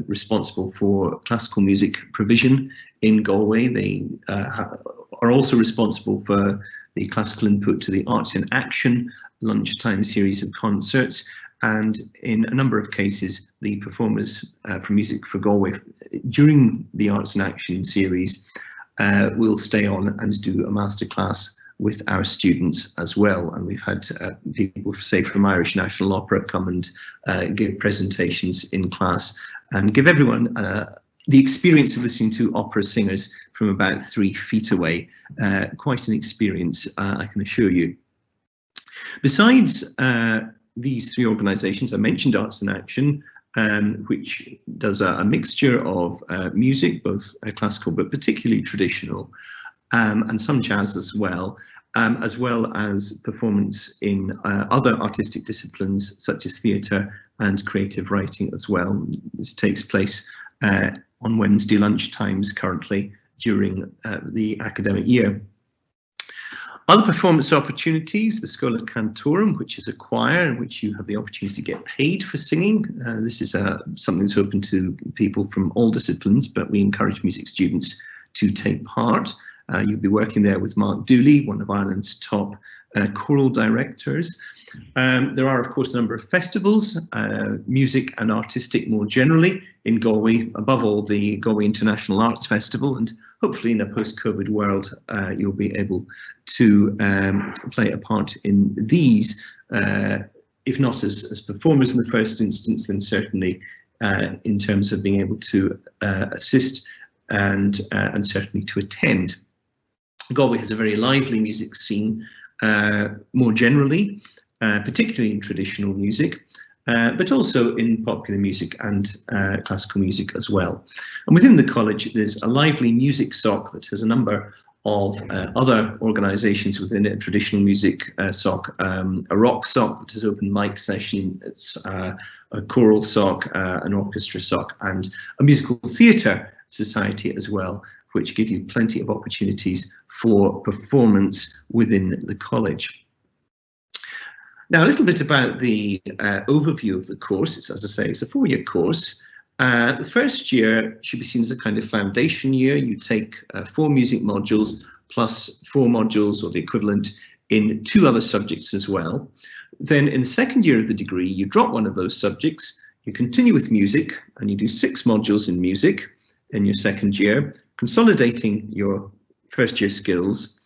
responsible for classical music provision in Galway. They are also responsible for the classical input to the Arts in Action lunchtime series of concerts. And in a number of cases, the performers from Music for Galway during the Arts in Action series will stay on and do a masterclass with our students as well. And we've had people, say, from Irish National Opera come and give presentations in class and give everyone the experience of listening to opera singers from about 3 feet away. Quite an experience, I can assure you. Besides these 3 organisations, I mentioned Arts in Action, which does a mixture of music, both classical but particularly traditional, and some jazz as well as performance in other artistic disciplines such as theatre and creative writing as well. This takes place on Wednesday lunchtimes currently during the academic year. Other performance opportunities, the Schola Cantorum, which is a choir in which you have the opportunity to get paid for singing. This is something that's open to people from all disciplines, but we encourage music students to take part. You'll be working there with Mark Dooley, one of Ireland's top choral directors. There are, of course, a number of festivals, music and artistic more generally in Galway, above all the Galway International Arts Festival, and hopefully in a post-COVID world you'll be able to play a part in these, if not as performers in the first instance, then certainly in terms of being able to assist and certainly to attend. Galway has a very lively music scene more generally, particularly in traditional music, but also in popular music and classical music as well. And within the college, there's a lively music SOC that has a number of other organisations within it, traditional music SOC, a rock SOC that has open mic session, it's a choral SOC, an orchestra SOC, and a musical theatre society as well, which give you plenty of opportunities for performance within the college. Now, a little bit about the overview of the course. It's, as I say, it's a 4-year course. The first year should be seen as a kind of foundation year. You take 4 music modules plus 4 modules or the equivalent in 2 other subjects as well. Then in the second year of the degree, you drop one of those subjects, you continue with music, and you do 6 modules in music in your second year, consolidating your first year skills,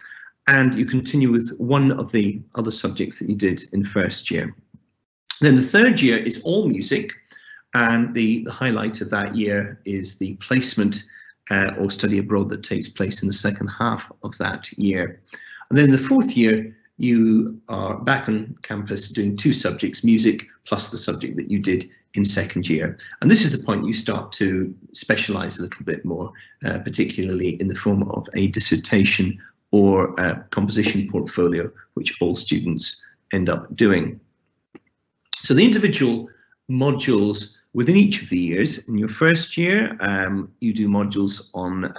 and you continue with one of the other subjects that you did in first year. Then the third year is all music, and the highlight of that year is the placement or study abroad that takes place in the second half of that year. And then the fourth year, you are back on campus doing 2 subjects, music plus the subject that you did in second year. And this is the point you start to specialise a little bit more, particularly in the form of a dissertation or a composition portfolio, which all students end up doing. So the individual modules within each of the years, in your first year, you do modules on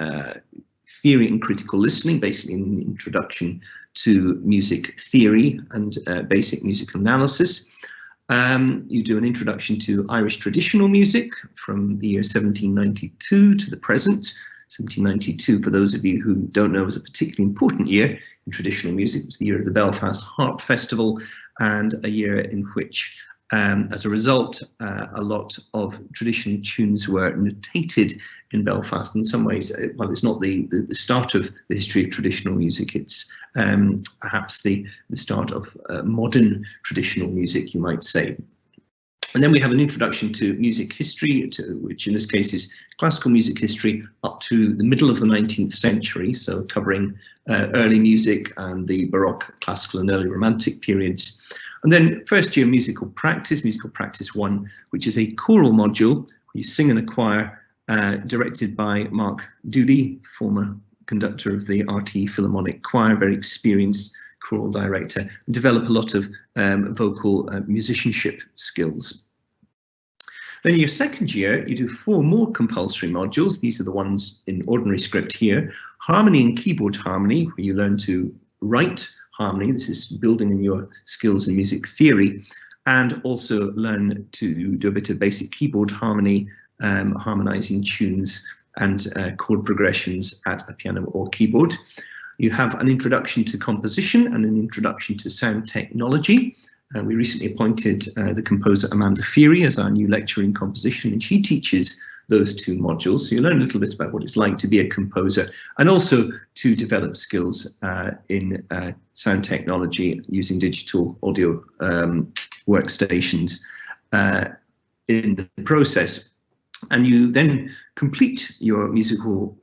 theory and critical listening, basically an introduction to music theory and basic music analysis. You do an introduction to Irish traditional music from the year 1792 to the present. 1792, for those of you who don't know, was a particularly important year in traditional music. It was the year of the Belfast Harp Festival, and a year in which, as a result, a lot of traditional tunes were notated in Belfast. In some ways, well, it's not the start of the history of traditional music, it's perhaps the start of modern traditional music, you might say. And then we have an introduction to music history, which in this case is classical music history up to the middle of the 19th century, so covering early music and the Baroque, classical and early Romantic periods. And then first year musical practice 1, which is a choral module where you sing in a choir directed by Mark Dooley, former conductor of the RT Philharmonic Choir, very experienced choral director, and develop a lot of vocal musicianship skills. Then in your second year, you do 4 more compulsory modules. These are the ones in ordinary script here. Harmony and keyboard harmony, where you learn to write harmony. This is building in your skills in music theory, and also learn to do a bit of basic keyboard harmony, harmonizing tunes and chord progressions at a piano or keyboard. You have an introduction to composition and an introduction to sound technology. We recently appointed the composer Amanda Feary as our new lecturer in composition, and she teaches those 2 modules. So you learn a little bit about what it's like to be a composer, and also to develop skills in sound technology using digital audio workstations in the process. And you then complete your musical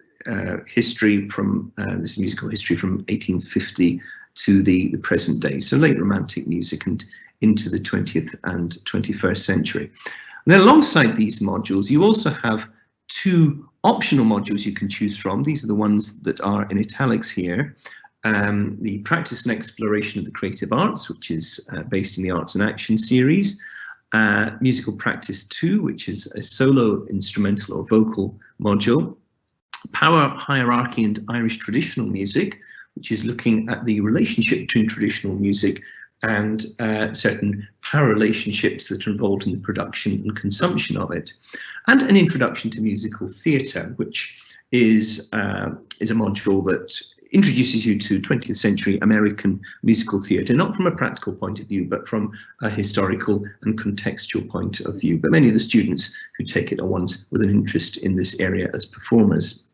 history from this musical history from 1850 to the present day, so late Romantic music and into the 20th and 21st century. And then alongside these modules, you also have 2 optional modules you can choose from. These are the ones that are in italics here. The Practice and Exploration of the Creative Arts, which is based in the Arts and Action series, Musical Practice 2, which is a solo instrumental or vocal module. Power, Hierarchy and Irish Traditional Music, which is looking at the relationship between traditional music and certain power relationships that are involved in the production and consumption of it. And an Introduction to Musical Theatre, which is a module that introduces you to 20th century American musical theatre, not from a practical point of view, but from a historical and contextual point of view. But many of the students who take it are ones with an interest in this area as performers.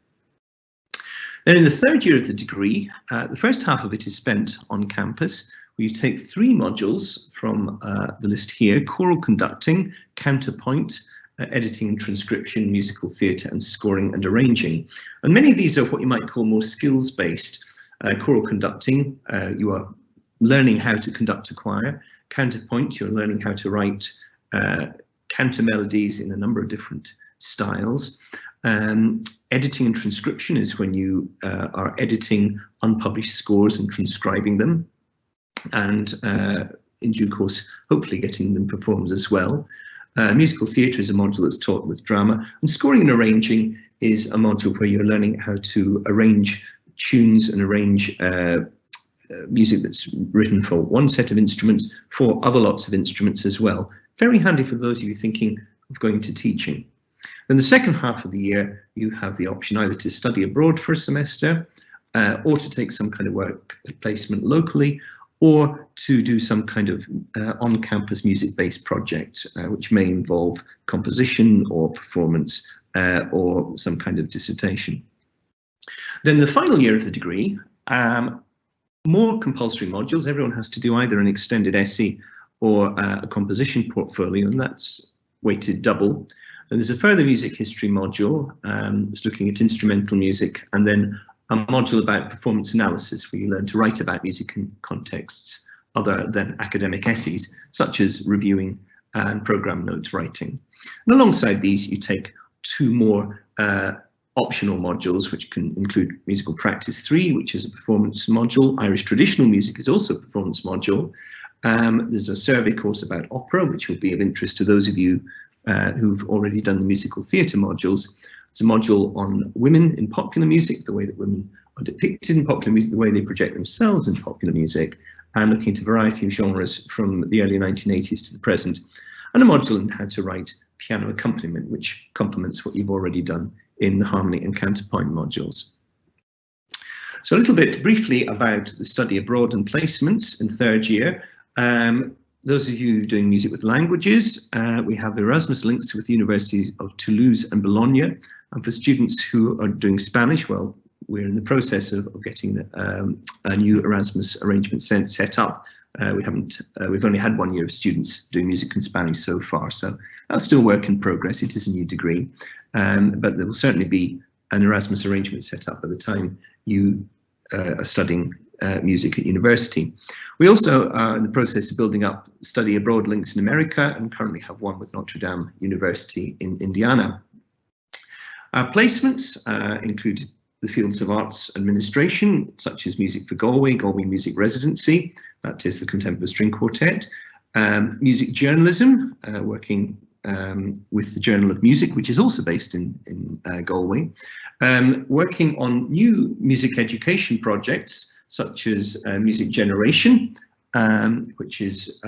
Then in the third year of the degree, the first half of it is spent on campus, where you take 3 modules from the list here: choral conducting, counterpoint, editing and transcription, musical theatre, and scoring and arranging. And many of these are what you might call more skills-based. Choral conducting, you are learning how to conduct a choir. Counterpoint, you're learning how to write counter melodies in a number of different styles. Editing and transcription is when you are editing unpublished scores and transcribing them, and in due course, hopefully getting them performed as well. Musical theatre is a module that's taught with drama, and scoring and arranging is a module where you're learning how to arrange tunes and arrange music that's written for one set of instruments for other lots of instruments as well. Very handy for those of you thinking of going into teaching. Then the second half of the year, you have the option either to study abroad for a semester, or to take some kind of work placement locally, or to do some kind of on-campus music-based project, which may involve composition or performance, or some kind of dissertation. Then the final year of the degree, more compulsory modules. Everyone has to do either an extended essay or a composition portfolio, and that's weighted double. And there's a further music history module that's looking at instrumental music, and then a module about performance analysis, where you learn to write about music in contexts other than academic essays, such as reviewing and program notes writing. And alongside these, you take 2 more optional modules, which can include Musical Practice 3, which is a performance module. Irish Traditional Music is also a performance module. There's a survey course about opera, which will be of interest to those of you who've already done the musical theatre modules. It's a module on women in popular music, the way that women are depicted in popular music, the way they project themselves in popular music, and looking at a variety of genres from the early 1980s to the present. And a module on how to write piano accompaniment, which complements what you've already done in the harmony and counterpoint modules. So a little bit briefly about the study abroad and placements in third year. Those of you doing music with languages, we have Erasmus links with the Universities of Toulouse and Bologna. And for students who are doing Spanish, well, we're in the process of getting a new Erasmus arrangement set up. We've only had 1 year of students doing music in Spanish so far, so that's still work in progress. It is a new degree, but there will certainly be an Erasmus arrangement set up by the time you are studying music at university. We also are in the process of building up study abroad links in America, and currently have one with Notre Dame University in Indiana. Our placements include the fields of arts administration, such as Music for Galway, Galway Music Residency, that is the Contemporary String Quartet, music journalism, working with the Journal of Music, which is also based in Galway, working on new music education projects, such as Music Generation, which is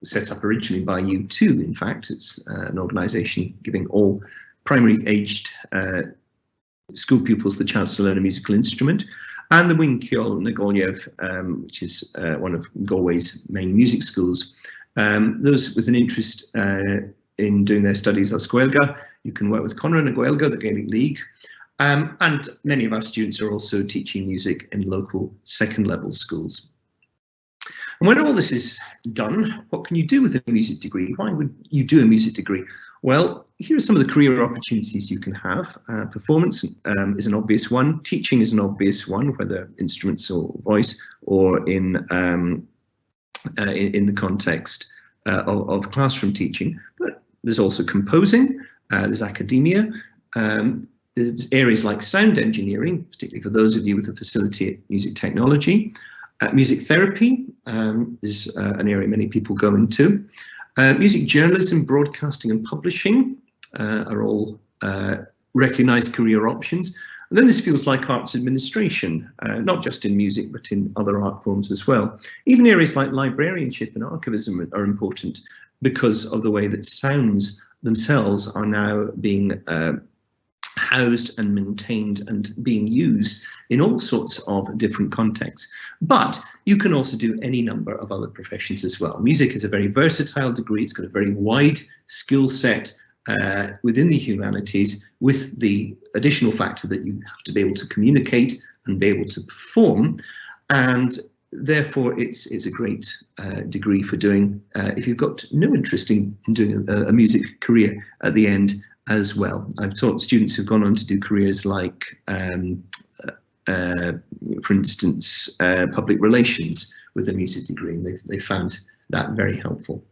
set up originally by U2. In fact, it's an organisation giving all primary-aged school pupils the chance to learn a musical instrument, and the Wing Ceol na Gaillimh, which is one of Galway's main music schools. Those with an interest in doing their studies as Gaeilge, you can work with Conradh na Gaeilge, the Gaelic League, and many of our students are also teaching music in local second level schools. And when all this is done, what can you do with a music degree? Why would you do a music degree? Well, here are some of the career opportunities you can have. Performance is an obvious one. Teaching is an obvious one, whether instruments or voice, or in the context of classroom teaching. But there's also composing, there's academia, there's areas like sound engineering, particularly for those of you with a facility at music technology. Music therapy is an area many people go into. Music journalism, broadcasting and publishing are all recognised career options. And then this feels like arts administration, not just in music, but in other art forms as well. Even areas like librarianship and archivism are important because of the way that sounds themselves are now being housed and maintained and being used in all sorts of different contexts. But you can also do any number of other professions as well. Music is a very versatile degree. It's got a very wide skill set within the humanities, with the additional factor that you have to be able to communicate and be able to perform. And therefore, it's a great degree for doing if you've got no interest in doing a music career at the end as well. I've taught students who've gone on to do careers like, for instance, public relations with a music degree, and they found that very helpful.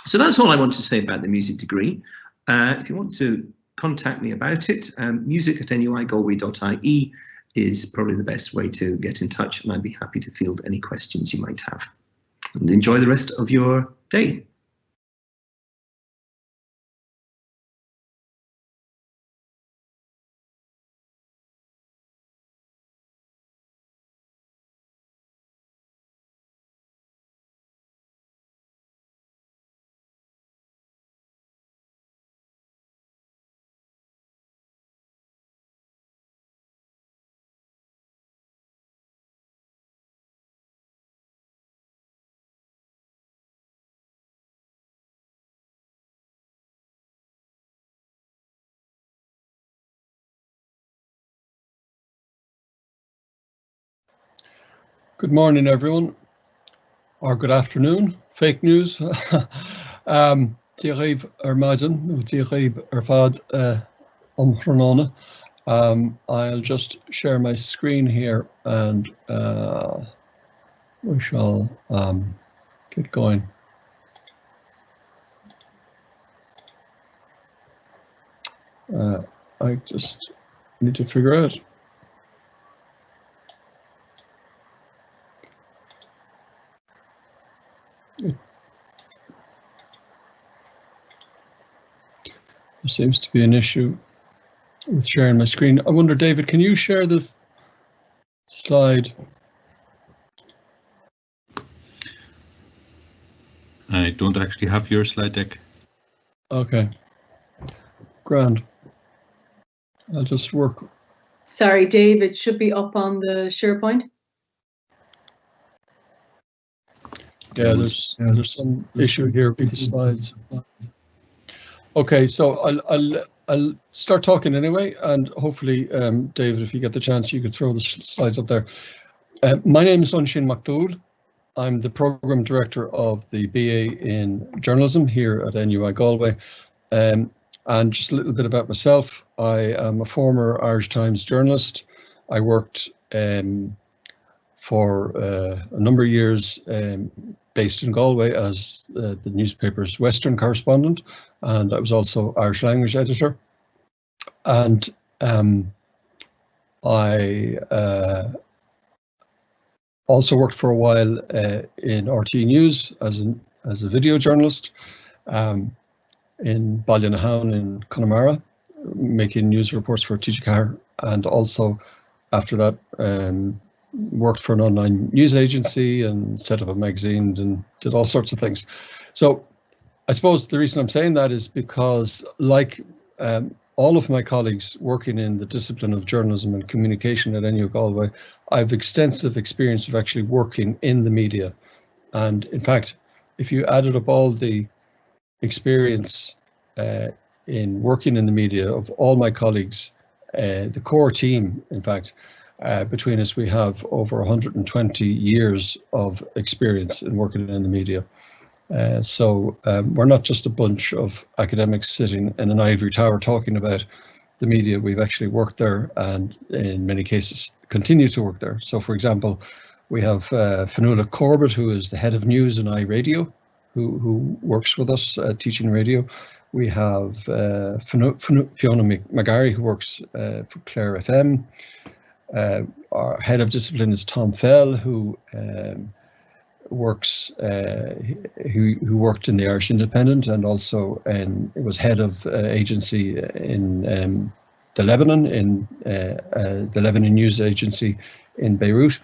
So that's all I want to say about the music degree. If you want to contact me about it, music@nuigalway.ie is probably the best way to get in touch, and I'd be happy to field any questions you might have. And enjoy the rest of your day. Good morning, everyone, or good afternoon. Fake news. Díreib Maidin, díreib fad Chronona. I'll just share my screen here, and we shall get going. I just need to figure out. There seems to be an issue with sharing my screen. I wonder, David, can you share the slide? I don't actually have your slide deck. Okay, grand. I'll just work. Sorry, Dave, it should be up on the SharePoint. Yeah, there's some issue here with the slides. Okay, so I'll start talking anyway, and hopefully, David, if you get the chance, you could throw the slides up there. My name is Unshin McDougall. I'm the program director of the BA in journalism here at NUI Galway. And just a little bit about myself. I am a former Irish Times journalist. I worked for a number of years based in Galway as the newspaper's Western correspondent, and I was also Irish language editor. And I also worked for a while in RT News as a video journalist in Ballynahown in Connemara, making news reports for TG4, and also after that worked for an online news agency and set up a magazine and did all sorts of things. So I suppose the reason I'm saying that is because, like all of my colleagues working in the discipline of journalism and communication at NUI Galway, I have extensive experience of actually working in the media. And in fact, if you added up all the experience in working in the media of all my colleagues, the core team, in fact, between us, we have over 120 years of experience in working in the media. So we're not just a bunch of academics sitting in an ivory tower talking about the media. We've actually worked there, and in many cases continue to work there. So, for example, we have Fionnuala Corbett, who is the head of news in iRadio, who works with us teaching radio. We have Fiona McGarry, who works for Clare FM. Our head of discipline is Tom Fell, who works, who worked in the Irish Independent and also was head of agency in the Lebanon, in the Lebanon News Agency in Beirut.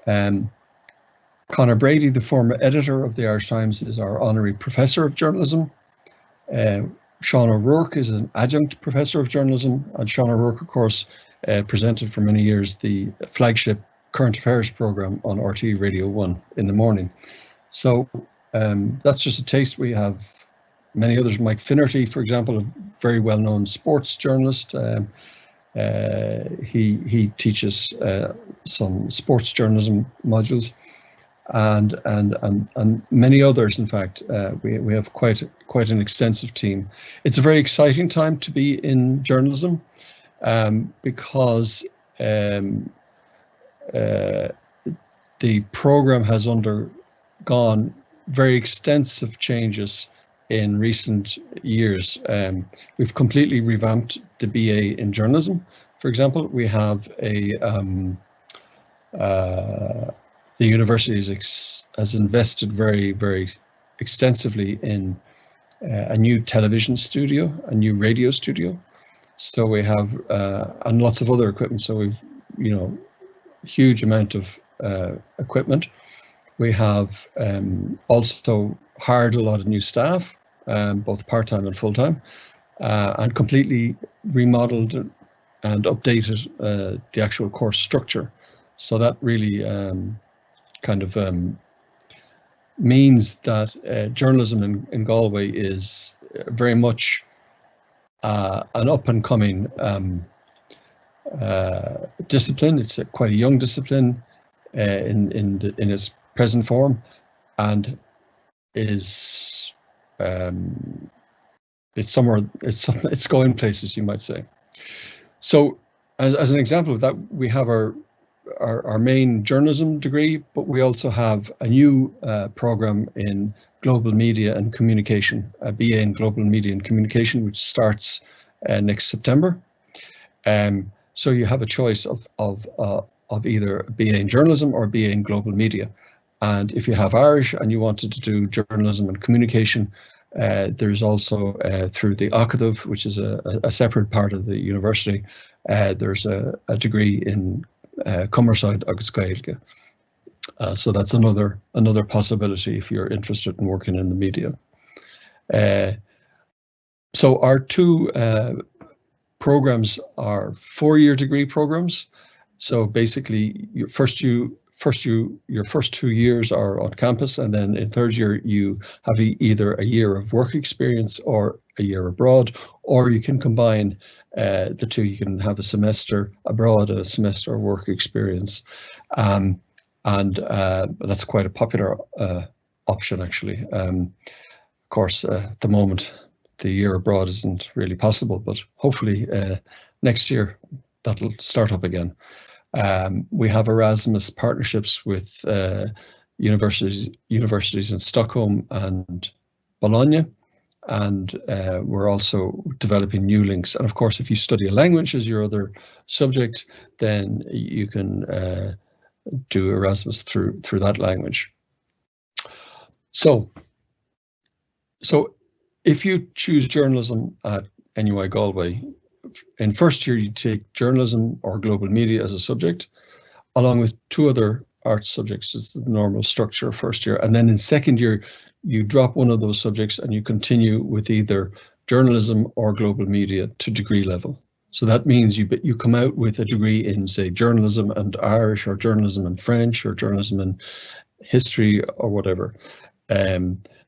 Conor Brady, the former editor of the Irish Times, is our honorary professor of journalism. Sean O'Rourke is an adjunct professor of journalism, and Sean O'Rourke, of course, presented for many years the flagship current affairs program on RTE Radio 1 in the morning. So that's just a taste. We have many others. Mike Finnerty, for example, a very well-known sports journalist. He teaches some sports journalism modules, and many others. In fact, we have quite an extensive team. It's a very exciting time to be in journalism because the program has undergone very extensive changes in recent years. We've completely revamped the BA in journalism. For example, we have the university has invested very extensively in a new television studio, a new radio studio. So we have and lots of other equipment. So we've huge amount of equipment. We have also hired a lot of new staff, both part-time and full-time, and completely remodeled and updated the actual course structure. So that really means that journalism in Galway is very much an up-and-coming discipline. It's quite a young discipline in its present form, and is it's going places, you might say. So as an example of that, we have our main journalism degree, but we also have a new program in global media and communication, a BA in global media and communication, which starts next September. So you have a choice of either BA in journalism or BA in global media. And if you have Irish and you wanted to do journalism and communication, there's also through the Academic, which is a separate part of the university, there's a degree in Cummerside agus Gaeilge. So that's another possibility if you're interested in working in the media. So our two programs are 4-year degree programs. So basically, your first 2 years are on campus, and then in third year you have either a year of work experience or a year abroad, or you can combine the two. You can have a semester abroad and a semester of work experience, and that's quite a popular option, actually. Of course, at the moment, the year abroad isn't really possible, but hopefully next year that'll start up again. We have Erasmus partnerships with universities in Stockholm and Bologna, and we're also developing new links. And of course, if you study a language as your other subject, then you can do Erasmus through that language. So if you choose journalism at NUI Galway, in first year you take journalism or global media as a subject, along with 2 other arts subjects. It's the normal structure of first year. And then in second year, you drop one of those subjects and you continue with either journalism or global media to degree level. So that means you come out with a degree in, say, journalism and Irish, or journalism and French, or journalism and history, or whatever.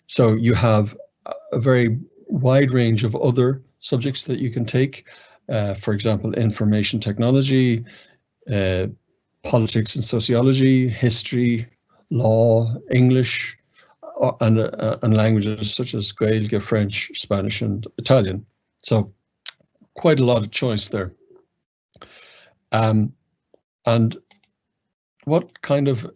So you have a very wide range of other subjects that you can take. For example, information technology, politics and sociology, history, law, English, and languages such as Gaeilge, French, Spanish, and Italian. So quite a lot of choice there. And what kind of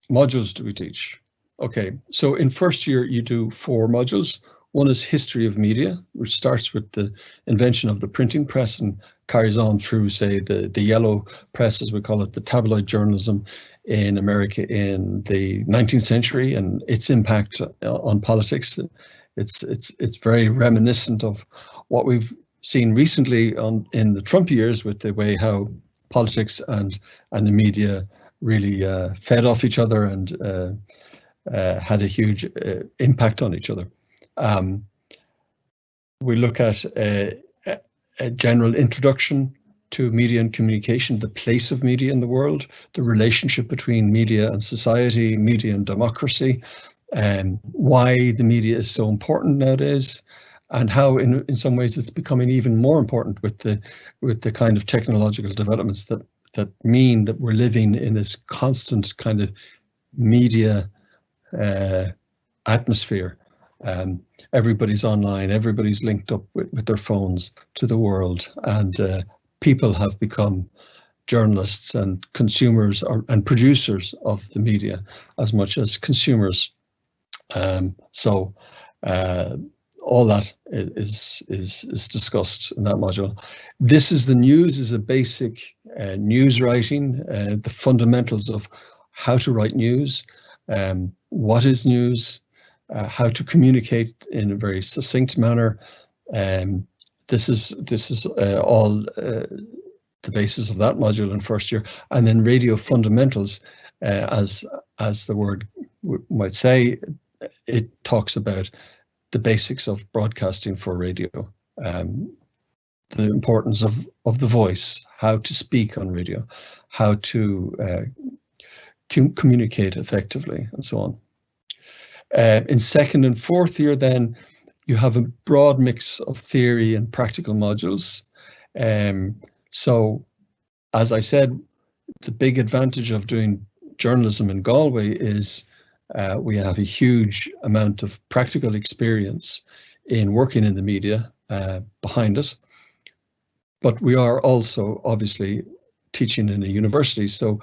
modules do we teach? Okay, so in first year you do 4 modules. One is history of media, which starts with the invention of the printing press and carries on through, say, the yellow press, as we call it, the tabloid journalism in America in the 19th century and its impact on politics. It's very reminiscent of what we've seen recently in the Trump years, with the way how politics and the media really fed off each other and had a huge impact on each other. We look at a general introduction to media and communication, the place of media in the world, the relationship between media and society, media and democracy, why the media is so important nowadays, and how in some ways it's becoming even more important with the kind of technological developments that mean that we're living in this constant kind of media atmosphere. Everybody's online, everybody's linked up with their phones to the world, and people have become journalists and consumers and producers of the media as much as consumers. So all that is discussed in that module. This is the news, is a basic news writing, the fundamentals of how to write news, what is news, how to communicate in a very succinct manner. This is all the basis of that module in first year. And then radio fundamentals, as the word might say, it talks about the basics of broadcasting for radio, the importance of the voice, how to speak on radio, how to communicate effectively, and so on. In second and fourth year, then, you have a broad mix of theory and practical modules. So, as I said, the big advantage of doing journalism in Galway is we have a huge amount of practical experience in working in the media behind us. But we are also obviously teaching in a university, so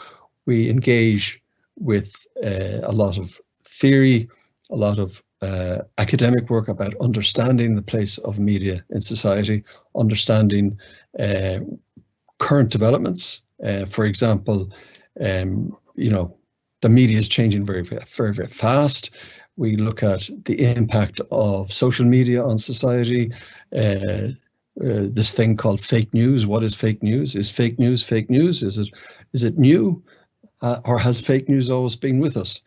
we engage with a lot of theory, a lot of academic work about understanding the place of media in society, understanding current developments. For example, the media is changing very, very fast. We look at the impact of social media on society. This thing called fake news. What is fake news? Is fake news fake news? Is it new, or has fake news always been with us?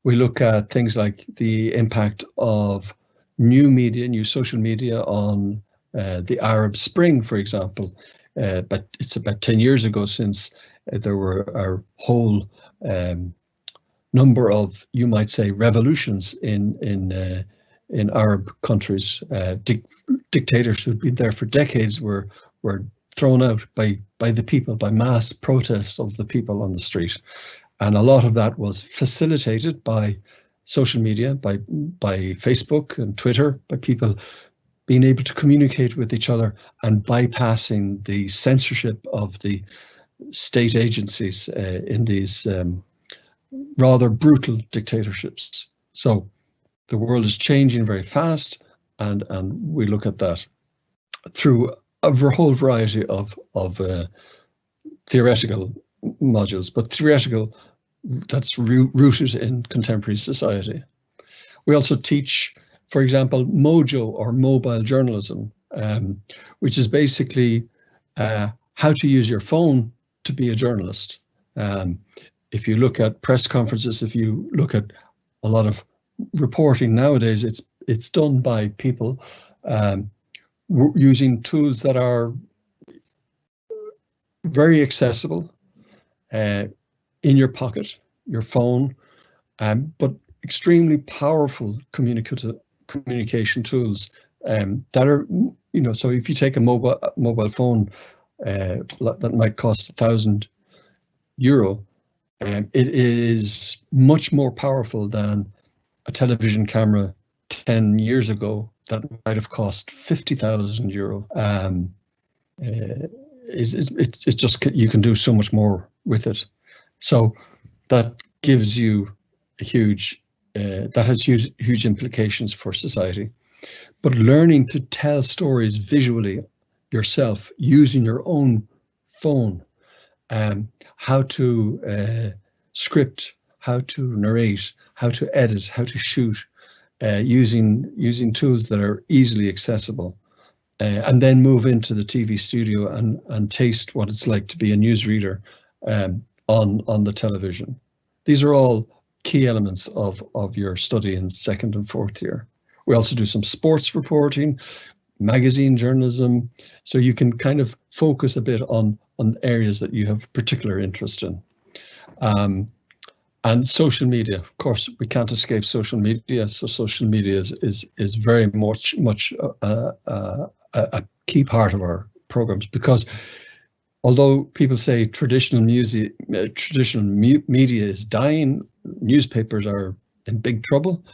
We look at things like the impact of new media, new social media on the Arab Spring, for example. But it's about 10 years ago since there were a whole number of, you might say, revolutions in Arab countries. Dictators who'd been there for decades were thrown out by the people, by mass protest of the people on the street. And a lot of that was facilitated by social media, by Facebook and Twitter, by people being able to communicate with each other and bypassing the censorship of the state agencies in these rather brutal dictatorships. So the world is changing very fast, and we look at that through a whole variety of theoretical modules, but theoretical that's rooted in contemporary society. We also teach, for example, Mojo, or mobile journalism, which is basically how to use your phone to be a journalist. If you look at press conferences, if you look at a lot of reporting nowadays, it's done by people using tools that are very accessible, in your pocket, your phone, but extremely powerful communication tools that are, so if you take a mobile phone that might cost €1,000, it is much more powerful than a television camera 10 years ago that might have cost €50,000. It's just, you can do so much more with it. So that gives you a huge, that has huge implications for society. But learning to tell stories visually yourself using your own phone how to script, how to narrate, how to edit, how to shoot, using tools that are easily accessible, and then move into the TV studio and taste what it's like to be a newsreader on the television. These are all key elements of your study in 2nd and 4th year. We also do some sports reporting, magazine journalism, so you can kind of focus a bit on areas that you have particular interest in. And social media, of course, we can't escape social media. So social media is very much a key part of our programs, because although people say traditional media is dying, newspapers are in big trouble,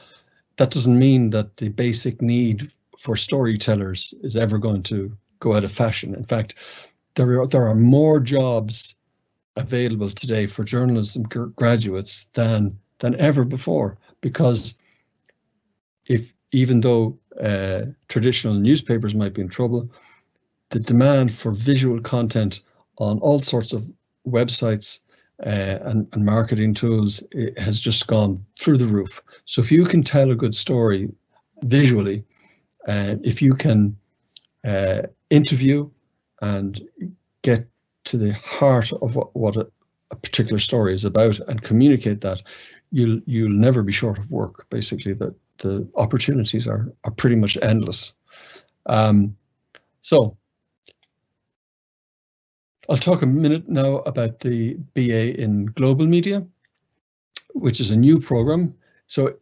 that doesn't mean that the basic need for storytellers is ever going to go out of fashion. In fact, there are more jobs available today for journalism graduates than ever before, because even though traditional newspapers might be in trouble, the demand for visual content on all sorts of websites and marketing tools has just gone through the roof. So if you can tell a good story visually, if you can interview and get to the heart of what a particular story is about and communicate that, you'll never be short of work. Basically, the opportunities are pretty much endless. So I'll talk a minute now about the BA in Global Media, which is a new program. So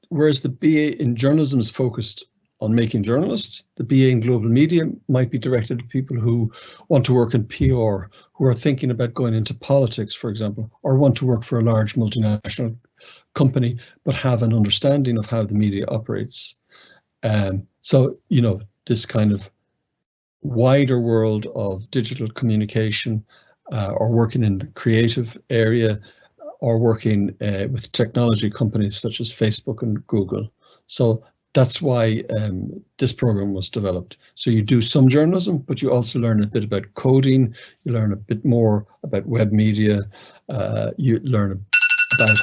whereas the BA in Journalism is focused on making journalists, the BA in Global Media might be directed to people who want to work in PR, who are thinking about going into politics, for example, or want to work for a large multinational company, but have an understanding of how the media operates. So, you know, this kind of wider world of digital communication, or working in the creative area, or working with technology companies such as Facebook and Google. So that's why this program was developed. So you do some journalism, but you also learn a bit about coding, you learn a bit more about web media, you learn about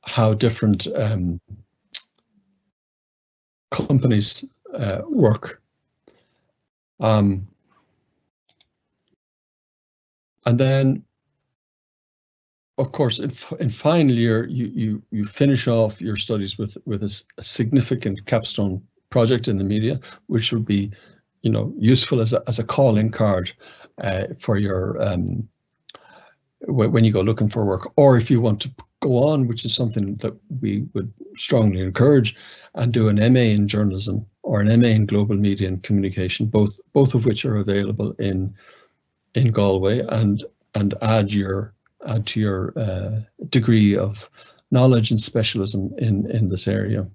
how different companies work. And then, of course, in final year, you finish off your studies with a significant capstone project in the media, which would be, you know, useful as a calling card for your when you go looking for work, or if you want to go on, which is something that we would strongly encourage, and do an MA in journalism or an MA in global media and communication, both of which are available in Galway, and add to your degree of knowledge and specialism in this area.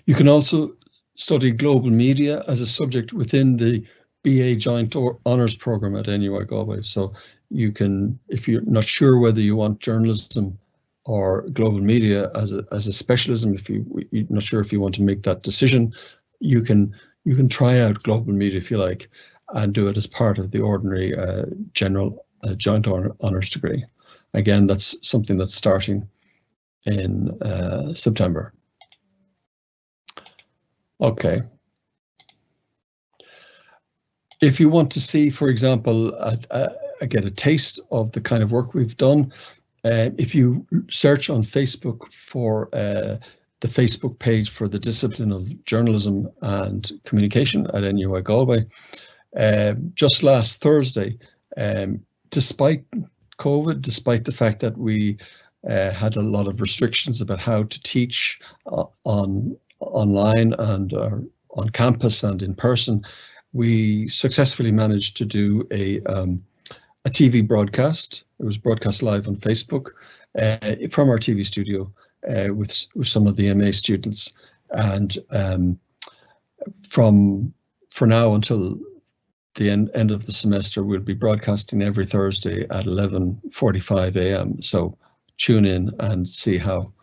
You can also study global media as a subject within the BA Joint Honours Programme at NUI Galway. So you can, if you're not sure whether you want journalism or global media as a specialism, if you're not sure if you want to make that decision, you can try out global media if you like, and do it as part of the ordinary general joint honours degree. Again, that's something that's starting in September. Okay. If you want to see, for example, get a taste of the kind of work we've done, if you search on Facebook for the Facebook page for the discipline of journalism and communication at NUI Galway, just last Thursday, despite COVID, despite the fact that we had a lot of restrictions about how to teach online and on campus and in person, we successfully managed to do a TV broadcast. It was broadcast live on Facebook from our TV studio with some of the MA students, and for now until the end of the semester, we'll be broadcasting every Thursday at 11:45 a.m. So tune in and see how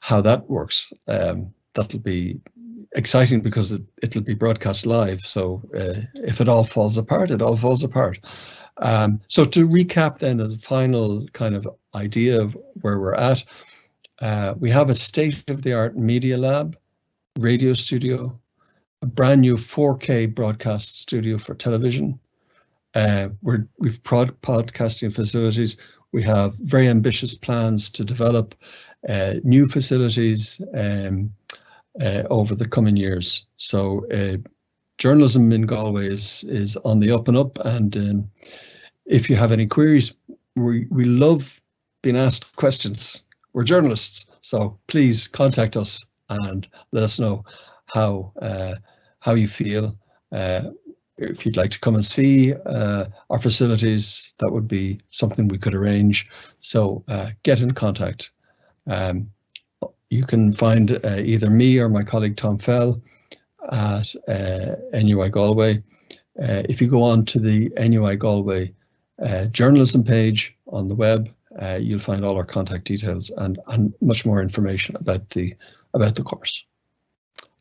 that works. That'll be exciting because it'll be broadcast live. So if it all falls apart, it all falls apart. So to recap then, as a final kind of idea of where we're at, we have a state-of-the-art media lab, radio studio, a brand new 4K broadcast studio for television. We've podcasting facilities. We have very ambitious plans to develop new facilities over the coming years. So journalism in Galway is on the up and up, and if you have any queries, we love being asked questions. We're journalists, so please contact us and let us know how you feel. If you'd like to come and see our facilities, that would be something we could arrange. So get in contact. You can find either me or my colleague Tom Fell at NUI Galway. If you go on to the NUI Galway journalism page on the web, you'll find all our contact details and much more information about the course.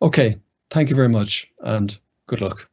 Okay, thank you very much and good luck.